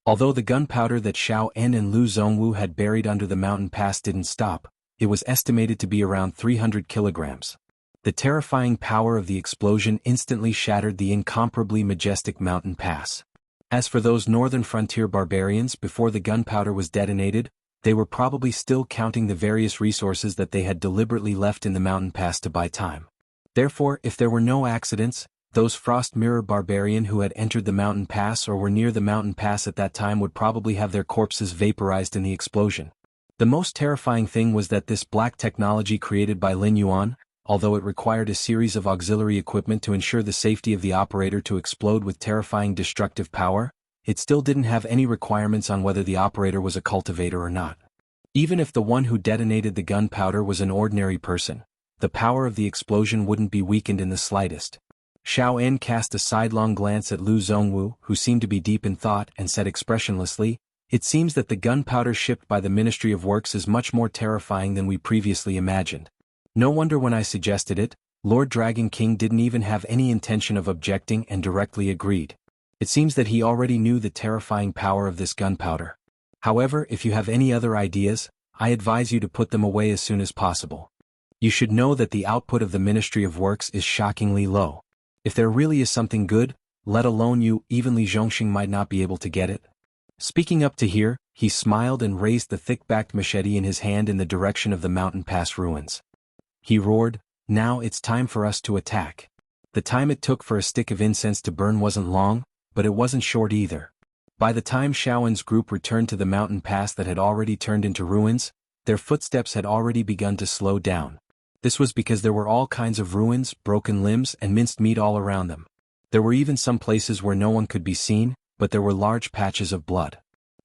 Although the gunpowder that Xiao En and Lu Zhongwu had buried under the mountain pass didn't stop, it was estimated to be around 300 kilograms. The terrifying power of the explosion instantly shattered the incomparably majestic mountain pass. As for those northern frontier barbarians, before the gunpowder was detonated, they were probably still counting the various resources that they had deliberately left in the mountain pass to buy time. Therefore, if there were no accidents, those Frost Mirror barbarian who had entered the mountain pass or were near the mountain pass at that time would probably have their corpses vaporized in the explosion. The most terrifying thing was that this black technology created by Lin Yuan, although it required a series of auxiliary equipment to ensure the safety of the operator to explode with terrifying destructive power, it still didn't have any requirements on whether the operator was a cultivator or not. Even if the one who detonated the gunpowder was an ordinary person, the power of the explosion wouldn't be weakened in the slightest. Xiao En cast a sidelong glance at Lu Zhongwu, who seemed to be deep in thought, and said expressionlessly, "It seems that the gunpowder shipped by the Ministry of Works is much more terrifying than we previously imagined. No wonder when I suggested it, Lord Dragon King didn't even have any intention of objecting and directly agreed. It seems that he already knew the terrifying power of this gunpowder. However, if you have any other ideas, I advise you to put them away as soon as possible. You should know that the output of the Ministry of Works is shockingly low. If there really is something good, let alone you, even Li Zhongxing might not be able to get it." Speaking up to here, he smiled and raised the thick-backed machete in his hand in the direction of the mountain pass ruins. He roared, "Now it's time for us to attack." The time it took for a stick of incense to burn wasn't long, but it wasn't short either. By the time Xiaoen's group returned to the mountain pass that had already turned into ruins, their footsteps had already begun to slow down. This was because there were all kinds of ruins, broken limbs, and minced meat all around them. There were even some places where no one could be seen, but there were large patches of blood.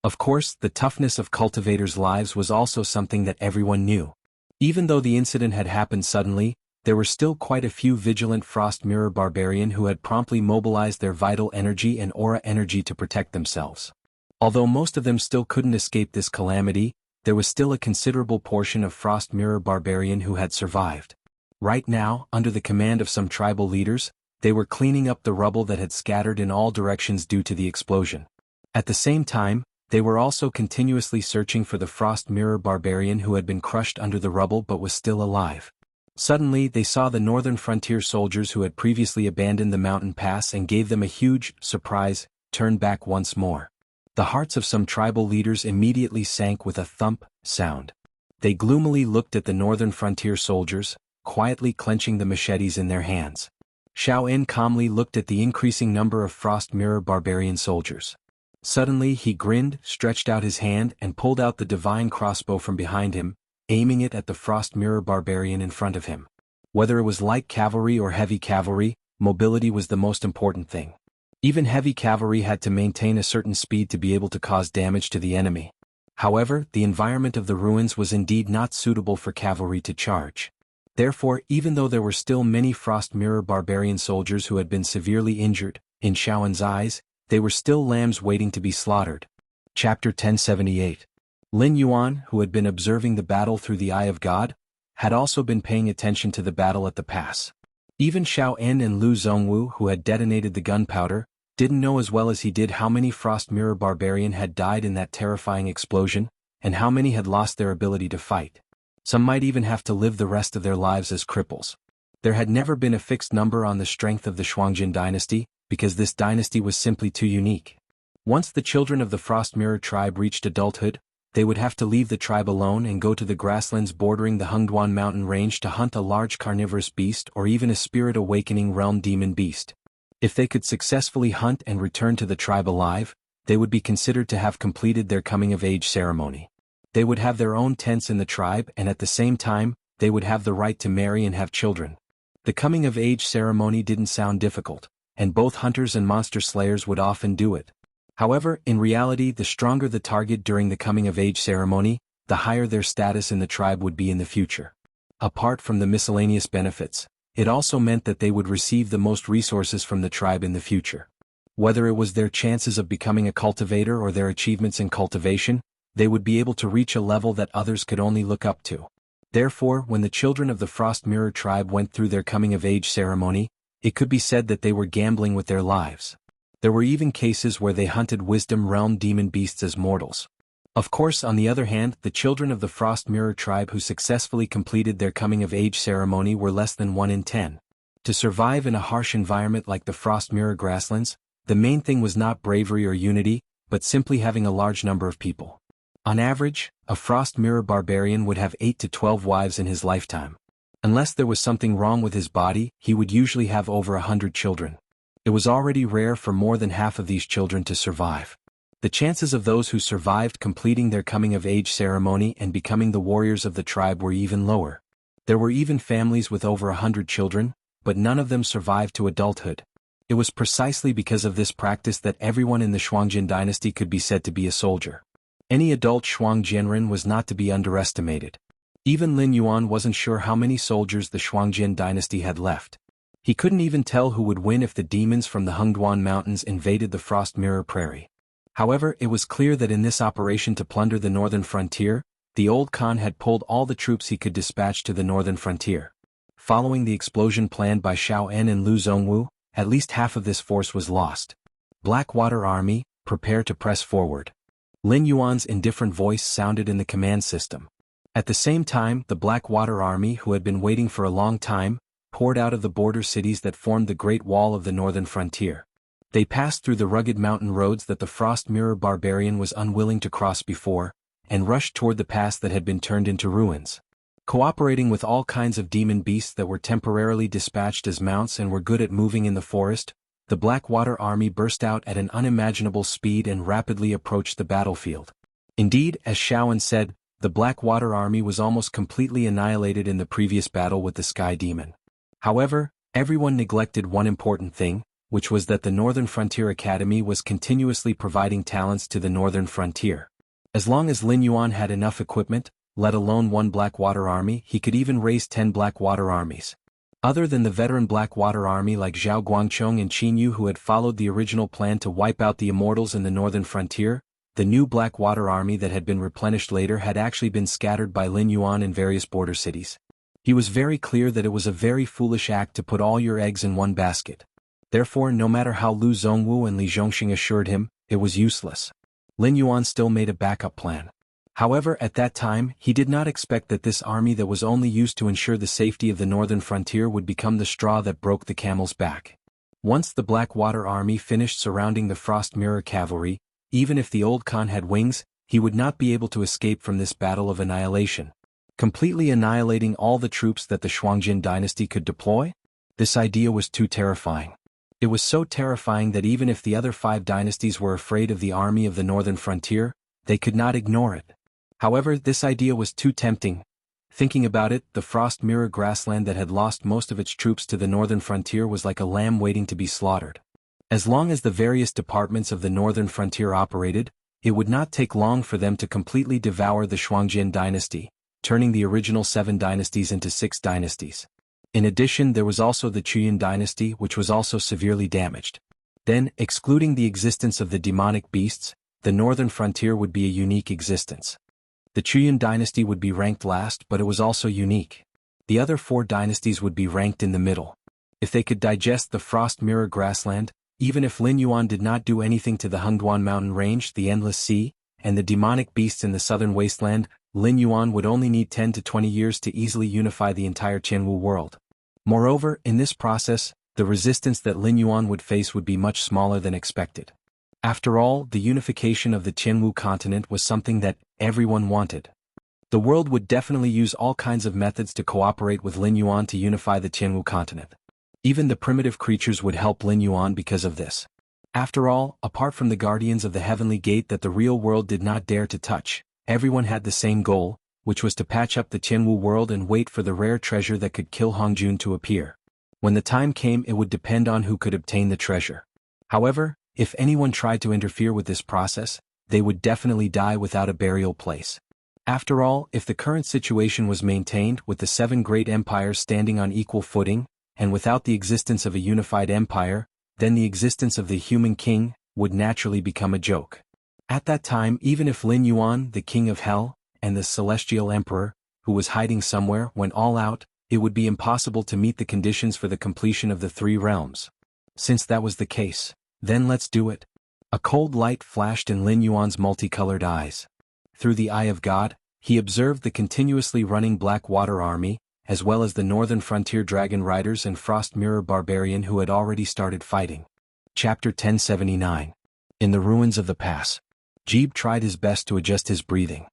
Of course, the toughness of cultivators' lives was also something that everyone knew. Even though the incident had happened suddenly, there were still quite a few vigilant Frost Mirror barbarian who had promptly mobilized their vital energy and aura energy to protect themselves. Although most of them still couldn't escape this calamity, there was still a considerable portion of Frost Mirror barbarian who had survived. Right now, under the command of some tribal leaders, they were cleaning up the rubble that had scattered in all directions due to the explosion. At the same time, they were also continuously searching for the Frost Mirror barbarian who had been crushed under the rubble but was still alive. Suddenly, they saw the northern frontier soldiers who had previously abandoned the mountain pass and gave them a huge surprise, turn back once more. The hearts of some tribal leaders immediately sank with a thump sound. They gloomily looked at the northern frontier soldiers, quietly clenching the machetes in their hands. Xiao En calmly looked at the increasing number of Frost Mirror barbarian soldiers. Suddenly he grinned, stretched out his hand and pulled out the divine crossbow from behind him, aiming it at the Frost Mirror barbarian in front of him. Whether it was light cavalry or heavy cavalry, mobility was the most important thing. Even heavy cavalry had to maintain a certain speed to be able to cause damage to the enemy. However, the environment of the ruins was indeed not suitable for cavalry to charge. Therefore, even though there were still many Frost Mirror barbarian soldiers who had been severely injured, in Xiaoen's eyes, they were still lambs waiting to be slaughtered. Chapter 1078. Lin Yuan, who had been observing the battle through the eye of God, had also been paying attention to the battle at the pass. Even Xiao En and Lu Zhongwu, who had detonated the gunpowder, didn't know as well as he did how many Frost Mirror barbarian had died in that terrifying explosion, and how many had lost their ability to fight. Some might even have to live the rest of their lives as cripples. There had never been a fixed number on the strength of the Shuangjin dynasty, because this dynasty was simply too unique. Once the children of the Frost Mirror tribe reached adulthood, they would have to leave the tribe alone and go to the grasslands bordering the Hengduan mountain range to hunt a large carnivorous beast or even a spirit awakening realm demon beast. If they could successfully hunt and return to the tribe alive, they would be considered to have completed their coming-of-age ceremony. They would have their own tents in the tribe and at the same time, they would have the right to marry and have children. The coming-of-age ceremony didn't sound difficult, and both hunters and monster slayers would often do it. However, in reality, the stronger the target during the coming-of-age ceremony, the higher their status in the tribe would be in the future. Apart from the miscellaneous benefits, it also meant that they would receive the most resources from the tribe in the future. Whether it was their chances of becoming a cultivator or their achievements in cultivation, they would be able to reach a level that others could only look up to. Therefore, when the children of the Frost Mirror tribe went through their coming-of-age ceremony, it could be said that they were gambling with their lives. There were even cases where they hunted wisdom realm demon beasts as mortals. Of course, on the other hand, the children of the Frost Mirror tribe who successfully completed their coming-of-age ceremony were less than 1 in 10. To survive in a harsh environment like the Frost Mirror grasslands, the main thing was not bravery or unity, but simply having a large number of people. On average, a Frost Mirror barbarian would have 8 to 12 wives in his lifetime. Unless there was something wrong with his body, he would usually have over 100 children. It was already rare for more than half of these children to survive. The chances of those who survived completing their coming-of-age ceremony and becoming the warriors of the tribe were even lower. There were even families with over 100 children, but none of them survived to adulthood. It was precisely because of this practice that everyone in the Xuanjin dynasty could be said to be a soldier. Any adult Xuanjianren was not to be underestimated. Even Lin Yuan wasn't sure how many soldiers the Xuanjin dynasty had left. He couldn't even tell who would win if the demons from the Hengduan Mountains invaded the Frost Mirror Prairie. However, it was clear that in this operation to plunder the northern frontier, the old Khan had pulled all the troops he could dispatch to the northern frontier. Following the explosion planned by Xiao En and Lu Zongwu, at least half of this force was lost. Blackwater Army, prepare to press forward. Lin Yuan's indifferent voice sounded in the command system. At the same time, the Blackwater Army, who had been waiting for a long time, poured out of the border cities that formed the Great Wall of the northern frontier. They passed through the rugged mountain roads that the Frost Mirror barbarian was unwilling to cross before, and rushed toward the pass that had been turned into ruins. Cooperating with all kinds of demon beasts that were temporarily dispatched as mounts and were good at moving in the forest, the Blackwater Army burst out at an unimaginable speed and rapidly approached the battlefield. Indeed, as Xiaoan said, the Blackwater Army was almost completely annihilated in the previous battle with the Sky Demon. However, everyone neglected one important thing, which was that the Northern Frontier Academy was continuously providing talents to the Northern Frontier. As long as Lin Yuan had enough equipment, let alone one Blackwater Army, he could even raise 10 Blackwater Armies. Other than the veteran Blackwater Army like Zhao Guangchong and Qin Yu who had followed the original plan to wipe out the Immortals in the Northern Frontier, the new Blackwater Army that had been replenished later had actually been scattered by Lin Yuan in various border cities. He was very clear that it was a very foolish act to put all your eggs in one basket. Therefore, no matter how Lu Zongwu and Li Zhongxing assured him, it was useless. Lin Yuan still made a backup plan. However, at that time, he did not expect that this army that was only used to ensure the safety of the northern frontier would become the straw that broke the camel's back. Once the Blackwater Army finished surrounding the Frost Mirror cavalry, even if the old Khan had wings, he would not be able to escape from this battle of annihilation. Completely annihilating all the troops that the Xuanjin dynasty could deploy? This idea was too terrifying. It was so terrifying that even if the other 5 dynasties were afraid of the army of the northern frontier, they could not ignore it. However, this idea was too tempting. Thinking about it, the Frost Mirror grassland that had lost most of its troops to the northern frontier was like a lamb waiting to be slaughtered. As long as the various departments of the northern frontier operated, it would not take long for them to completely devour the Xuanjin dynasty, turning the original 7 dynasties into 6 dynasties. In addition, there was also the Chuyan dynasty, which was also severely damaged. Then, excluding the existence of the demonic beasts, the northern frontier would be a unique existence. The Chuyan dynasty would be ranked last, but it was also unique. The other 4 dynasties would be ranked in the middle. If they could digest the Frost Mirror grassland, even if Lin Yuan did not do anything to the Hengduan mountain range, the Endless Sea, and the demonic beasts in the southern wasteland, Lin Yuan would only need 10 to 20 years to easily unify the entire Qianwu world. Moreover, in this process, the resistance that Lin Yuan would face would be much smaller than expected. After all, the unification of the Qianwu continent was something that everyone wanted. The world would definitely use all kinds of methods to cooperate with Lin Yuan to unify the Qianwu continent. Even the primitive creatures would help Lin Yuan because of this. After all, apart from the guardians of the heavenly gate that the real world did not dare to touch, everyone had the same goal, which was to patch up the Qianwu world and wait for the rare treasure that could kill Hongjun to appear. When the time came, it would depend on who could obtain the treasure. However, if anyone tried to interfere with this process, they would definitely die without a burial place. After all, if the current situation was maintained with the 7 great empires standing on equal footing, and without the existence of a unified empire, then the existence of the human king would naturally become a joke. At that time, even if Lin Yuan, the king of hell, and the celestial emperor, who was hiding somewhere, went all out, it would be impossible to meet the conditions for the completion of the three realms. Since that was the case, then let's do it. A cold light flashed in Lin Yuan's multicolored eyes. Through the eye of God, he observed the continuously running Black Water Army, as well as the Northern Frontier Dragon Riders and Frost Mirror Barbarian who had already started fighting. Chapter 1079. In the ruins of the pass. Jeeb tried his best to adjust his breathing.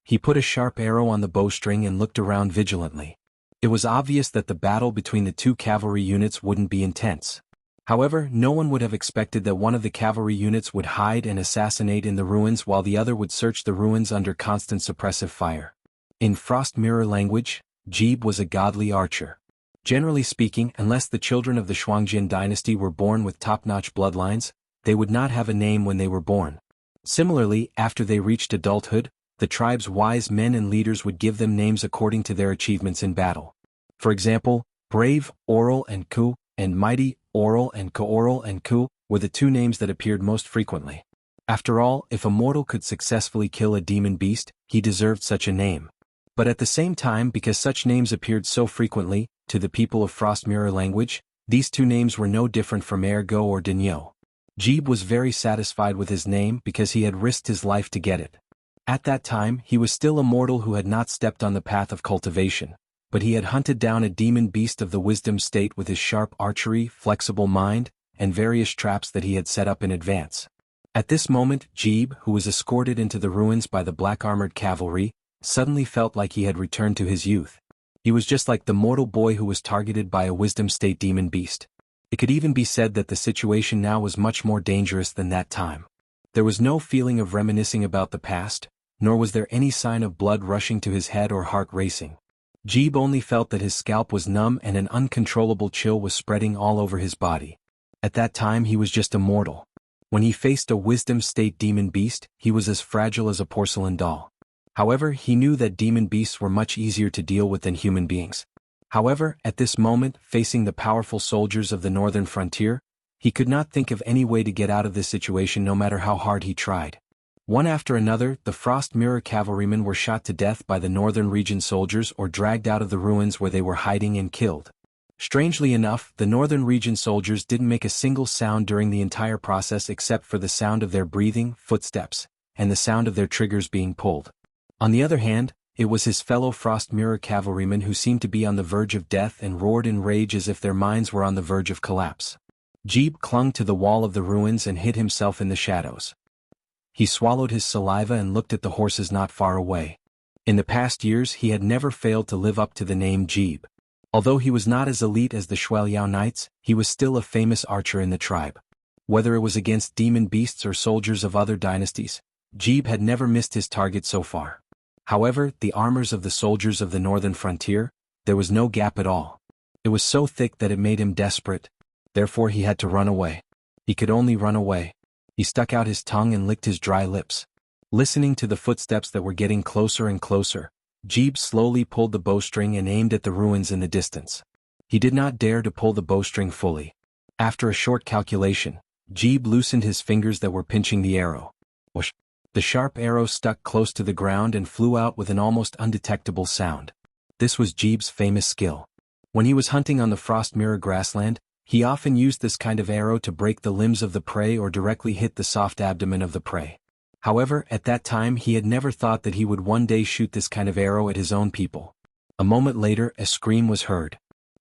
He put a sharp arrow on the bowstring and looked around vigilantly. It was obvious that the battle between the two cavalry units wouldn't be intense. However, no one would have expected that one of the cavalry units would hide and assassinate in the ruins while the other would search the ruins under constant suppressive fire. In Frost Mirror language, Jeeb was a godly archer. Generally speaking, unless the children of the Xuanhuan dynasty were born with top-notch bloodlines, they would not have a name when they were born. Similarly, after they reached adulthood, the tribe's wise men and leaders would give them names according to their achievements in battle. For example, Brave, Oral and Ku, and Mighty, Oral and Ku, were the two names that appeared most frequently. After all, if a mortal could successfully kill a demon beast, he deserved such a name. But at the same time, because such names appeared so frequently, to the people of Frost Mirror language, these two names were no different from Ergo or Dinyo. Jeeb was very satisfied with his name because he had risked his life to get it. At that time, he was still a mortal who had not stepped on the path of cultivation, but he had hunted down a demon beast of the wisdom state with his sharp archery, flexible mind, and various traps that he had set up in advance. At this moment, Jeeb, who was escorted into the ruins by the black-armored cavalry, suddenly felt like he had returned to his youth. He was just like the mortal boy who was targeted by a wisdom state demon beast. It could even be said that the situation now was much more dangerous than that time. There was no feeling of reminiscing about the past, nor was there any sign of blood rushing to his head or heart racing. Jeeb only felt that his scalp was numb and an uncontrollable chill was spreading all over his body. At that time he was just a mortal. When he faced a wisdom state demon beast, he was as fragile as a porcelain doll. However, he knew that demon beasts were much easier to deal with than human beings. However, at this moment, facing the powerful soldiers of the northern frontier, he could not think of any way to get out of this situation no matter how hard he tried. One after another, the Frost Mirror cavalrymen were shot to death by the northern region soldiers or dragged out of the ruins where they were hiding and killed. Strangely enough, the northern region soldiers didn't make a single sound during the entire process except for the sound of their breathing, footsteps, and the sound of their triggers being pulled. On the other hand, it was his fellow Frost Mirror cavalrymen who seemed to be on the verge of death and roared in rage as if their minds were on the verge of collapse. Jeeb clung to the wall of the ruins and hid himself in the shadows. He swallowed his saliva and looked at the horses not far away. In the past years he had never failed to live up to the name Jeeb. Although he was not as elite as the Xueliao Knights, he was still a famous archer in the tribe. Whether it was against demon beasts or soldiers of other dynasties, Jeeb had never missed his target so far. However, the armors of the soldiers of the northern frontier, there was no gap at all. It was so thick that it made him desperate. Therefore he had to run away. He could only run away. He stuck out his tongue and licked his dry lips. Listening to the footsteps that were getting closer and closer, Jeeb slowly pulled the bowstring and aimed at the ruins in the distance. He did not dare to pull the bowstring fully. After a short calculation, Jeeb loosened his fingers that were pinching the arrow. Whoosh! The sharp arrow stuck close to the ground and flew out with an almost undetectable sound. This was Jeeb's famous skill. When he was hunting on the Frost Mirror grassland, he often used this kind of arrow to break the limbs of the prey or directly hit the soft abdomen of the prey. However, at that time he had never thought that he would one day shoot this kind of arrow at his own people. A moment later, a scream was heard.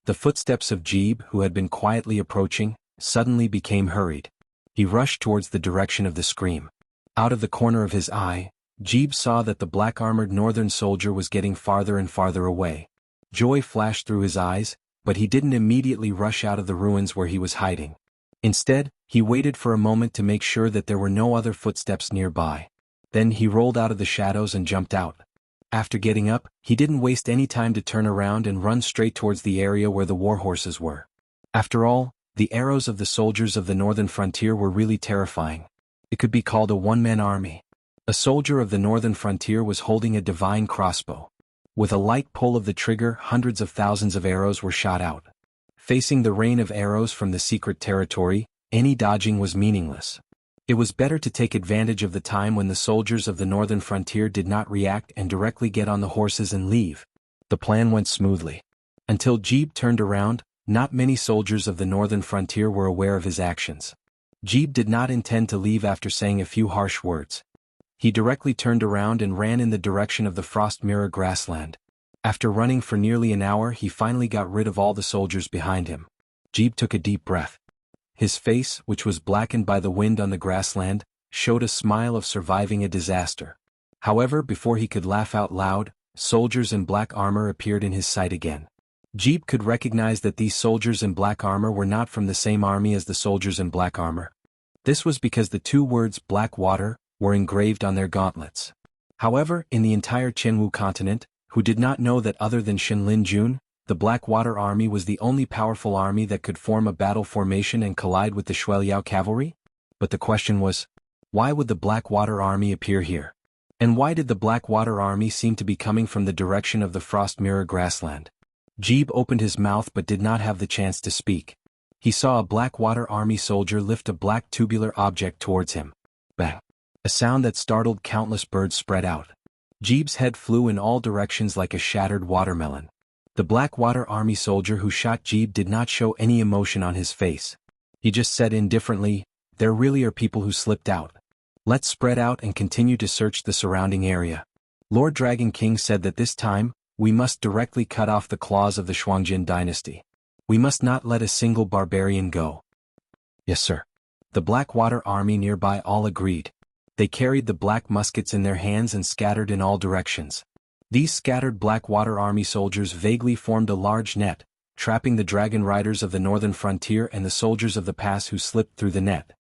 The footsteps of Jeeb, who had been quietly approaching, suddenly became hurried. He rushed towards the direction of the scream. Out of the corner of his eye, Jeeb saw that the black-armored northern soldier was getting farther and farther away. Joy flashed through his eyes, but he didn't immediately rush out of the ruins where he was hiding. Instead, he waited for a moment to make sure that there were no other footsteps nearby. Then he rolled out of the shadows and jumped out. After getting up, he didn't waste any time to turn around and run straight towards the area where the warhorses were. After all, the arrows of the soldiers of the northern frontier were really terrifying. It could be called a one-man army. A soldier of the northern frontier was holding a divine crossbow. With a light pull of the trigger, hundreds of thousands of arrows were shot out. Facing the rain of arrows from the secret territory, any dodging was meaningless. It was better to take advantage of the time when the soldiers of the northern frontier did not react and directly get on the horses and leave. The plan went smoothly. Until Jeeb turned around, not many soldiers of the northern frontier were aware of his actions. Jeeb did not intend to leave after saying a few harsh words. He directly turned around and ran in the direction of the Frost Mirror grassland. After running for nearly an hour, he finally got rid of all the soldiers behind him. Jeeb took a deep breath. His face, which was blackened by the wind on the grassland, showed a smile of surviving a disaster. However, before he could laugh out loud, soldiers in black armor appeared in his sight again. Jeeb could recognize that these soldiers in black armor were not from the same army as the soldiers in black armor. This was because the two words "black water" were engraved on their gauntlets. However, in the entire Qianwu continent, who did not know that other than Shenlin Jun, the Blackwater Army was the only powerful army that could form a battle formation and collide with the Shuiliao cavalry? But the question was, why would the Blackwater Army appear here? And why did the Blackwater Army seem to be coming from the direction of the Frost Mirror grassland? Jeeb opened his mouth but did not have the chance to speak. He saw a Blackwater Army soldier lift a black tubular object towards him. Bang! A sound that startled countless birds spread out. Jeeb's head flew in all directions like a shattered watermelon. The Blackwater Army soldier who shot Jeeb did not show any emotion on his face. He just said indifferently, "There really are people who slipped out. Let's spread out and continue to search the surrounding area." Lord Dragon King said that this time, we must directly cut off the claws of the Shuangjin dynasty. We must not let a single barbarian go. Yes, sir. The Blackwater Army nearby all agreed. They carried the black muskets in their hands and scattered in all directions. These scattered Blackwater Army soldiers vaguely formed a large net, trapping the dragon riders of the northern frontier and the soldiers of the pass who slipped through the net.